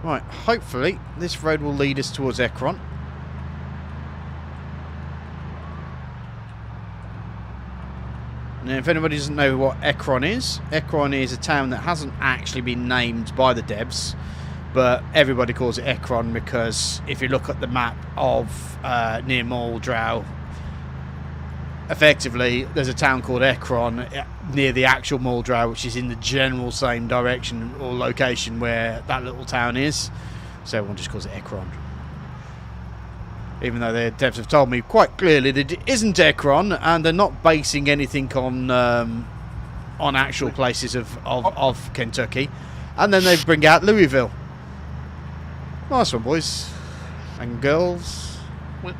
Right, hopefully this road will lead us towards Ekron. Now, if anybody doesn't know what Ekron is a town that hasn't actually been named by the devs, but everybody calls it Ekron because if you look at the map of near Moldrow, effectively there's a town called Ekron near the actual Moldrow, which is in the general same direction or location where that little town is, so everyone just calls it Ekron, even though the devs have told me quite clearly that it isn't Ekron and they're not basing anything on actual places of Kentucky, and then they bring out Louisville. Nice one, boys and girls.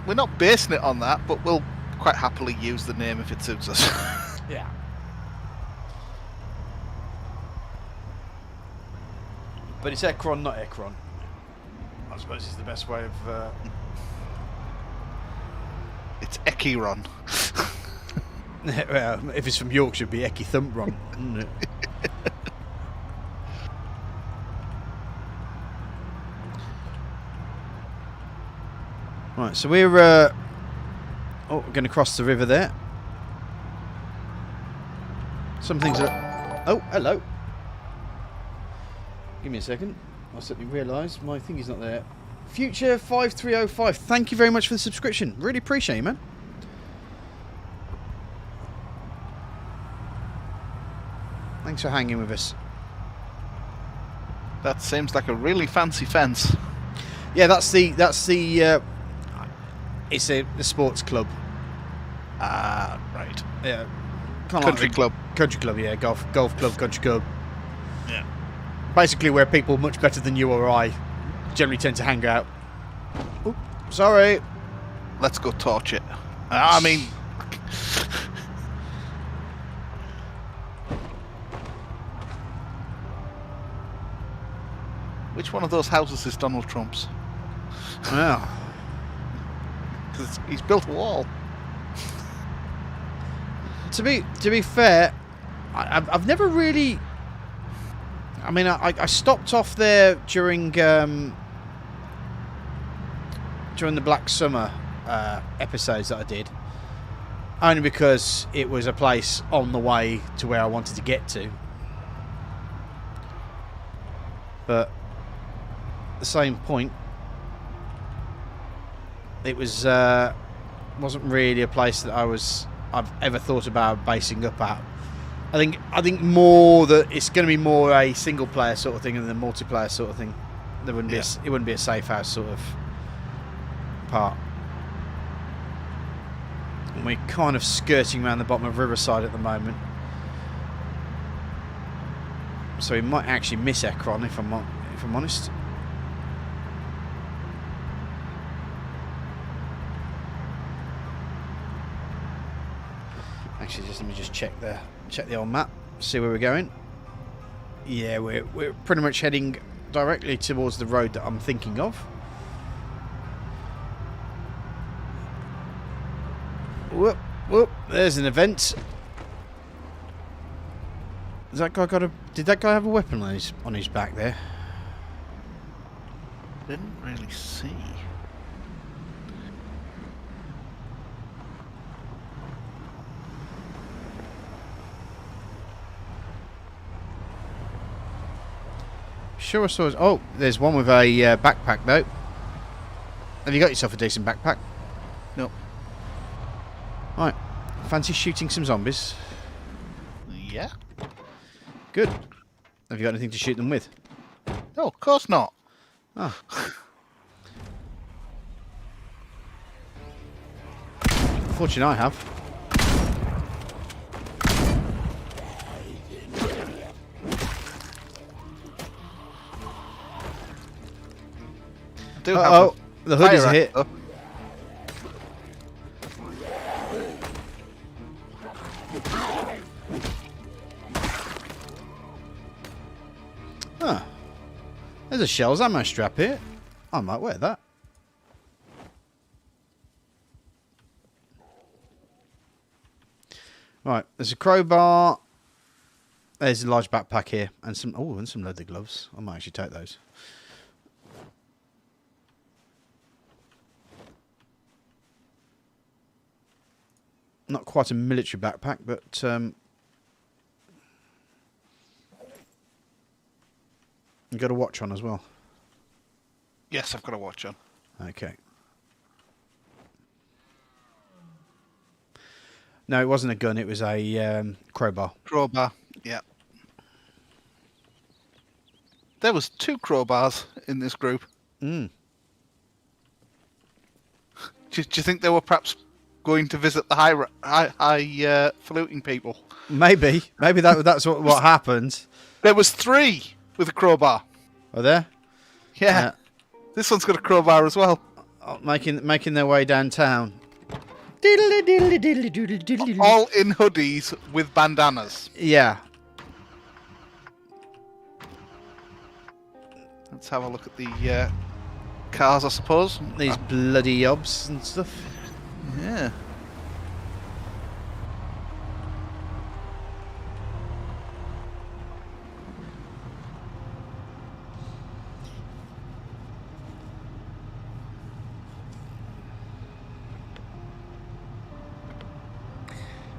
We're not basing it on that, but we'll quite happily use the name if it suits us. Yeah. But it's Ekron, not Ekron. I suppose is the best way of. It's Ekiron. Well, if it's from Yorkshire, it'd be Eki Thumpron, wouldn't it? Right, so we're we're going to cross the river there. Some things are. Oh, hello. Give me a second. I suddenly realised my thingy's not there. Future5305, thank you very much for the subscription. Really appreciate you, man. Thanks for hanging with us. That seems like a really fancy fence. Yeah, that's the it's a sports club. Right. Yeah, kind of Country like club. Country club, yeah, golf club, country club. Yeah. Basically, where people much better than you or I generally tend to hang out. Oop, sorry. Let's go torch it. I mean... Which one of those houses is Donald Trump's? Well, Because he's built a wall. to be fair, I've never really. I mean, I stopped off there during the Black Summer episodes that I did, only because it was a place on the way to where I wanted to get to. But at the same point, it wasn't really a place that I've ever thought about basing up at. I think more that it's going to be more a single player sort of thing than a multiplayer sort of thing. It wouldn't be a safe house sort of part. And we're kind of skirting around the bottom of Riverside at the moment, so we might actually miss Ekron if I'm honest. Actually, let me just check the old map, see where we're going. Yeah, we're pretty much heading directly towards the road that I'm thinking of. Whoop, whoop! There's an event. Has that guy did that guy have a weapon on his back there? Didn't really see. Sure I saw. Oh, there's one with a backpack though. Have you got yourself a decent backpack? No. Right. Fancy shooting some zombies? Yeah. Good. Have you got anything to shoot them with? No, of course not. Oh. Fortunately, I have. Oh, the hood is a hit. Huh. There's a shells ammo strap here. I might wear that. Right, there's a crowbar. There's a large backpack here, and some leather gloves. I might actually take those. Not quite a military backpack, but you got a watch on as well. Yes, I've got a watch on. Okay. No, it wasn't a gun. It was a crowbar. Crowbar. Yeah. There was 2 crowbars in this group. Mm. Do you think they were perhaps going to visit the high faluting people? Maybe that's what happened. There was 3 with a crowbar. Are there? Yeah. This one's got a crowbar as well. Making their way downtown. All in hoodies with bandanas. Yeah. Let's have a look at the cars, I suppose. These bloody yobs and stuff. Yeah.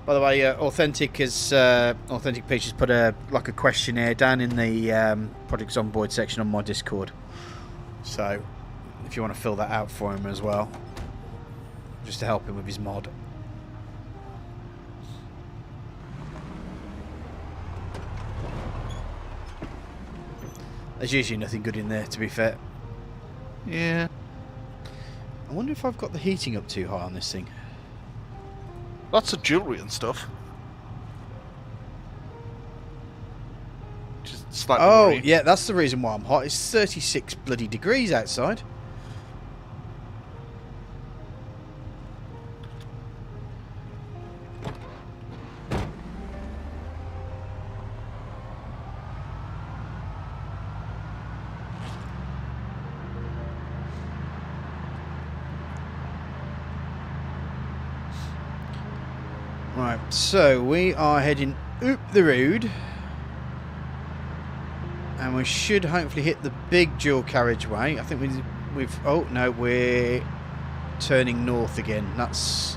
By the way, Authentic Peach has put a questionnaire down in the Project Zomboid section on my Discord. So, if you want to fill that out for him as well, just to help him with his mod. There's usually nothing good in there, to be fair. Yeah. I wonder if I've got the heating up too high on this thing. Lots of jewellery and stuff. Just slightly worrying. Yeah, that's the reason why I'm hot. It's 36 bloody degrees outside. Right, so we are heading up the road. And we should hopefully hit the big dual carriageway. I think we've... Oh, no, we're turning north again. That's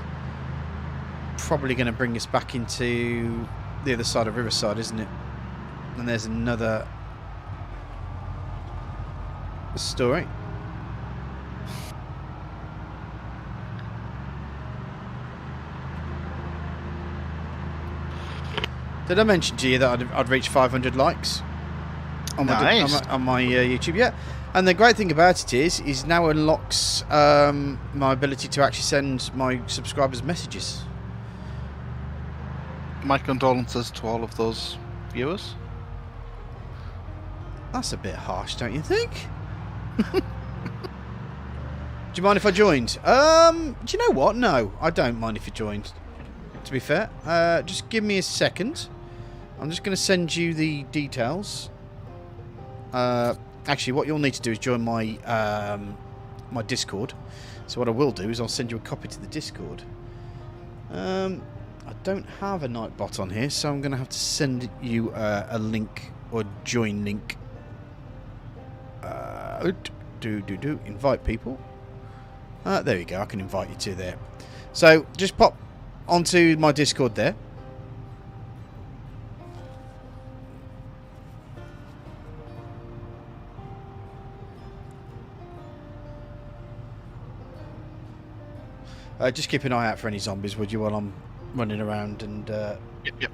probably going to bring us back into the other side of Riverside, isn't it? And there's another story. Did I mention to you that I'd reached 500 likes on my, nice. on my YouTube? Yeah. And the great thing about it is now unlocks my ability to actually send my subscribers messages. My condolences to all of those viewers. That's a bit harsh, don't you think? Do you mind if I joined? Do you know what? No, I don't mind if you joined. To be fair, just give me a second. I'm just going to send you the details. Actually, what you'll need to do is join my my Discord. So what I will do is I'll send you a copy to the Discord. I don't have a Nightbot on here, so I'm going to have to send you a link or join link. Invite people. There we go. I can invite you to there. So just pop onto my Discord there. Just keep an eye out for any zombies, would you, while I'm running around and... Yep.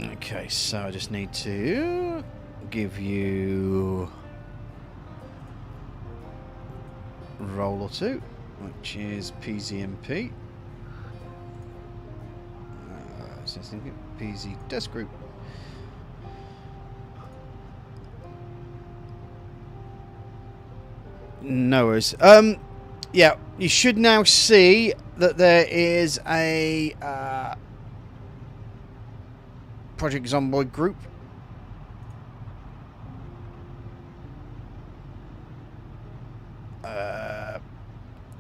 Okay, so I just need to give you a roll or two, which is PZMP. PZ Desk Group. No worries. Yeah, you should now see that there is a Project Zomboid group.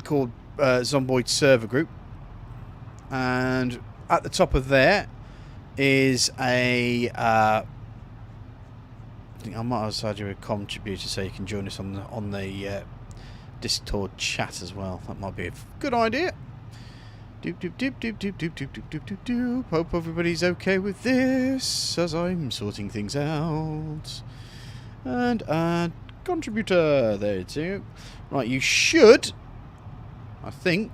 Called Zomboid Server Group. And at the top of there is a... I think I might also add you a contributor so you can join us on the Discord chat as well. That might be a good idea. Hope everybody's okay with this as I'm sorting things out. And add contributor. There too. Right, you should. I think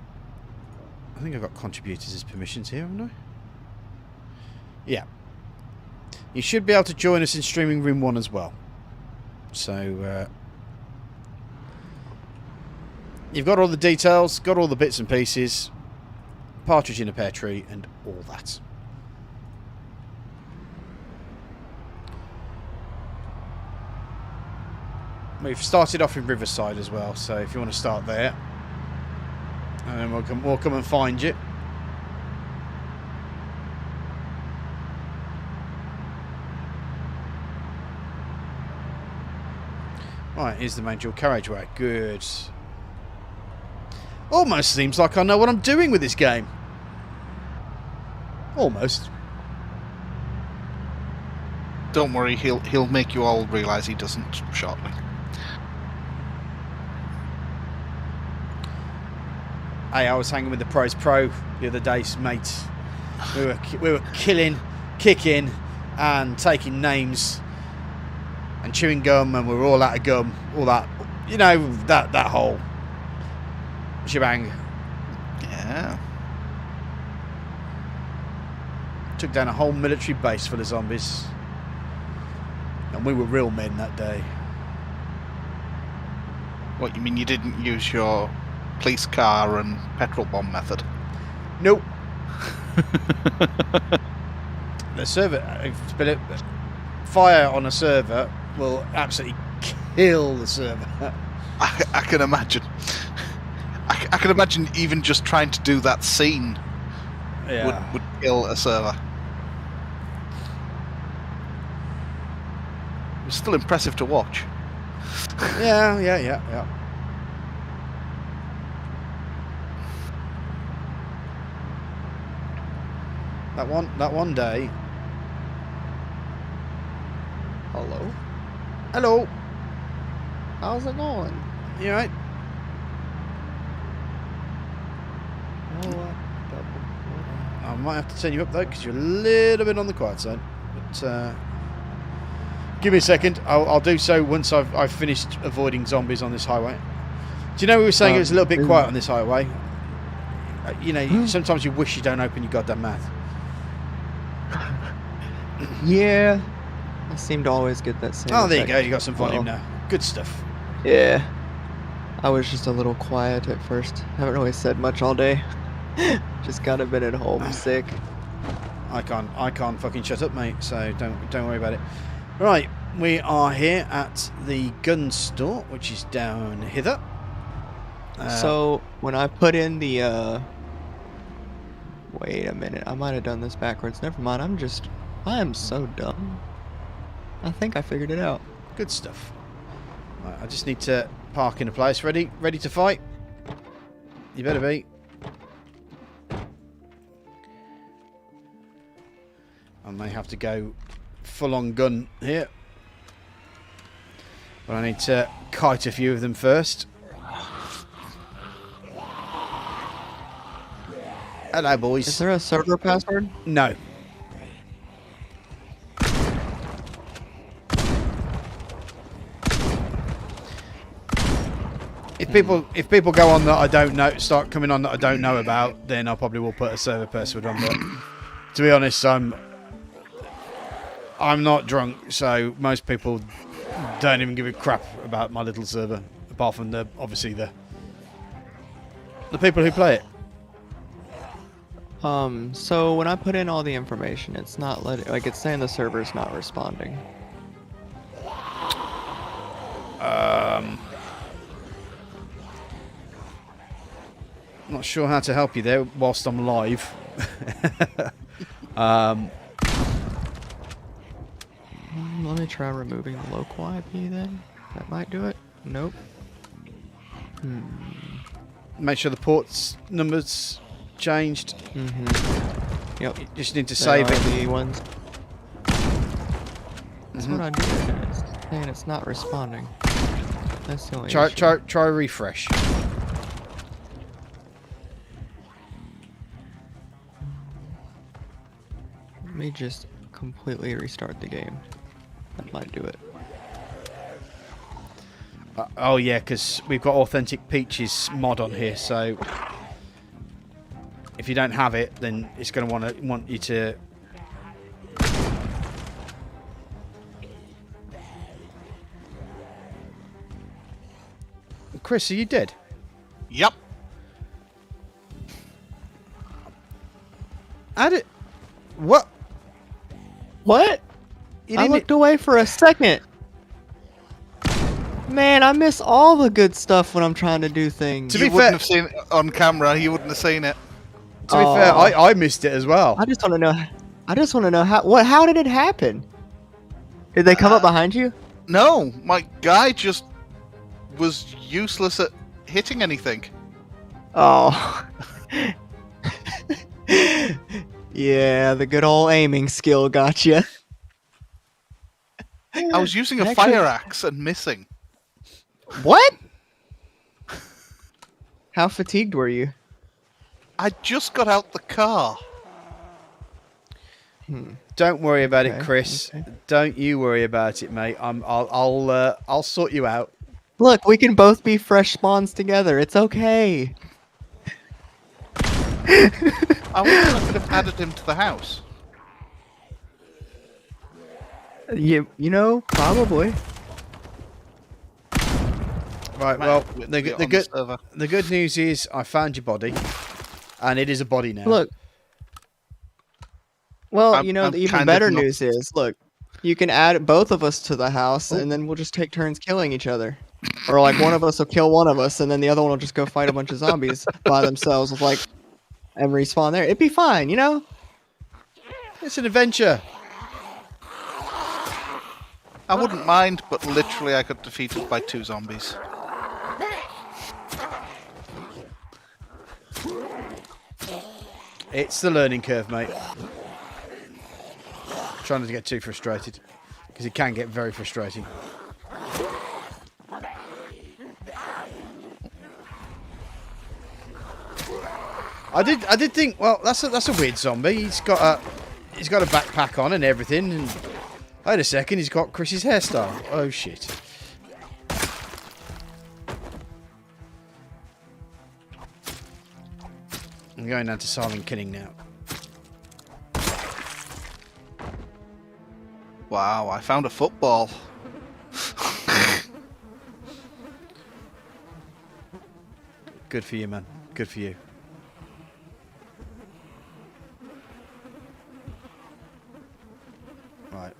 I've got contributors as permissions here, haven't I? Yeah. You should be able to join us in Streaming Room 1 as well. So, you've got all the details, got all the bits and pieces, partridge in a pear tree, and all that. We've started off in Riverside as well, so if you want to start there, and then we'll come and find you. Right, here's the main dual carriageway. Good. Almost seems like I know what I'm doing with this game. Almost. Don't worry, he'll make you all realise he doesn't shortly. Hey, I was hanging with the Pros Pro the other day, mates. We were killing, kicking, and taking names. And chewing gum, and we were all out of gum, all that, you know, that whole shebang. Yeah. Took down a whole military base full of zombies. And we were real men that day. What, you mean you didn't use your police car and petrol bomb method? Nope. The server... Fire on a server will absolutely kill the server. I can imagine. I can imagine even just trying to do that scene would kill a server. It was still impressive to watch. Yeah. That one day. Hello? Hello. How's it going? You alright? I might have to turn you up though, because you're a little bit on the quiet side. But give me a second. I'll do so once I've finished avoiding zombies on this highway. Do you know we were saying it was a little bit quiet on this highway? You know, sometimes you wish you don't open your goddamn mouth. Yeah. I seem to always get that same Oh, there you effect. go. You got some volume now. Good stuff. Yeah. I was just a little quiet at first. Haven't really said much all day. Just kind of been at home sick. I can't fucking shut up, mate. So don't worry about it. Right, we are here at the gun store, which is down hither. So when I put in the wait a minute, I might have done this backwards. Never mind. I am so dumb. I think I figured it out. Good stuff. Right, I just need to park in a place. Ready to fight? You better be. I may have to go full on gun here. But I need to kite a few of them first. Hello, boys. Is there a server password? No. If people go on that I don't know, start coming on that I don't know about, then I probably will put a server password on. But to be honest, I'm not drunk, so most people don't even give a crap about my little server, apart from obviously the people who play it. So when I put in all the information, it's not it's saying the server's not responding. I'm not sure how to help you there whilst I'm live. Let me try removing the local IP then. That might do it. Nope. Make sure the ports numbers changed. Yep. You just need to save it. The ones. That's what I did. And it's saying it's not responding. That's the only issue. Try refresh. Let me just completely restart the game. That might do it. Oh yeah, because we've got Authentic Peaches mod on here, so if you don't have it, then it's going to want you to. Chris, are you dead? Yep. Add it. What? What? I looked away for a second. Man, I miss all the good stuff when I'm trying to do things. You wouldn't have seen it on camera. You wouldn't have seen it. To be fair, I missed it as well. I just want to know. I just want to know how did it happen? Did they come up behind you? No, my guy just was useless at hitting anything. Oh. Yeah, the good old aiming skill got you. I was using a fire axe and missing. What? How fatigued were you? I just got out the car. Don't worry about it, Chris. Okay. Don't you worry about it, mate. I'll sort you out. Look, we can both be fresh spawns together. It's okay. I wonder if I could have added him to the house. You know, probably. Right. Might Well, have to wait the till the you're on good server. the good news is I found your body, and it is a body now. Look. Well, you know, I'm the even kind of better not- news is, look, you can add both of us to the house, Oh. and then we'll just take turns killing each other. Or like one of us will kill one of us, and then the other one will just go fight a bunch of zombies by themselves with like and respawn there. It'd be fine, you know? It's an adventure. I wouldn't mind, but literally I got defeated by 2 zombies. It's the learning curve, mate. Trying not to get too frustrated, because it can get very frustrating. I did think, well, that's a weird zombie. He's got a backpack on and everything, and wait a second, he's got Chris's hairstyle. Oh shit. I'm going down to silent killing now. Wow, I found a football. Good for you, man. Good for you. Right.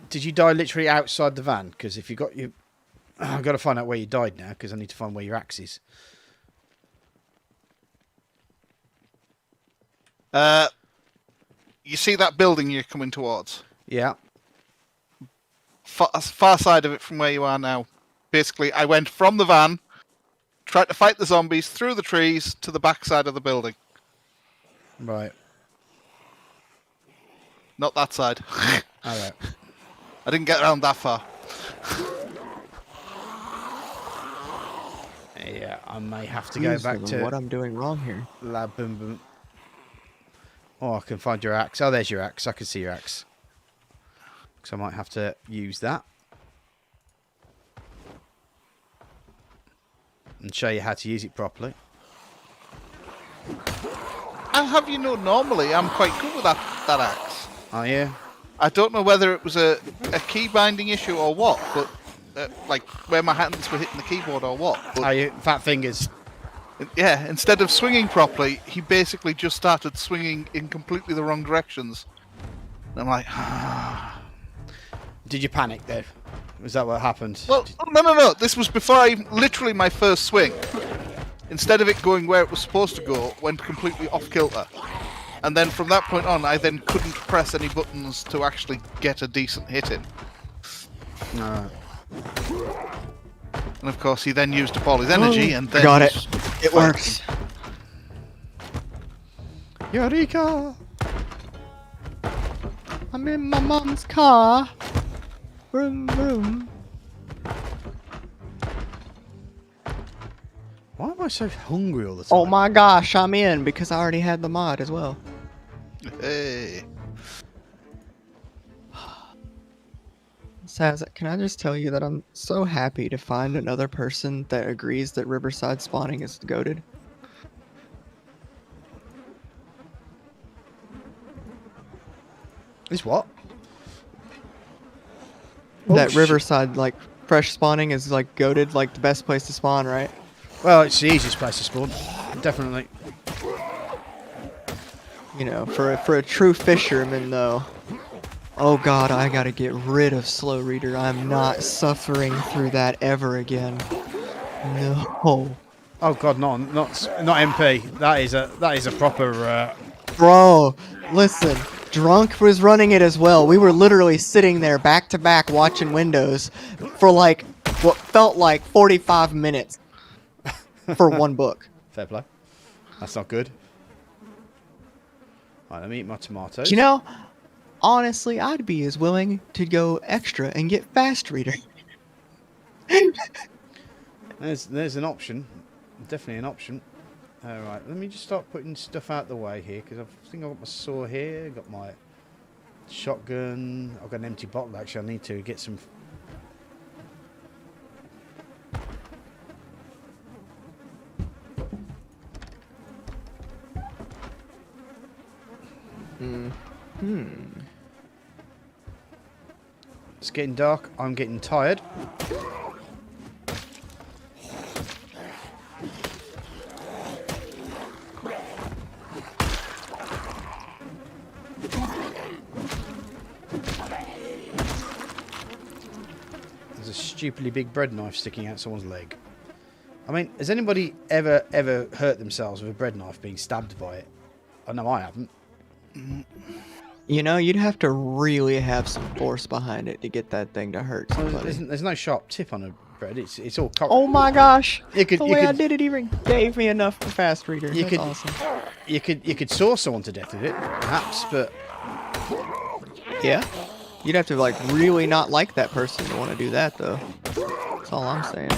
Did you die literally outside the van? Because if you got you... I've got to find out where you died now, because I need to find where your axe is. You see that building you're coming towards? Yeah. Far side of it from where you are now. Basically, I went from the van, tried to fight the zombies through the trees to the back side of the building. Right. Not that side. Alright. I didn't get around that far. Yeah, I may have to go back to... what I'm doing wrong here. Lab Boom Boom. Oh, I can find your axe. Oh, there's your axe. I can see your axe. So I might have to use that. And show you how to use it properly. I'll have you know, normally I'm quite good with that axe. Oh, yeah? I don't know whether it was a key binding issue or what, but like where my hands were hitting the keyboard or what. But, Oh, you fat fingers. yeah, instead of swinging properly, he basically just started swinging in completely the wrong directions. And I'm like, Did you panic there? Was that what happened? well, no. This was before literally my first swing. Instead of it going where it was supposed to go, went completely off kilter. And then from that point on, I then couldn't press any buttons to actually get a decent hit in. Alright. And of course, he then used up all his energy, and then Got it. was It fighting. works. Eureka! I'm in my mom's car. Vroom, vroom. Why am I so hungry all the time? Oh my gosh, I'm in because I already had the mod as well. Hey. Saz, can I just tell you that I'm so happy to find another person that agrees that Riverside spawning is goated? This what? That shit. Riverside, like, fresh spawning is, like, goated, like, the best place to spawn, right? Well, it's the easiest place to spawn. Definitely. You know, for a true fisherman, though. Oh god, I gotta get rid of Slow Reader. I'm not suffering through that ever again. No. Oh god, not MP. That is a proper. Bro, listen. Drunk was running it as well. We were literally sitting there back to back watching Windows for like what felt like 45 minutes for one book. Fair play. That's not good. Right, let me eat my tomatoes. You know, honestly, I'd be as willing to go extra and get Fast Reader. There's an option. Definitely an option. Alright, let me just start putting stuff out the way here, because I think I've got my saw here, got my shotgun, I've got an empty bottle actually, I need to get some... It's getting dark. I'm getting tired. There's a stupidly big bread knife sticking out someone's leg. I mean, has anybody ever hurt themselves with a bread knife being stabbed by it? I know I haven't. You know, you'd have to really have some force behind it to get that thing to hurt somebody. There's no sharp tip on a bread. It's all. Oh my gosh! You could, the you way I could, did it even gave me enough for fast reader. That's awesome. You could saw someone to death with it, perhaps, but yeah, you'd have to like really not like that person to want to do that, though. That's all I'm saying.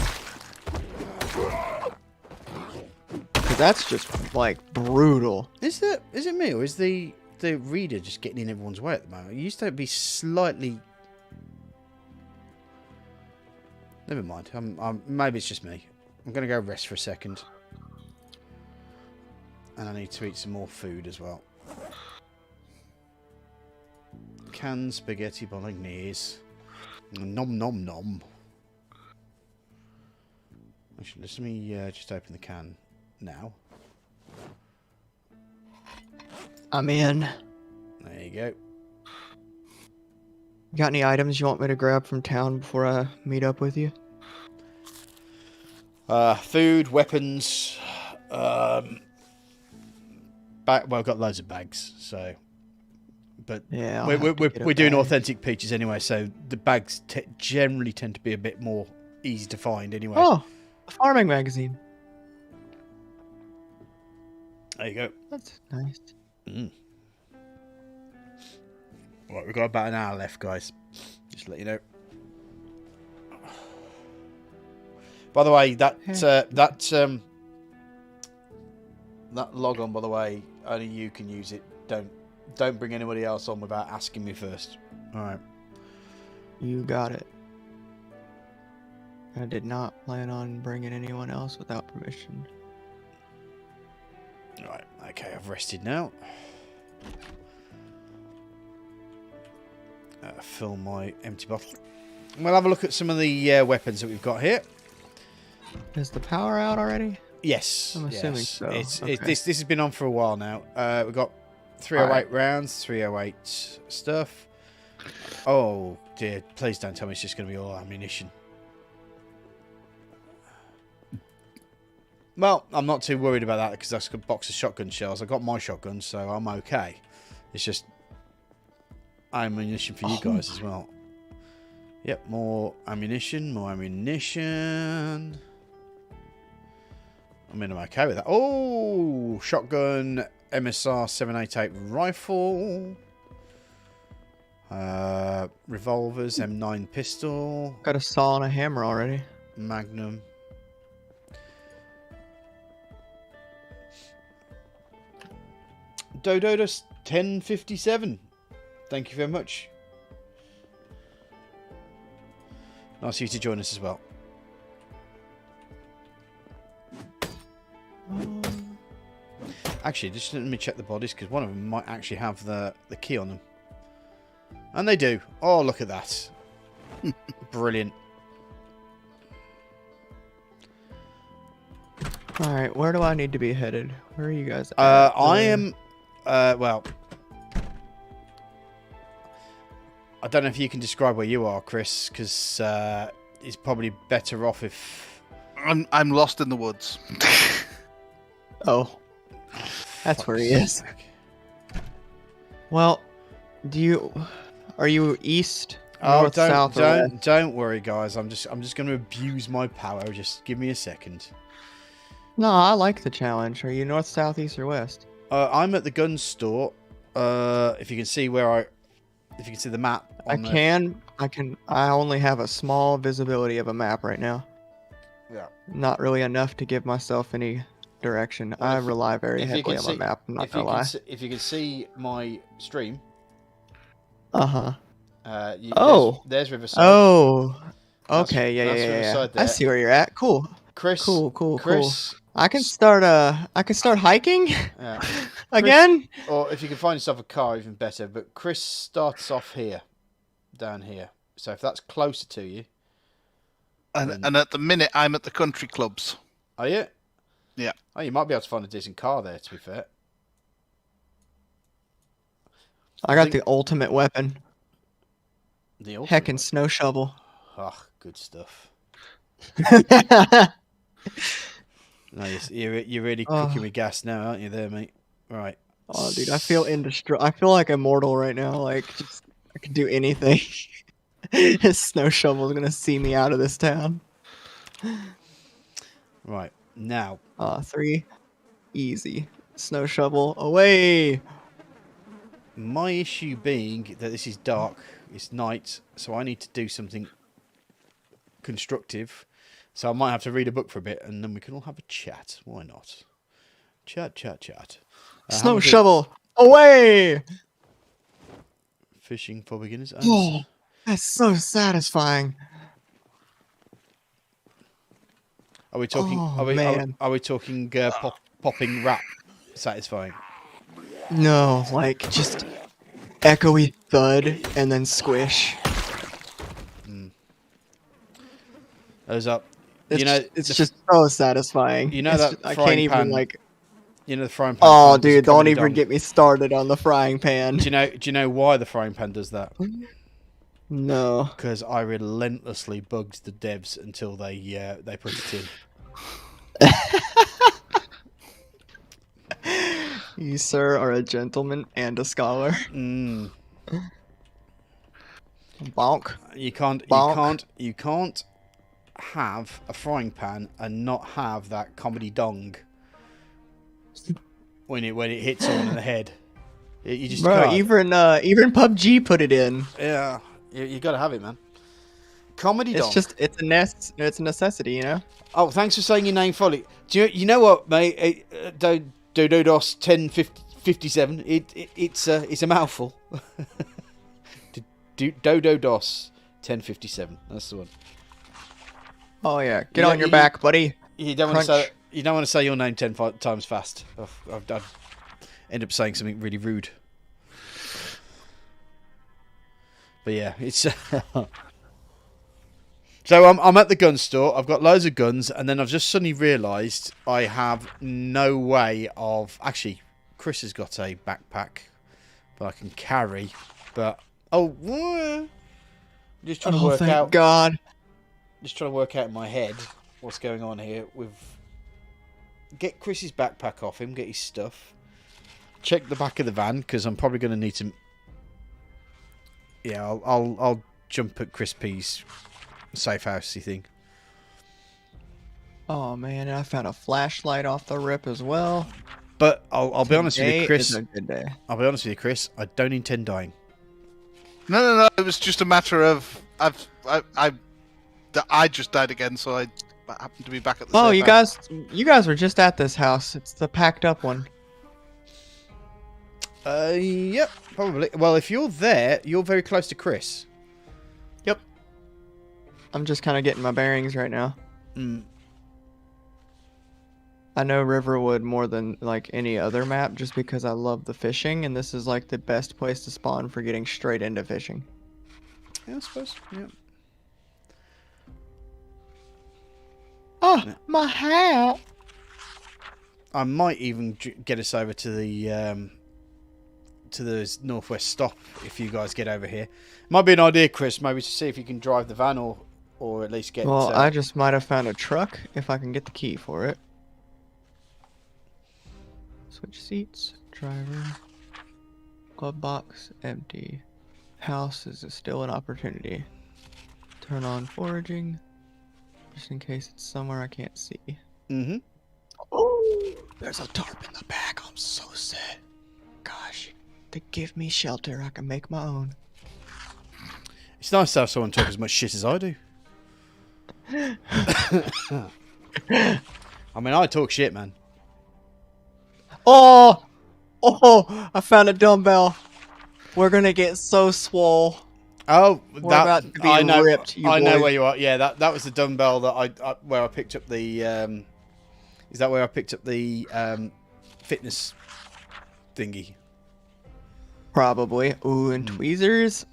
Cause that's just like brutal. Is it me or is the reader just getting in everyone's way at the moment? It used to be slightly. Never mind. Maybe it's just me. I'm gonna go rest for a second, and I need to eat some more food as well. Canned spaghetti bolognese. Nom nom nom. Actually, let me just open the can now. I'm in. There you go. Got any items you want me to grab from town before I meet up with you? Food, weapons. Well, I've got loads of bags, so. But yeah, we're doing authentic peaches anyway, so the bags generally tend to be a bit more easy to find anyway. Oh, a farming magazine. There you go. That's nice. Right, we've got about an hour left, guys. Just to let you know. By the way, that log on, by the way, only you can use it. Don't bring anybody else on without asking me first. All right. You got it. I did not plan on bringing anyone else without permission. Right. Okay, I've rested now. Fill my empty bottle. We'll have a look at some of the weapons that we've got here. Is the power out already? Yes. I'm assuming so. Okay. This has been on for a while now. We've got 308 rounds, 308 stuff. Oh dear, please don't tell me it's just going to be all ammunition. Well, I'm not too worried about that because that's a box of shotgun shells. I got my shotgun, so I'm okay. It's just ammunition for you guys as well. Yep, more ammunition, more ammunition. I mean, I'm okay with that. Oh, shotgun, MSR 788 rifle. Revolvers, M9 pistol. Got a saw and a hammer already. Magnum. Dodotus 1057. Thank you very much. Nice of you to join us as well. Actually, just let me check the bodies because one of them might actually have the key on them. And they do. Oh, look at that. Brilliant. Alright, where do I need to be headed? Where are you guys at? I am... well... I don't know if you can describe where you are, Chris, because it's probably better off if... I'm lost in the woods. Oh. That's where he is. Well, are you east, north, south, or west? Don't worry, guys. I'm just going to abuse my power. Just give me a second. No, I like the challenge. Are you north, south, east, or west? I'm at the gun store. If you can see if you can see the map. I only have a small visibility of a map right now. Yeah. Not really enough to give myself any direction. I rely very heavily on my map. I'm not gonna lie. If you can see my stream. Uh-huh. There's Riverside. Oh. Okay. Yeah. I I see where you're at. Cool. Chris. Cool. Chris I can start hiking Yeah. again. Or if you can find yourself a car, even better. But Chris starts off here, down here. So if that's closer to you, And at the minute, I'm at the country clubs. are you? Yeah. Oh, you might be able to find a decent car there. To be fair, I got the ultimate weapon. the ultimate Heckin' snow shovel. Oh, good stuff. No, you're really cooking with gas now, aren't you, there, mate? Right. Oh, dude, I feel I feel like immortal right now. Like, just I can do anything. His snow shovel's gonna see me out of this town. Right now. 3, easy. Snow shovel away. My issue being that this is dark, it's night, so I need to do something constructive. So I might have to read a book for a bit, and then we can all have a chat. Why not? Chat. Snow shovel away. Fishing for beginners. Oh, that's so satisfying. Are we talking? Oh, man. Are we talking popping rap satisfying? No, like just echoey thud and then squish. Those up. It's just so satisfying. You know that I frying can't even pan, like. You know the frying pan. Oh, dude, don't even get me started on the frying pan. Do you know why the frying pan does that? No. Because I relentlessly bugged the devs until they put it in. You, sir, are a gentleman and a scholar. Bonk. You can't have a frying pan and not have that comedy dong when it hits someone in the head. You just can't. Even PUBG put it in. Yeah, you got to have it, man. Comedy dong. It's a necessity, you know. Oh, thanks for saying your name fully. You know what, mate? Dodos 1057. It's a mouthful. Dodo DOS 1057. That's the one. Oh yeah, get on your back, buddy. You don't want to say your name 10 times fast. I'd end up saying something really rude. But yeah, it's. So I'm at the gun store. I've got loads of guns, and then I've just suddenly realised I have no way of. Actually, Chris has got a backpack that I can carry, but just trying to work thank out. God. Just trying to work out in my head what's going on here. Get Chris's backpack off him, get his stuff. Check the back of the van because I'm probably going to need to. Yeah, I'll jump at Chris P's safe housey thing. Oh man, and I found a flashlight off the rip as well. But I'll be honest with you, Chris. Is a good day. I'll be honest with you, Chris. I don't intend dying. No. It was just a matter of I just died again, so I happened to be back at the. Oh, safe house. you guys were just at this house. It's the packed up one. Yep, probably. Well, if you're there, you're very close to Chris. Yep. I'm just kind of getting my bearings right now. I know Riverwood more than like any other map just because I love the fishing, and this is like the best place to spawn for getting straight into fishing. Yeah, I suppose. Yeah. Oh, my hat! I might even get us over to the northwest stop if you guys get over here. Might be an idea, Chris. Maybe to see if you can drive the van or at least get. Well, I just might have found a truck if I can get the key for it. Switch seats. Driver. Glove box empty. House is still an opportunity. Turn on foraging. Just in case it's somewhere I can't see. Mm-hmm. Oh, there's a tarp in the back. I'm so sad. Gosh, they give me shelter. I can make my own. It's nice to have someone talk as much shit as I do. I mean, I talk shit, man. Oh, I found a dumbbell. We're gonna get so swole. Oh, We're about to be I know. ripped, I know boys. where you are. Yeah, that was the dumbbell that I where I picked up the Is that where I picked up the fitness thingy? Probably. Ooh, and tweezers.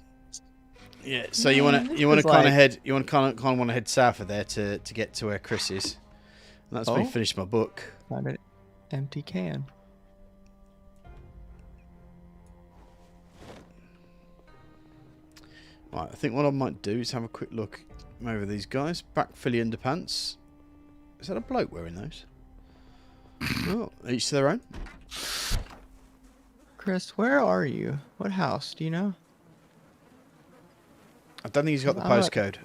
Yeah. So you want to kind of head want to head south of there to get to where Chris is. And that's me finished my book. Found an empty can. Right, I think what I might do is have a quick look over these guys. Back fully underpants. Is that a bloke wearing those? Oh, each to their own. Chris, where are you? What house? Do you know? I don't think he's got the postcode.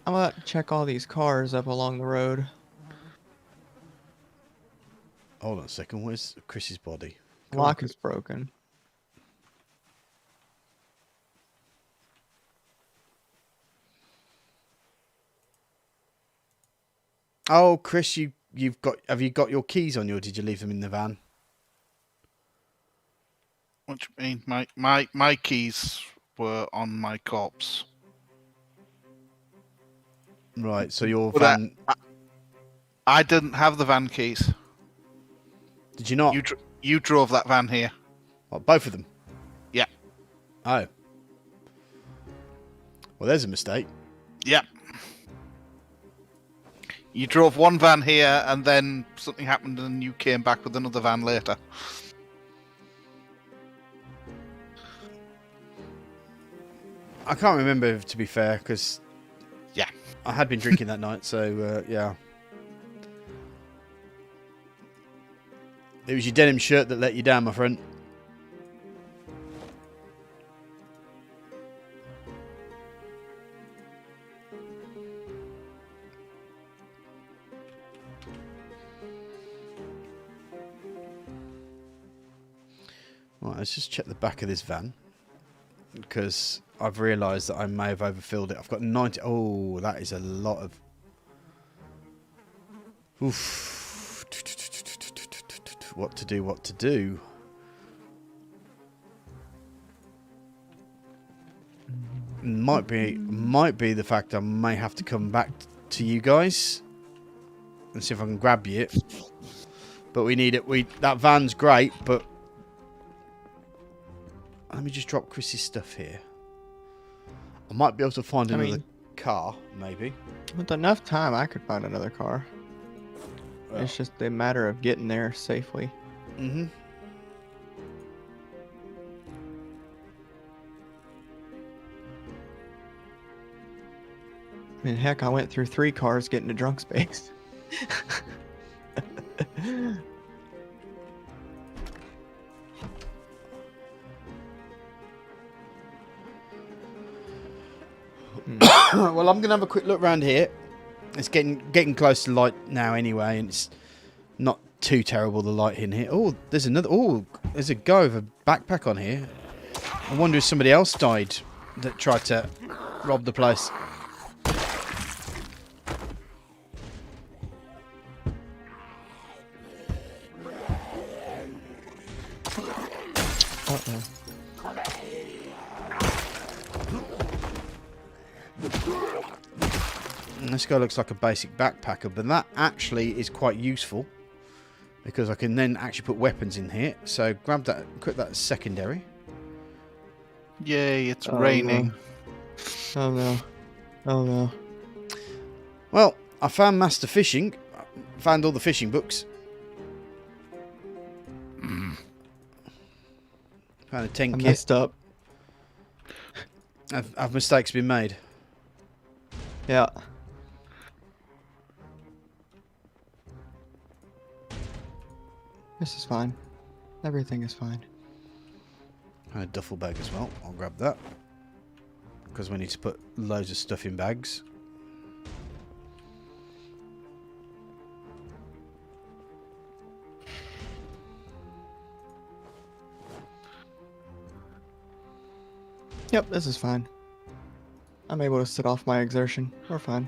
I'm about to check all these cars up along the road. Hold on a second. Where's Chris's body? Lock is broken. Oh, Chris, have you got your keys on you, or did you leave them in the van? What do you mean? My keys were on my corpse. Right, so your But van... I didn't have the van keys. Did you not? You drove that van here. What, both of them? Yeah. Oh. Well, there's a mistake. Yeah. You drove one van here, and then something happened, and you came back with another van later. I can't remember, to be fair, because... Yeah. I had been drinking that night, so, yeah. It was your denim shirt that let you down, my friend. Right, let's just check the back of this van, because I've realised that I may have overfilled it. I've got 90... Oh, that is a lot of... Oof. What to do. Might be the fact I may have to come back to you guys and see if I can grab you. But we need it. That van's great, but let me just drop Chris's stuff here. I might be able to find another car, maybe. With enough time, I could find another car. Well. It's just a matter of getting there safely. Mm-hmm. I mean, heck, I went through 3 cars getting to drunk space. Well, I'm gonna have a quick look around here. It's getting close to light now anyway, and it's not too terrible, the light in here. Oh, there's another... Oh, there's a guy with a backpack on here. I wonder if somebody else died that tried to rob the place. Uh-oh. And this guy looks like a basic backpacker, but that actually is quite useful because I can then actually put weapons in here. So grab that, put that as secondary. Yay, it's raining. No. Oh no. Oh no. Well, I found Master Fishing. Found all the fishing books. Found a 10 I kit. messed up. Have mistakes been made? Yeah. This is fine. Everything is fine. And a duffel bag as well. I'll grab that. Because we need to put loads of stuff in bags. Yep, this is fine. I'm able to sit off my exertion. We're fine.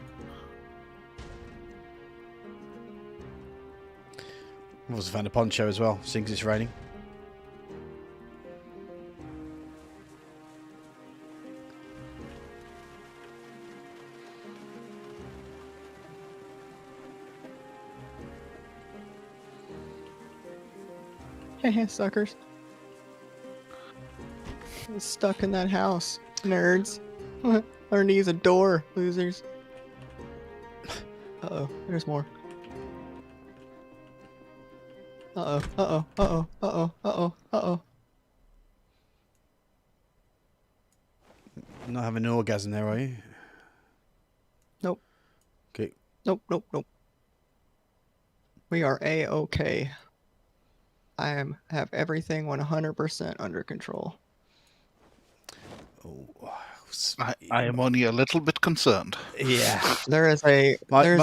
I've also found a poncho as well, seeing as it's raining. Suckers. I'm stuck in that house. Nerds. Learn to use a door, losers. Uh-oh, there's more. Uh-oh, uh-oh, uh-oh, uh-oh, uh-oh, uh-oh. Not having an orgasm there, are you? Nope. Okay. Nope, nope, nope. We are A-okay. Have everything 100% under control. Oh, I am only a little bit concerned. yeah. There's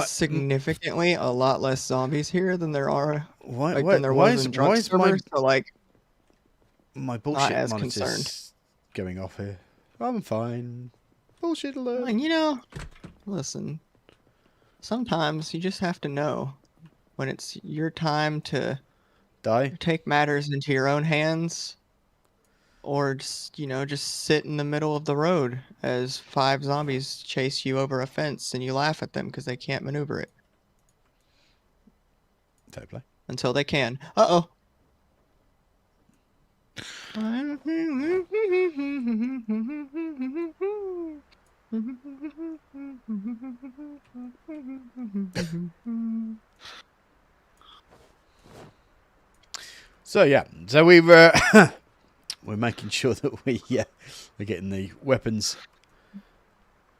significantly a lot less zombies here than there are Why than there was in drunk is my servers, so like my bullshit as monitor's concerned. going off here? I'm fine. Bullshit alert. and, you know, listen. Sometimes you just have to know when it's your time to Die. take matters into your own hands, or just, you know, just sit in the middle of the road as 5 zombies chase you over a fence and you laugh at them because they can't maneuver it Fair play. until they can. Uh-oh. So yeah, so we're we're making sure that we're getting the weapons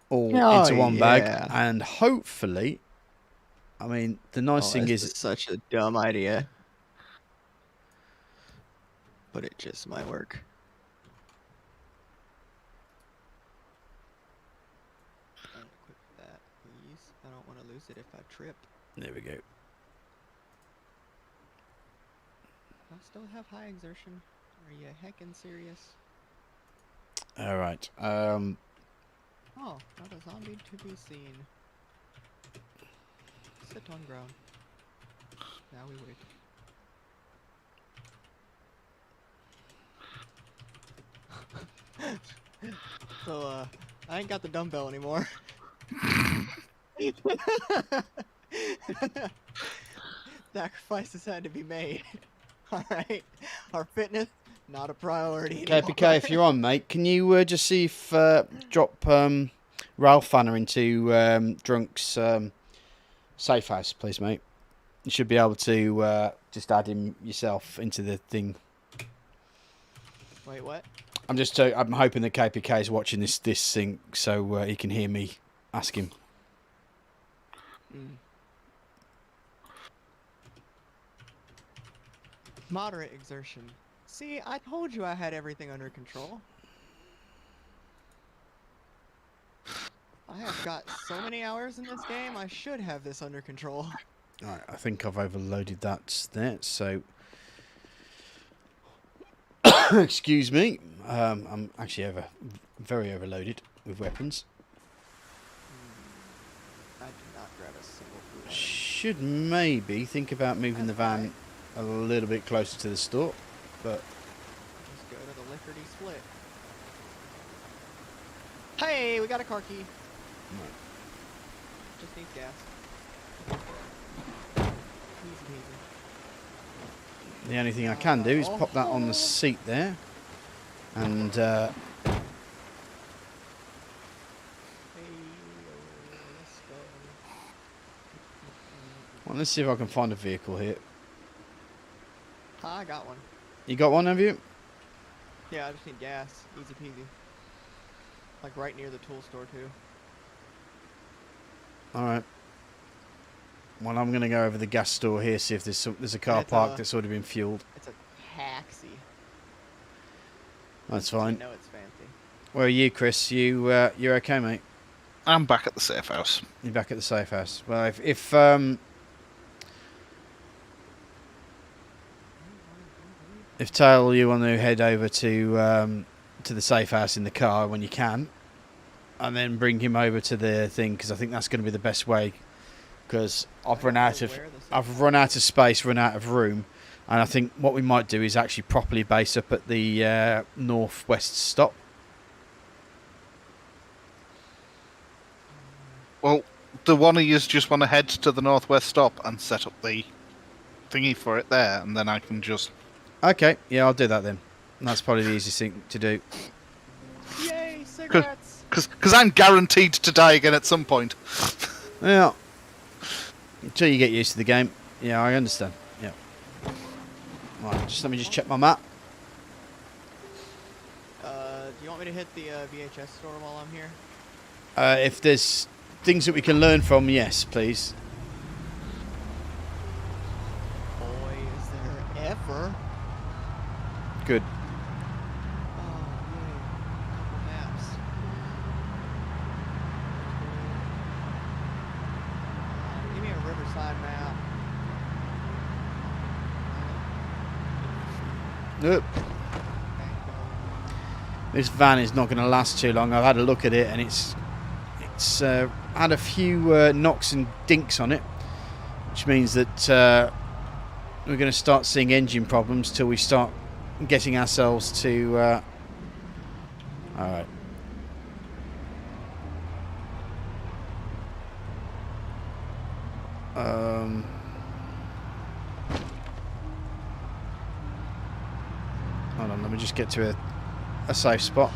all into one bag, and hopefully, I mean, the nice thing is such a dumb idea, but it just might work. Unequip that, please. I don't want to lose it if I trip. There we go. I still have high exertion. Are you heckin' serious? All right. Oh, not a zombie to be seen. Sit on ground. Now we wait. So, I ain't got the dumbbell anymore. Sacrifices had to be made. Alright, our fitness, not a priority anymore. KPK, if you're on, mate, can you just see if drop Ralph Fanner into Drunk's safe house, please, mate? You should be able to just add him yourself into the thing. Wait, what? I'm hoping that KPK is watching this thing so he can hear me ask him. Moderate exertion. See, I told you I had everything under control. I have got so many hours in this game, I should have this under control. Alright, I think I've overloaded that there, so... Excuse me. I'm actually very overloaded with weapons. I did not grab a single food. Should maybe think about moving the van a little bit closer to the store, but... Let's go to the lickety split. Hey, we got a car key. No. Just needs gas. Easy peasy. The only thing I can do is pop that on the seat there, and Let's go. well, let's see if I can find a vehicle here. I got one. You got one, have you? Yeah, I just need gas. Easy peasy. Like right near the tool store too. Alright. Well, I'm going to go over the gas store here, see if there's a car park that's already been fueled. It's a taxi. That's fine. I know it's fancy. Where are you, Chris? You're okay, mate? I'm back at the safe house. You're back at the safe house. Well, if Tail, you want to head over to the safe house in the car when you can, and then bring him over to the thing, because I think that's going to be the best way. Because I've run out of space, run out of room, and I think what we might do is actually properly base up at the northwest stop. Well, do one of you just want to head to the northwest stop and set up the thingy for it there, and then I can just Okay, yeah, I'll do that then. That's probably the easiest thing to do. Yay, cigarettes! Because I'm guaranteed to die again at some point. Yeah. Until you get used to the game. Yeah, I understand. Yeah. Right, just let me just check my map. Do you want me to hit the VHS store while I'm here? If there's things that we can learn from, yes, please. Boy, is there ever. Good. Oh, yay. Couple maps. Give me a Riverside map. Nope. This van is not going to last too long. I've had a look at it, and it's had a few knocks and dinks on it, which means that we're going to start seeing engine problems till we start getting ourselves to. All right. Hold on, let me just get to a safe spot.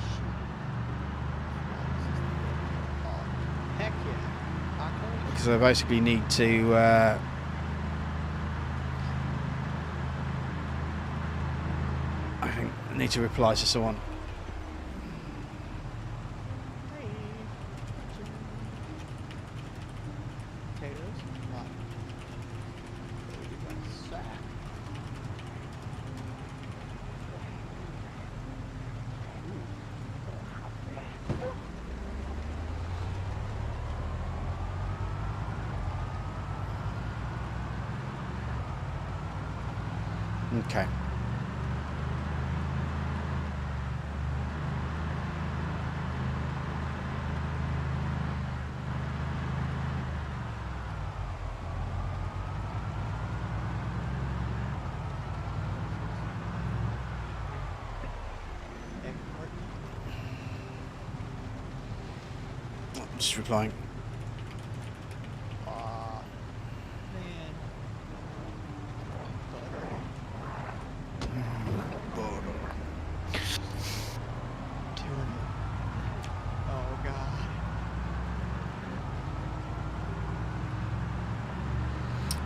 Heck yeah. Because I basically need to I think I need to reply to someone. Potatoes? Right. What do we got? Sack. Okay. I'm just replying. Aw, man. Doing it. Oh god.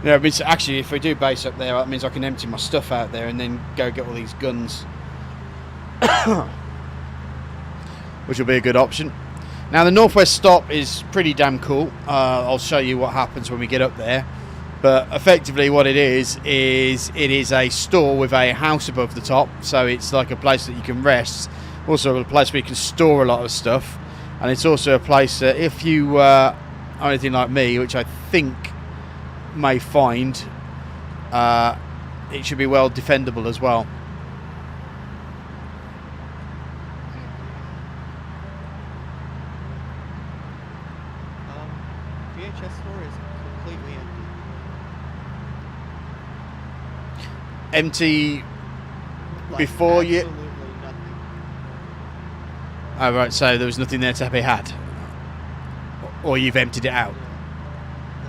Yeah, it means actually if we do base up there, that means I can empty my stuff out there and then go get all these guns, which will be a good option. Now the northwest stop is pretty damn cool. I'll show you what happens when we get up there. But effectively what it is a store with a house above the top. So it's like a place that you can rest. Also a place where you can store a lot of stuff. And it's also a place that if you are anything like me, which I think may find, it should be well defendable as well. VHS store is completely empty. Empty Like, before you. absolutely nothing. Oh right, so there was nothing there to be had, or you've emptied it out. No,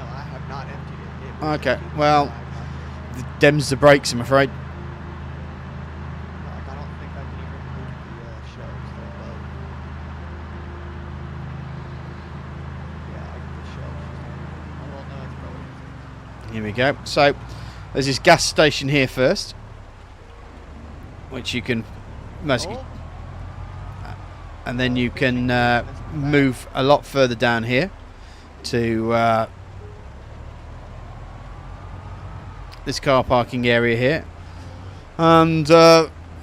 I have not emptied it. It was Okay, empty well, when I got here. Dem's the brakes, I'm afraid. Like, I don't think I can even move the shelves. They're above. Yeah, like the shelves. Oh, well, no, it's probably. Here we go. So there's this gas station here first, which you can basically, Oh, and then you can move a lot further down here to this car parking area here, and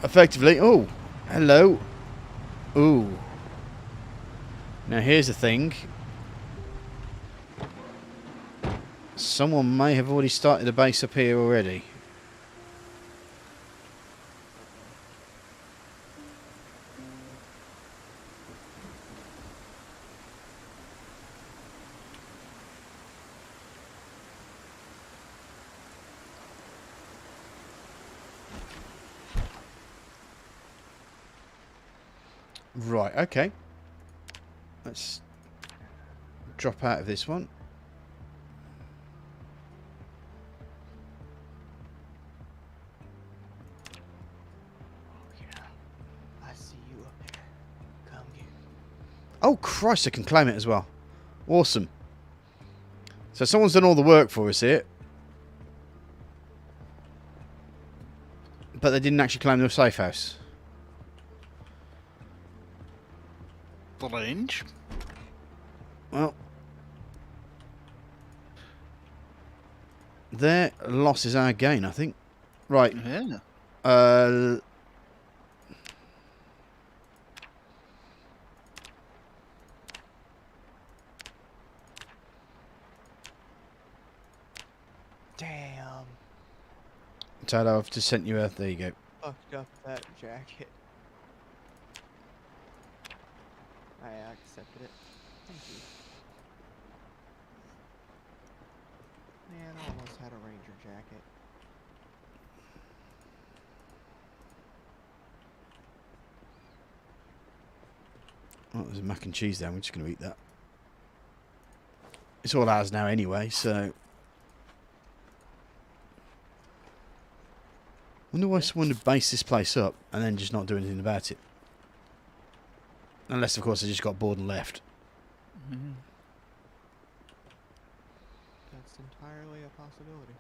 effectively, oh, hello, ooh. Now here's the thing. Someone may have already started a base up here already. Right, okay. Let's drop out of this one. Oh, Christ, I can claim it as well. Awesome. So someone's done all the work for us here. But they didn't actually claim the safe house. Strange. Well. Their loss is our gain, I think. Right. Yeah. Damn. Tyler, I've just sent you a... There you go. Fucked up that jacket. I accepted it. Thank you. Man, I almost had a ranger jacket. Oh, there's a mac and cheese there. We're just going to eat that. It's all ours now anyway, so... Wonder why someone would base this place up and then just not do anything about it. Unless, of course, they just got bored and left. Mm-hmm. That's entirely a possibility.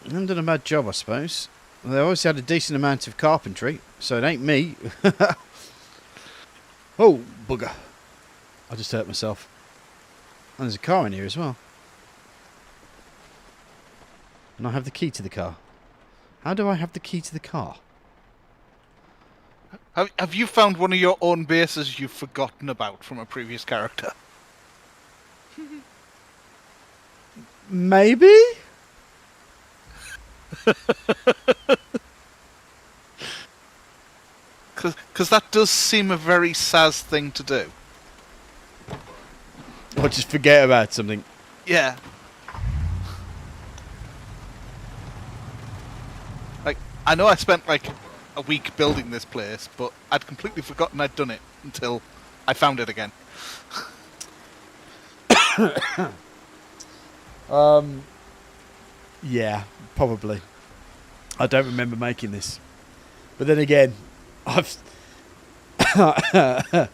They haven't done a bad job, I suppose. Well, they always had a decent amount of carpentry, so it ain't me. Oh, bugger. I just hurt myself. And there's a car in here as well. And I have the key to the car. How do I have the key to the car? Have you found one of your own bases you've forgotten about from a previous character? Maybe? Because that does seem a very Saz thing to do. Or just forget about something. Yeah. Like, I know I spent like a week building this place, but I'd completely forgotten I'd done it until I found it again. Yeah, probably. I don't remember making this. But then again, I've... I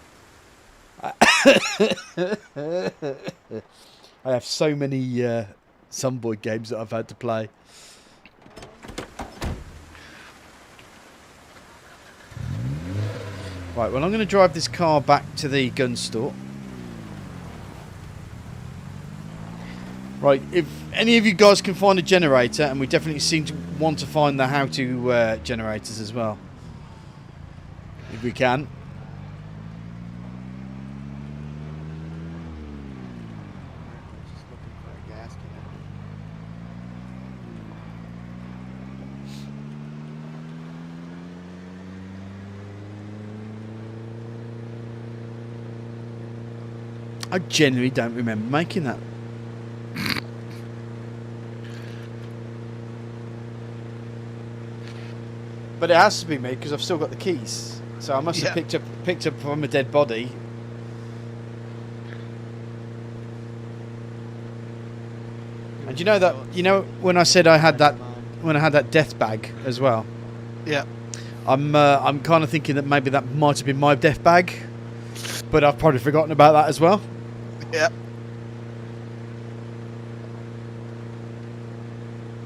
have so many Zomboid games that I've had to play. Right, well, I'm going to drive this car back to the gun store. Right, if any of you guys can find a generator, and we definitely seem to want to find the how-to generators as well. If we can. Just looking for a gas can. I genuinely don't remember making that. But it has to be me because I've still got the keys. So I must have picked up from a dead body. And you know when I said I had that death bag as well. Yeah. I'm kind of thinking that maybe that might have been my death bag, but I've probably forgotten about that as well. Yeah.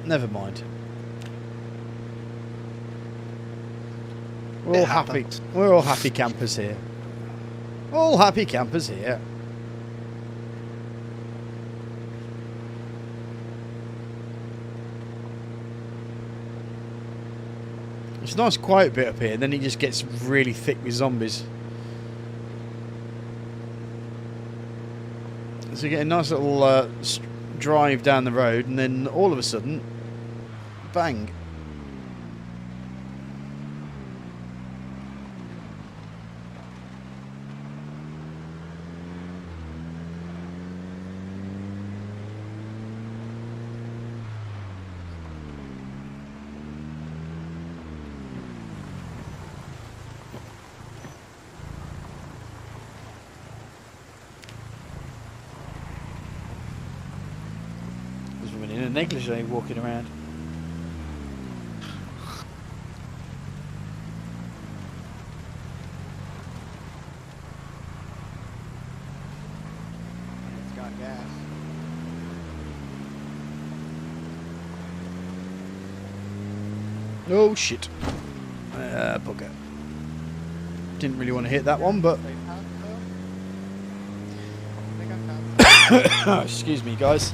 Never mind. We're all happy. We're all happy campers here. All happy campers here. It's a nice quiet bit up here, and then it just gets really thick with zombies. So you get a nice little drive down the road, and then all of a sudden, bang. There's women in a negligee walking around. got gas. Oh shit. Bugger. Didn't really want to hit that one, but Safe house, though? I think I found excuse me, guys.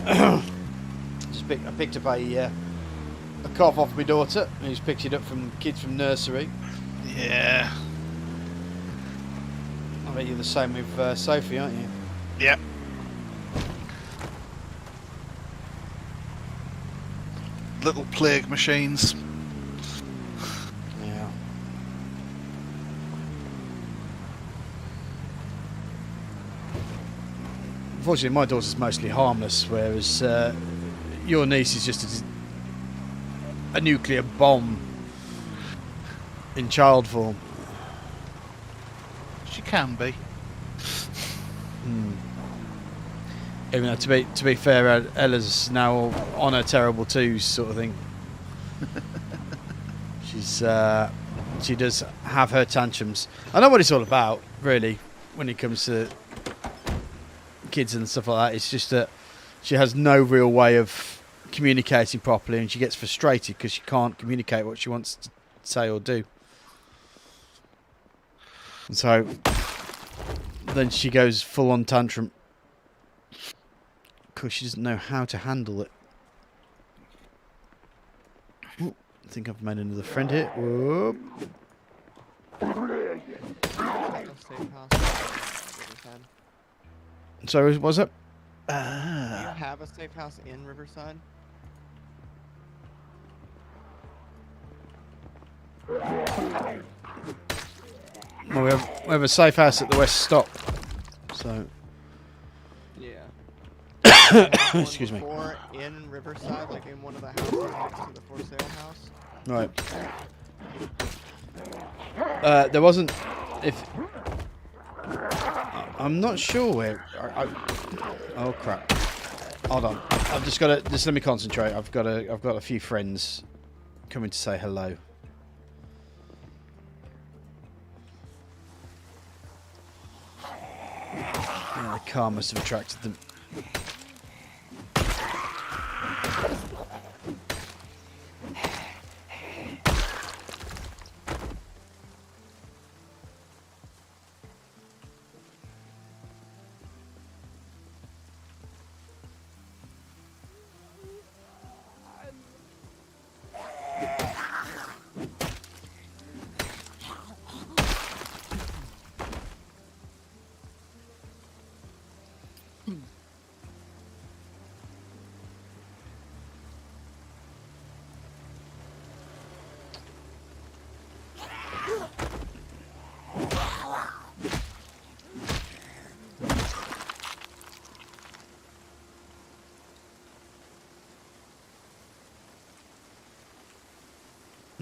I picked up a cough off my daughter, who's picked it up from kids from nursery. Yeah. I bet you're the same with Sophie, aren't you? Yep. Little plague machines. Yeah. Unfortunately, my daughter's mostly harmless, whereas your niece is just a nuclear bomb in child form. She can be. Even though, to be fair, Ella's now on her terrible twos sort of thing. She does have her tantrums. I know what it's all about, really, when it comes to kids and stuff like that. It's just that she has no real way of communicating properly, and she gets frustrated because she can't communicate what she wants to say or do. And so then she goes full on tantrum because she doesn't know how to handle it. Ooh, I think I've made another friend here. Whoop. a safe house. Riverside. Sorry, what was it? Do you have a safe house in Riverside? Well, we have a safe house at the West Stop. So, Yeah. excuse me. Before in Riverside, like in one of the houses next to the for sale house. Right. There wasn't. If I'm not sure where. Oh crap! Hold on. I've just got to. Just let me concentrate. I've got a few friends coming to say hello. Yeah, the car must have attracted them.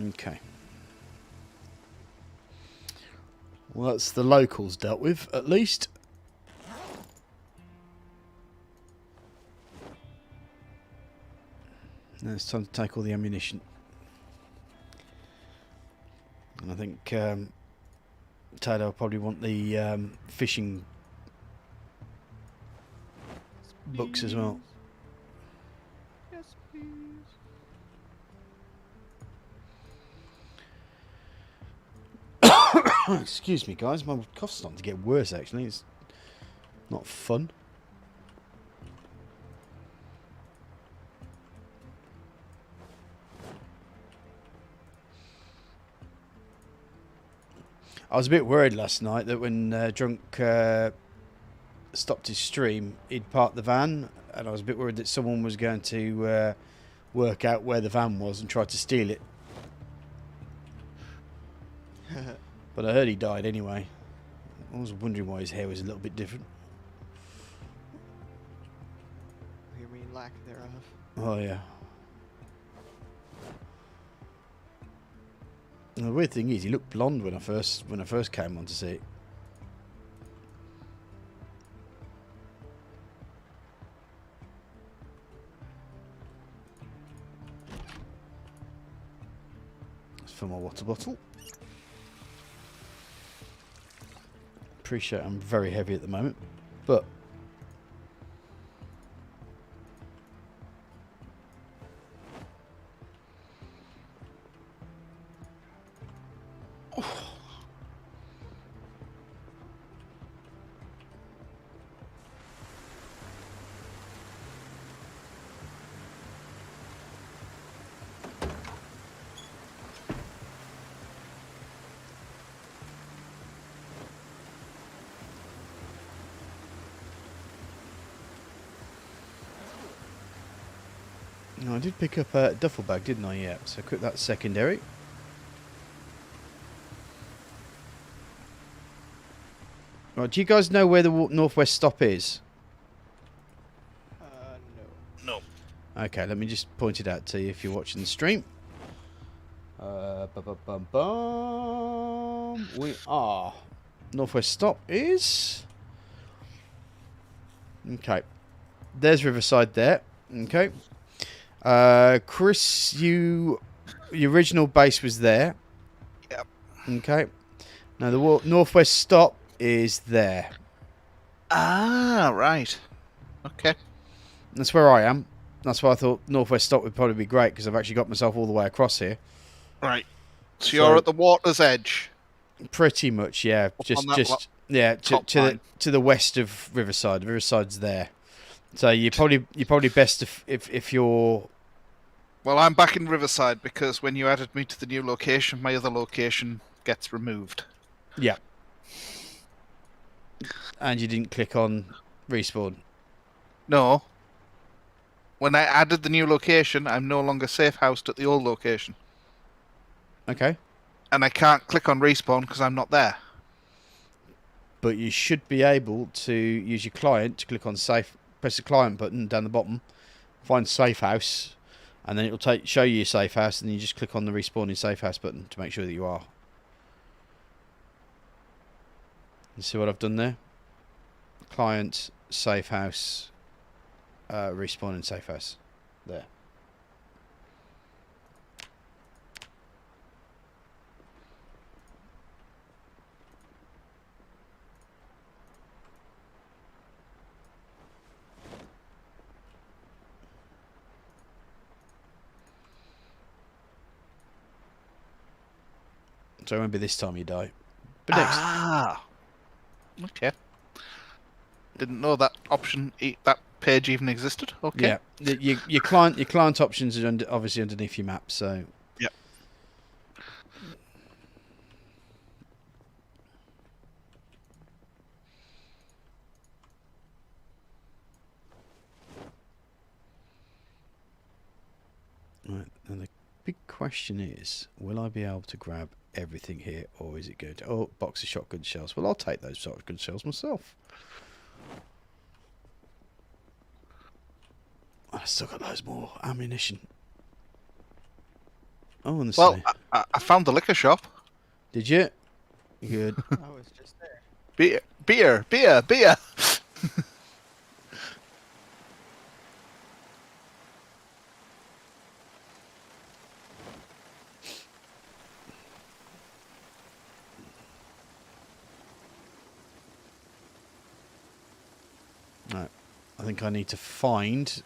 Okay. Well, that's the locals dealt with, at least. Now it's time to take all the ammunition. And I think Taylor will probably want the fishing books as well. Yes, please. Excuse me, guys. My cough's starting to get worse, actually. It's not fun. I was a bit worried last night that when Drunk stopped his stream, he'd parked the van, and I was a bit worried that someone was going to work out where the van was and try to steal it. But I heard he died anyway. I was wondering why his hair was a little bit different. You mean lack thereof? Oh yeah. And the weird thing is, he looked blonde when I first came on to see it. Let's fill my water bottle. Appreciate I'm very heavy at the moment, but No, I did pick up a duffel bag, didn't I? Yeah. So equip that secondary. Right, do you guys know where the northwest stop is? No. No. Okay, let me just point it out to you if you're watching the stream. We are. Northwest stop is. Okay. There's Riverside there. Okay. Chris, your original base was there. Yep. Okay. Now the northwest stop is there. Ah, right. Okay. That's where I am. That's why I thought northwest stop would probably be great because I've actually got myself all the way across here. Right. So you're at the water's edge. Pretty much, yeah. Up Just, on that just yeah. To the west of Riverside. Riverside's there. So you're probably best if you're. Well, I'm back in Riverside because when you added me to the new location, my other location gets removed. Yeah. And you didn't click on respawn. No. When I added the new location, I'm no longer safe housed at the old location. Okay. And I can't click on respawn because I'm not there. But you should be able to use your client to click on safe. Press the client button down the bottom, find safe house, and then it will show you your safe house, and then you just click on the respawning safe house button to make sure that you are. You see what I've done there? Client, safe house, respawning safe house. There. So it won't be this time you die. But next. Ah. Okay. Didn't know that option, that page even existed. Okay. Yeah. Your client options are obviously underneath your map. So. Yep. Right. And the big question is, will I be able to grab everything here, or is it going to... Oh, box of shotgun shells. Well, I'll take those shotgun shells myself. I still got loads more ammunition. Oh, and the Well, I found the liquor shop. Did you? Good. I was just there. Beer. Right. I think I need to find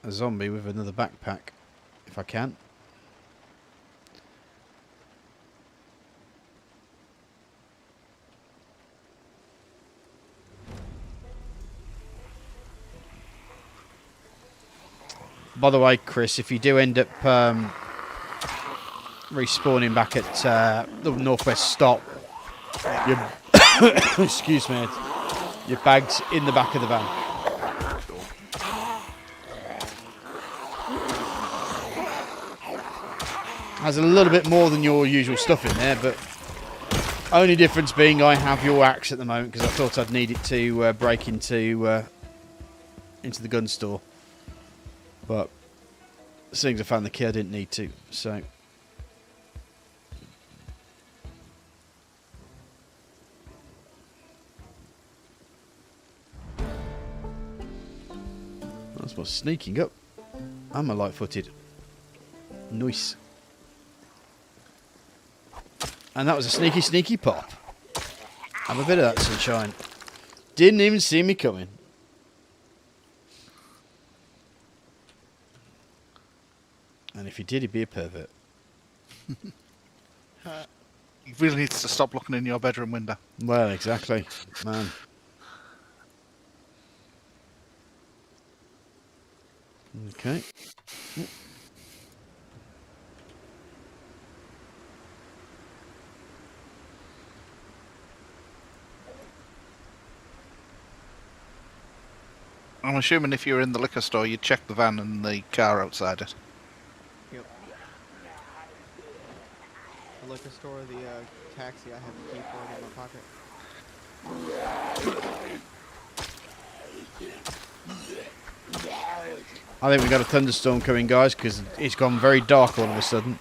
a zombie with another backpack, if I can. By the way, Chris, if you do end up respawning back at the northwest stop, your excuse me, your bag's in the back of the van. Has a little bit more than your usual stuff in there, but only difference being I have your axe at the moment because I thought I'd need it to break into the gun store. But seeing as I found the key, I didn't need to. So that's what's sneaking up. I'm a light-footed. Nice. And that was a sneaky, sneaky pop. Have a bit of that sunshine. Didn't even see me coming. And if he did, he'd be a pervert. He really needs to stop looking in your bedroom window. Well, exactly. Man. Okay. I'm assuming if you're in the liquor store, you'd check the van and the car outside it. Yep. The liquor store, the taxi, I have the key for it in my pocket. I think we got a thunderstorm coming, guys, because it's gone very dark all of a sudden.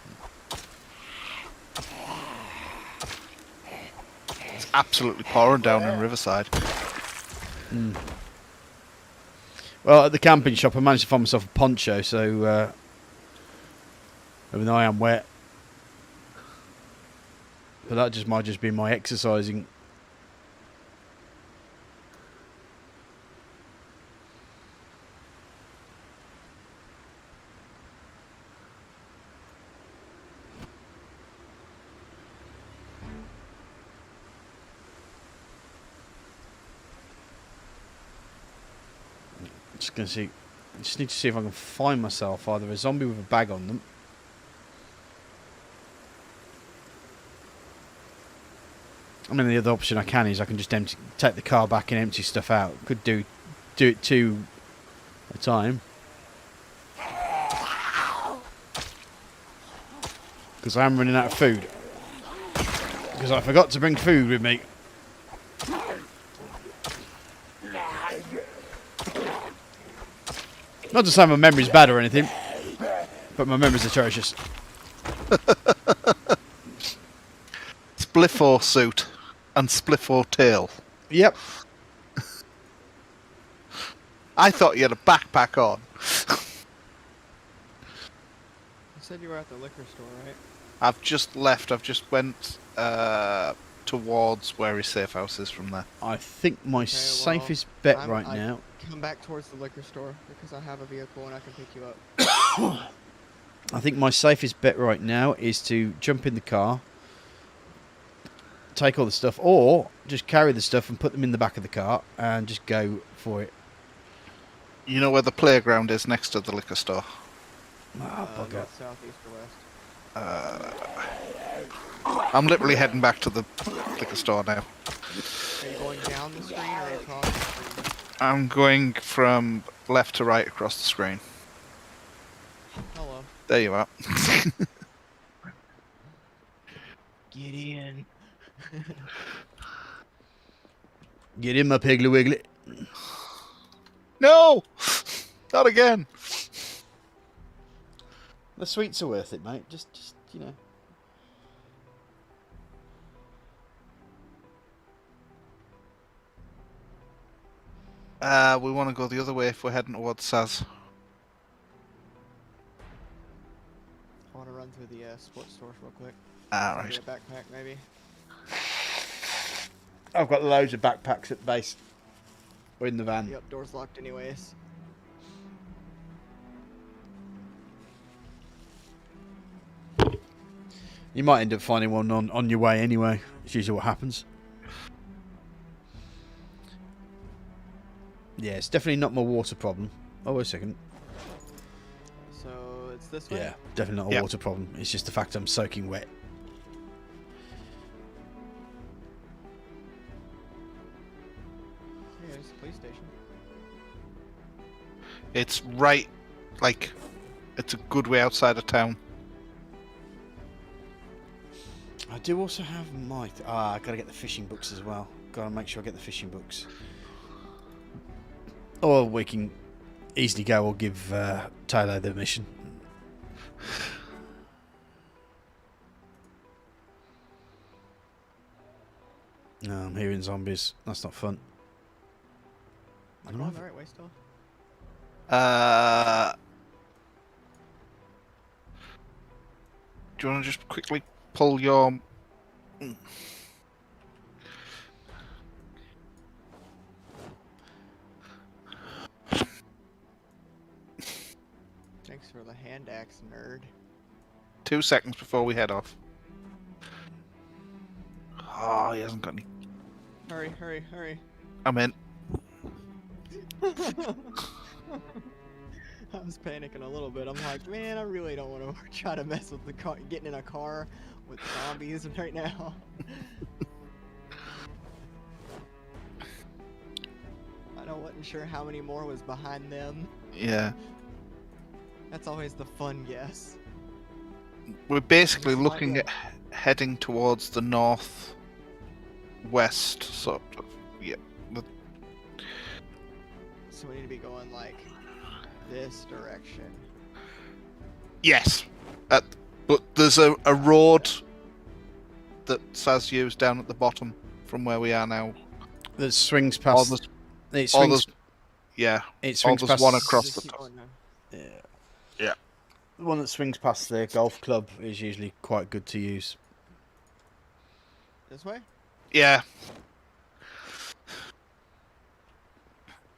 It's absolutely pouring down in Riverside. Mm. Well, at the camping shop, I managed to find myself a poncho, so even though I am wet, but that just might just be my exercising. Just gonna see. Just need to see if I can find myself either a zombie with a bag on them. I mean, the other option I can is I can just take the car back and empty stuff out. Could do it two at a time. Because I am running out of food. Because I forgot to bring food with me. Not to say my memory's bad or anything, but my memory's atrocious. Spliff or suit and spliff or tail. Yep. I thought you had a backpack on. You said you were at the liquor store, right? I've just left. I've just went towards where his safe house is from there. I think my safest bet right now... Come back towards the liquor store because I have a vehicle and I can pick you up. I think my safest bet right now is to jump in the car, take all the stuff, or just carry the stuff and put them in the back of the car and just go for it. You know where the playground is next to the liquor store? Oh, bugger. North, south, east, or west. I'm literally heading back to the liquor store now. Are you going down the screen or across the screen? I'm going from left to right across the screen. Hello. There you are. Get in. Get in, my Piggly Wiggly. No! Not again. The sweets are worth it, mate. Just you know. We want to go the other way if we're heading towards Saz. I want to run through the sports stores real quick. Right. Get a backpack, maybe. I've got loads of backpacks at base. Or in the van. Yep, door's locked anyways. You might end up finding one on your way anyway. It's usually what happens. Yeah, it's definitely not my water problem. Oh, wait a second. So, it's this way? Yeah, definitely not a water problem. It's just the fact I'm soaking wet. Yeah, there's the police station. It's right, like, it's a good way outside of town. I do also have my... I gotta get the fishing books as well. Gotta make sure I get the fishing books. Or we can easily go or give Taylor the mission. No, I'm hearing zombies. That's not fun. Am I going the right way still? Do you want to just quickly pull your... Thanks for the hand axe, nerd. 2 seconds before we head off. Oh, he hasn't got any... Hurry, hurry, hurry. I'm in. I was panicking a little bit. I'm like, man, I really don't want to try to mess with the car, getting in a car with zombies right now. I know what wasn't sure how many more was behind them. Yeah. That's always the fun guess. We're basically Just looking like at heading towards the north west sort of. Yeah. So we need to be going like this direction. Yes. But there's a road that Saz used down at the bottom from where we are now. That swings Or past. there's, It or swings. there's, yeah. It Or swings there's past. one across Just the keep top. going now. Yeah. Yeah. The one that swings past the golf club is usually quite good to use. This way? Yeah.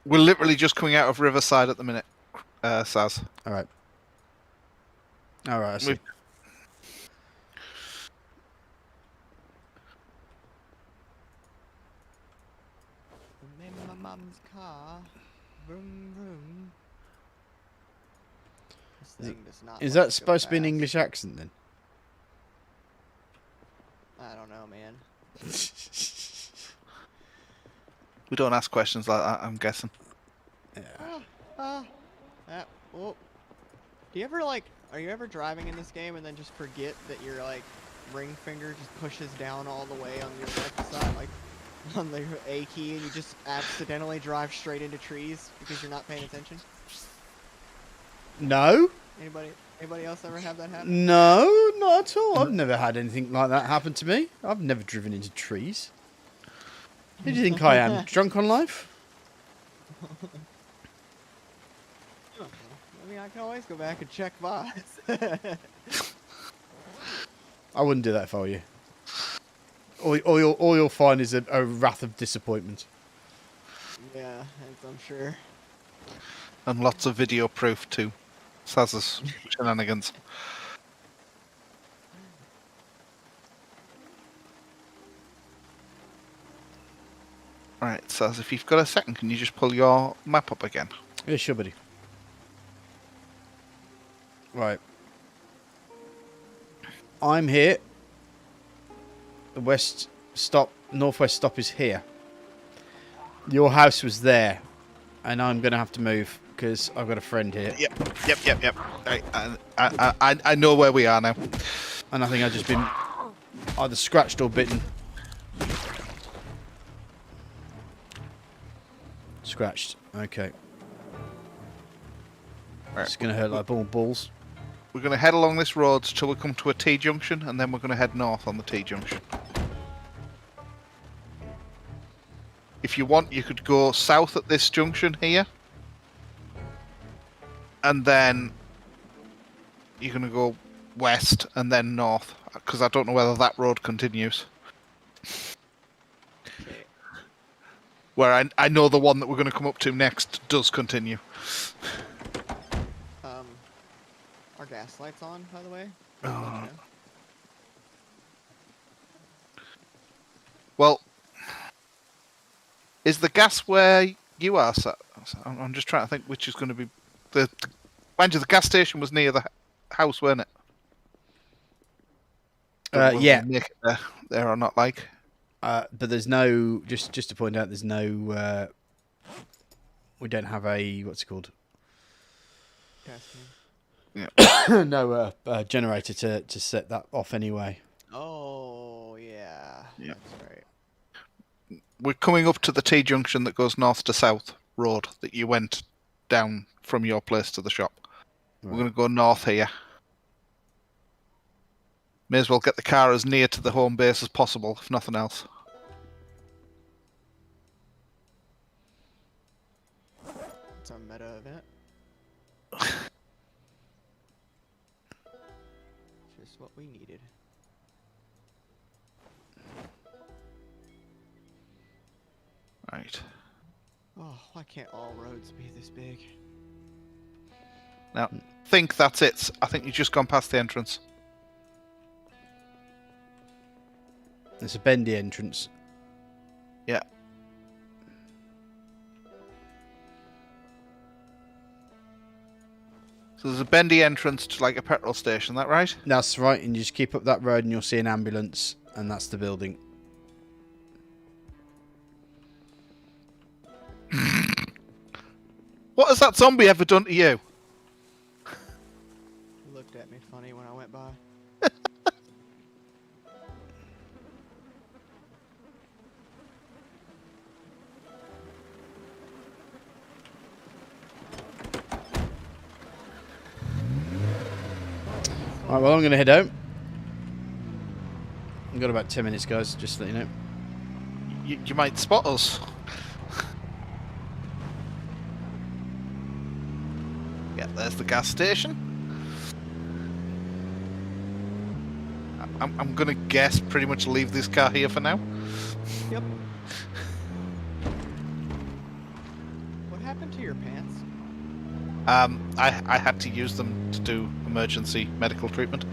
We're literally just coming out of Riverside at the minute, Saz. All right. All right. I see. We've- I'm in my mom's car. Vroom vroom. This thing does not. Is like that go supposed to be an fast. English accent then? I don't know, man. We don't ask questions like that, I'm guessing. Yeah. Oh. Do you ever like? Are you ever driving in this game and then just forget that your like ring finger just pushes down all the way on your left side, like on the A key, and you just accidentally drive straight into trees because you're not paying attention? No. Anybody else ever have that happen? No, not at all. I've never had anything like that happen to me. I've never driven into trees. Who do you think I am? Drunk on life? I mean, I can always go back and check vibes. I wouldn't do that if I were you. All you'll find is a wrath of disappointment. Yeah, as I'm sure. And lots of video proof too. Saz's shenanigans. Right, Saz, if you've got a second, can you just pull your map up again? Yeah, sure, buddy. Right. I'm here. The northwest stop is here. Your house was there, and I'm gonna have to move because I've got a friend here, Yep. I know where we are now. and I think I've just been either scratched or bitten. Scratched. Okay. Right. It's gonna hurt like balls. We're going to head along this road till we come to a T-junction, and then we're going to head north on the T-junction. If you want, you could go south at this junction here, and then you're going to go west and then north, because I don't know whether that road continues. Okay. Where I know the one that we're going to come up to next does continue. Are gas lights on, by the way? Well, is the gas where you are sat? I'm just trying to think which is going to be mind you, the gas station was near the house, weren't it? Whether Yeah. we make it there or not, like. But there's no. Just to point out, there's no. We don't have a what's it called? Gas main. No generator to set that off anyway. Oh, yeah. Yeah. That's right. We're coming up to the T-junction that goes north to south road that you went down from your place to the shop. Right. We're going to go north here. May as well get the car as near to the home base as possible, if nothing else. It's a meta event. Just what we needed. Right. Oh, why can't all roads be this big? Now, think that's it. I think you've just gone past the entrance. It's a bendy entrance. Yeah. So there's a bendy entrance to like a petrol station, that right? That's right, and you just keep up that road and you'll see an ambulance, and that's the building. What has that zombie ever done to you? He looked at me funny when I went by. Alright, well, I'm going to head out. I've got about 10 minutes, guys, just to let you know. You might spot us. Yeah, there's the gas station. I'm gonna guess pretty much leave this car here for now. Yep. What happened to your pants? I had to use them to do emergency medical treatment.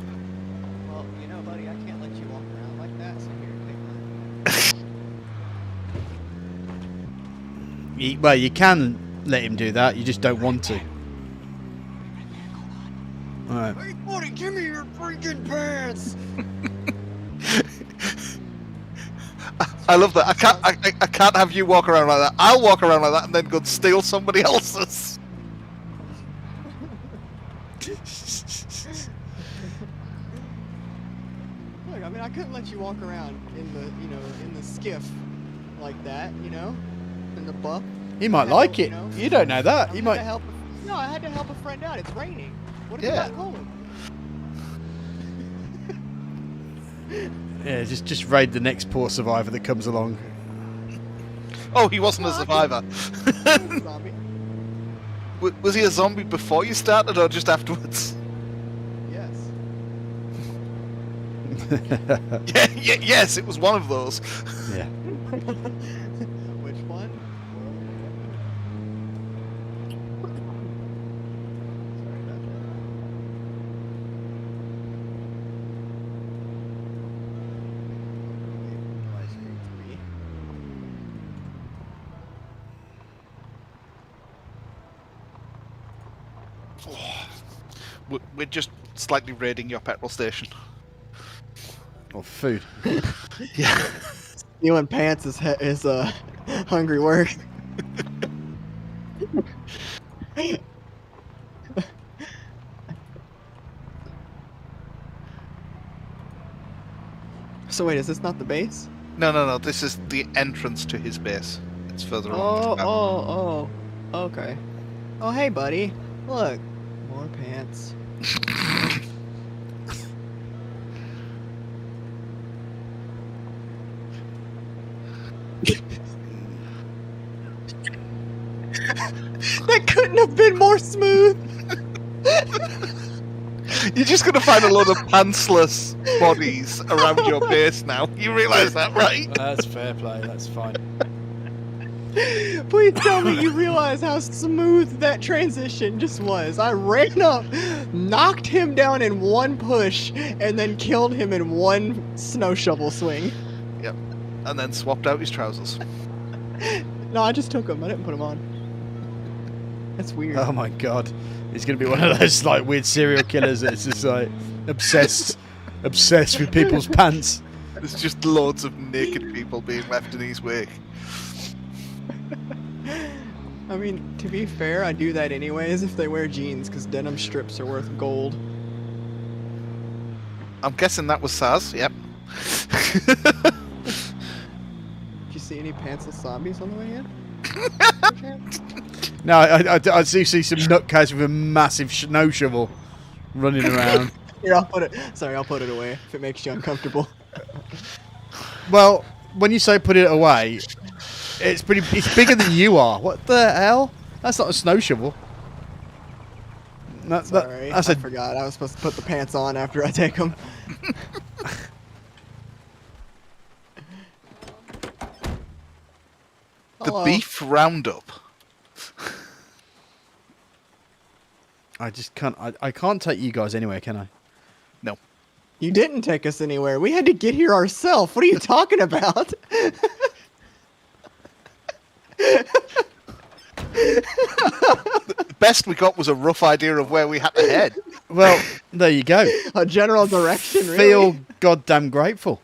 Well, you know, buddy, I can't let you walk around like that, so here, take mine. Well, you can let him do that, you just don't want to. Alright. Hey, buddy, give me your freaking pants! I love that. I can't have you walk around like that. I'll walk around like that and then go and steal somebody else's. Look, I mean, I couldn't let you walk around in the, you know, in the skiff like that, you know, in the buff. He might like it. You know? You don't know that. I He had might. to help. No, I had to help a friend out. It's raining. What if Yeah. it got cold? Yeah, just raid the next poor survivor that comes along. Oh, he wasn't a survivor. Zombie. Was he a zombie before you started or just afterwards? Yes. Yes, it was one of those. Yeah. Which one? Sorry about that. We're just slightly raiding your petrol station. Or food. Yeah. Stealing pants is hungry work. So wait, is this not the base? No. This is the entrance to his base. It's further Oh, along. okay. Oh, hey, buddy. Look, more pants. That couldn't have been more smooth. You're just gonna find a load of pantsless bodies around your base now. You realise that, right? That's fair play. That's fine. Please tell me you realize how smooth that transition just was. I ran up, knocked him down in one push, and then killed him in one snow shovel swing. Yep. And then swapped out his trousers. No, I just took him. I didn't put him on. That's weird. Oh my god. He's gonna be one of those like weird serial killers that's just like obsessed with people's pants. There's just loads of naked people being left in his wake. I mean, to be fair, I do that anyways if they wear jeans, because denim strips are worth gold. I'm guessing that was Saz, yep. Did you see any pantsless zombies on the way in? No, I do see some nutcase with a massive snow shovel running around. Here, I'll put it. Sorry, I'll put it away if it makes you uncomfortable. Well, when you say put it away, it's bigger than you are. What the hell? That's not a snow shovel. Sorry, That's I a forgot. I was supposed to put the pants on after I take them. The beef roundup. I just can't. I can't take you guys anywhere, can I? No. You didn't take us anywhere. We had to get here ourselves. What are you talking about? The best we got was a rough idea of where we had to head. Well, there you go. A general direction, really? Feel goddamn grateful.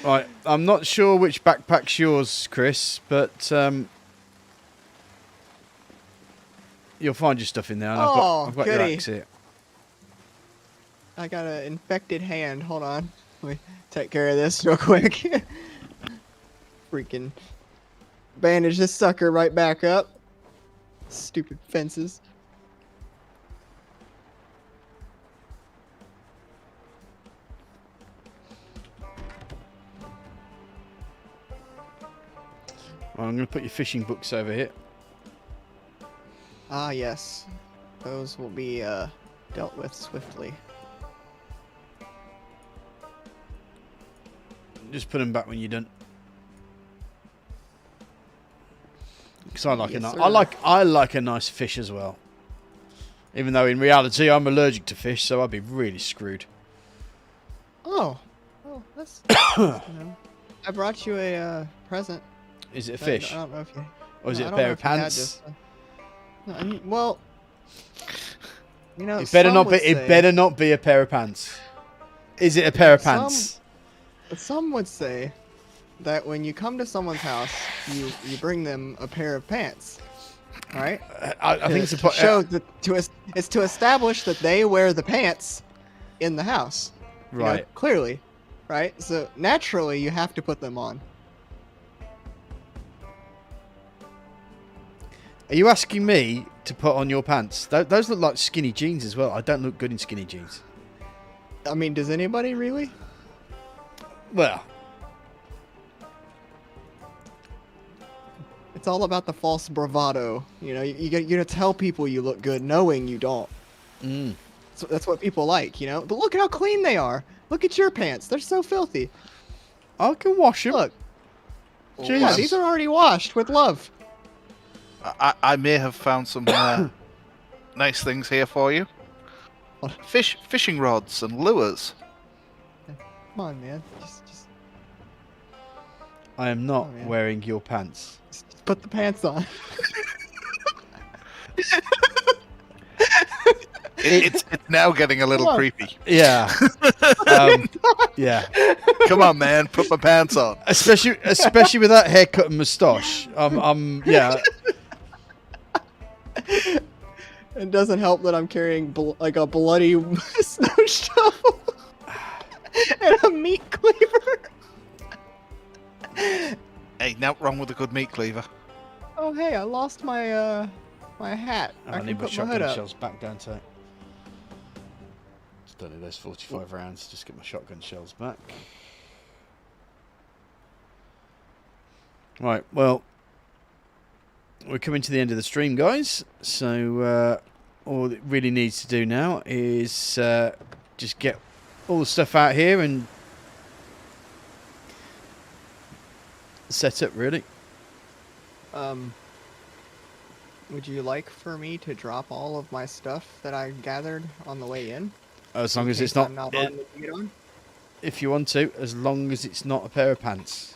Right, I'm not sure which backpack's yours, Chris, but you'll find your stuff in there. And Oh, I've got your goody. axe here. I got an infected hand. Hold on. Let me take care of this real quick. Freaking bandage this sucker right back up. Stupid fences. Well, I'm going to put your fishing books over here. Ah, yes. Those will be dealt with swiftly. Just put them back when you're done. Because I like Yes, sir. I like a nice fish as well. Even though in reality I'm allergic to fish, so I'd be really screwed. Oh. Oh, that's... you know. I brought you a present. Is it a fish? I don't know if you... Or is no, it I a don't pair know of if you had pants? this, no, I mean, well... You know, It better some not be. would It say- better not be a pair of pants. Is it a pair of Some- pants? Some would say that when you come to someone's house, you bring them a pair of pants, right? I think it's a to show that it's to establish that they wear the pants in the house. You know, right. clearly, right? So naturally, you have to put them on. Are you asking me to put on your pants? Those look like skinny jeans as well. I don't look good in skinny jeans. I mean, does anybody really? Well, It's all about the false bravado. You know, you gotta tell people you look good, knowing you don't. So that's what people like, you know. But look at how clean they are. Look at your pants; they're so filthy. I can wash them. Look, Jeez. yeah, these are already washed with love. I may have found some nice things here for you. Fishing rods and lures. Come on, man. Just I am not Oh, man. wearing your pants. put the pants on. It's now getting a little Come on. creepy. Yeah. Yeah. Come on, man, put my pants on. Especially with that haircut and moustache. Yeah. It doesn't help that I'm carrying like a bloody snow shovel and a meat cleaver. Hey, nothing wrong with a good meat cleaver. Oh hey, I lost my my hat. I I can need my put my hood shotgun up. shells back down to it. Just don't need those 45 rounds. Just get my shotgun shells back. Right, well, we're coming to the end of the stream, guys. So all it really needs to do now is just get all the stuff out here and set up, really. Would you like for me to drop all of my stuff that I gathered on the way in? As long In as it's case not, I'm not on to get on? if you want to, as long as it's not a pair of pants.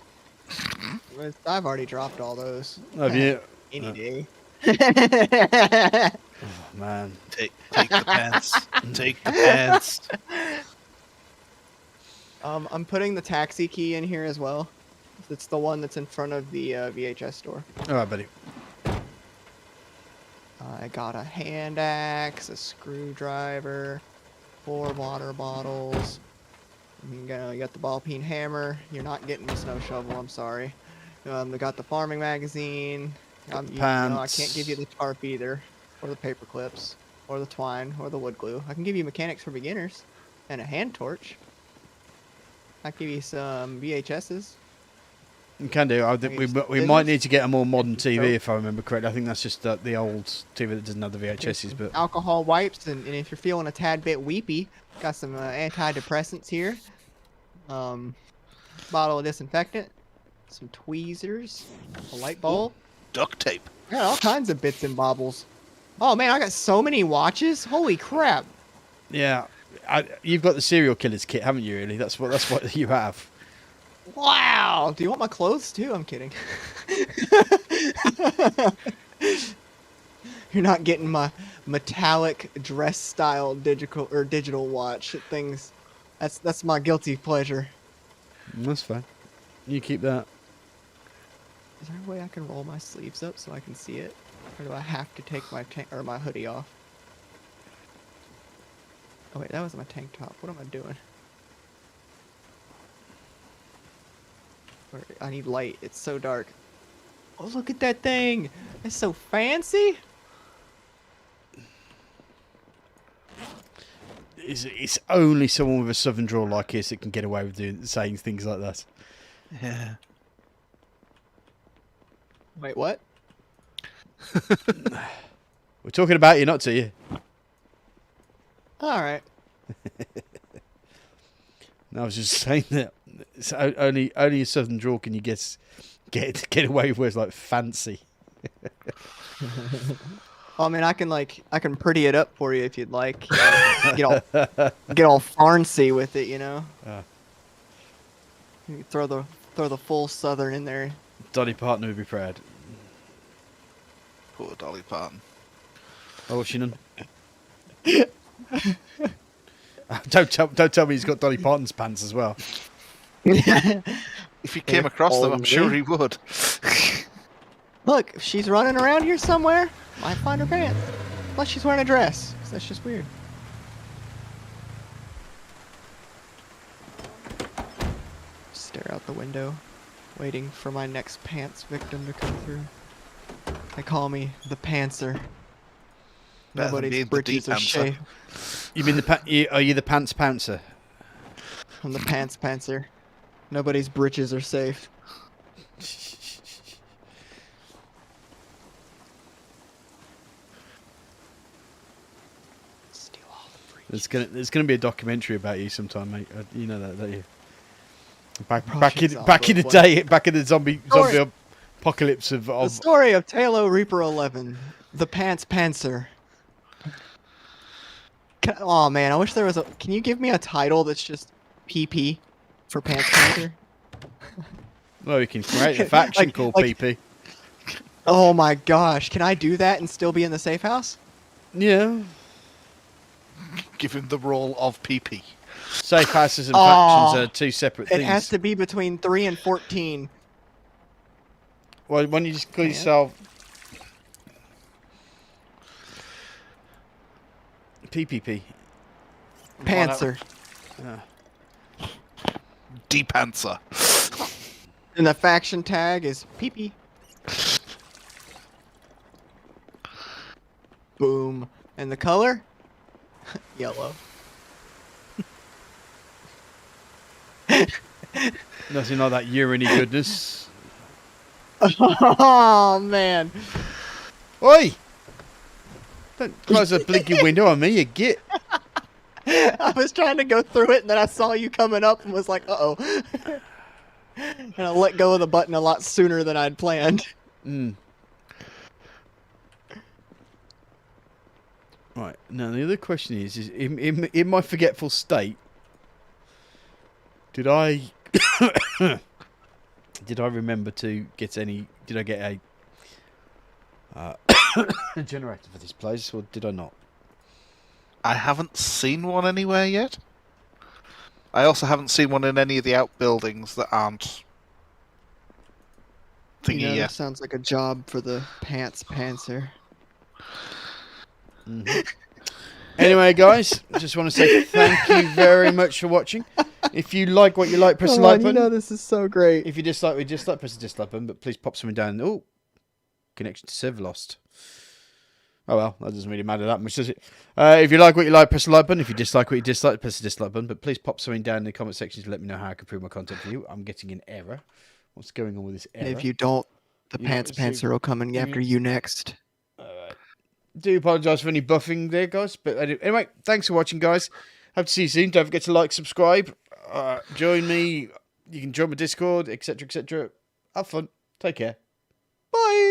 I've already dropped all those. Have you? Any day. Oh, man. Take the pants. Take the pants. I'm putting the taxi key in here as well. It's the one that's in front of the VHS store. All right, buddy. I got a hand axe, a screwdriver, 4 water bottles. You got the ball peen hammer. You're not getting the snow shovel. I'm sorry. We got the farming magazine. I Pants. can't give you the tarp either, or the paper clips, or the twine, or the wood glue. I can give you mechanics for beginners, and a hand torch. I can give you some VHSs. You can do. I think we might need to get a more modern TV, if I remember correctly. I think that's just the old TV that doesn't have the VHSs. But Alcohol wipes, and if you're feeling a tad bit weepy, got some antidepressants here. Bottle of disinfectant, some tweezers, a light bulb. Duct tape. I got all kinds of bits and bobbles. Oh man, I got so many watches. Holy crap! yeah, you've got the serial killers kit, haven't you? Really, that's what you have. Wow. Do you want my clothes too? I'm kidding. You're not getting my metallic dress style digital watch. Things. That's my guilty pleasure. That's fine. You keep that. Is there a way I can roll my sleeves up so I can see it? Or do I have to take my my hoodie off? Oh wait, that was my tank top. What am I doing? I need light. It's so dark. Oh, look at that thing! It's so fancy! It's only someone with a southern drawl like us that can get away with saying things like that. Yeah. Wait, what? We're talking about you, not to you. Alright. No, I was just saying that it's only a southern drawl can you get away with words like fancy. I mean, I can pretty it up for you if you'd like. Get all fancy with it, you know. You throw the full southern in there. Dolly Parton would be proud. Poor Dolly Parton. Oh, Shannon. Don't tell me he's got Dolly Parton's pants as well. If he came across them, I'm sure he would. Look, if she's running around here somewhere, might find her pants. Unless she's wearing a dress. 'Cause that's just weird. Stare out the window, waiting for my next pants victim to come through. They call me the Pantser. Better than Nobody's being the britches are Depantser. shaved. You mean are you the pants pouncer? I'm the Pants Pantser. Nobody's britches are safe. Steal all the breeches. There's gonna be a documentary about you sometime, mate. You know that, don't you? Back Project in the Zomboid. day, back in the zombie Story. apocalypse of The story of Tailo Reaper 11, the Pants Pantser. Oh man, I wish there was a. Can you give me a title that's just PP for Pants Panther? well, we can create a faction called PP. Oh my gosh, can I do that and still be in the safe house? Yeah. Give him the role of PP. Safe houses and Oh, factions are two separate It things. has to be between 3 and 14. Well, why don't you just call Yeah. yourself PPP? Pantser. Depantser. And the faction tag is PP. Boom. And the color? Yellow. Nothing like that urine goodness. Oh man. Oi! Don't close a blinky window on me, you git. I was trying to go through it and then I saw you coming up and was like, uh-oh. And I let go of the button a lot sooner than I'd planned. Mm. Right, now the other question is in my forgetful state, did I remember to get any? Did I get a generator for this place, or did I not? I haven't seen one anywhere yet. I also haven't seen one in any of the outbuildings that aren't thingy That yet. sounds like a job for the Pants Pantser. Mm-hmm. Anyway, guys, I just want to say thank you very much for watching. If you like what you like, press the like button. You know this is so great. If you dislike, we dislike, press the dislike button. But please pop something down. Oh, connection to server lost. Oh well, that doesn't really matter that much, does it? If you like what you like, press the like button. If you dislike what you dislike, press the dislike button. But please pop something down in the comment section to let me know how I can improve my content for you. I'm getting an error. What's going on with this error? If you don't, the You Pants don't Pantser will come and get after you next. Do apologise for any buffing there, guys. But anyway, thanks for watching, guys. Hope to see you soon. Don't forget to like, subscribe, join me. You can join my Discord, etc., etc. Have fun. Take care. Bye.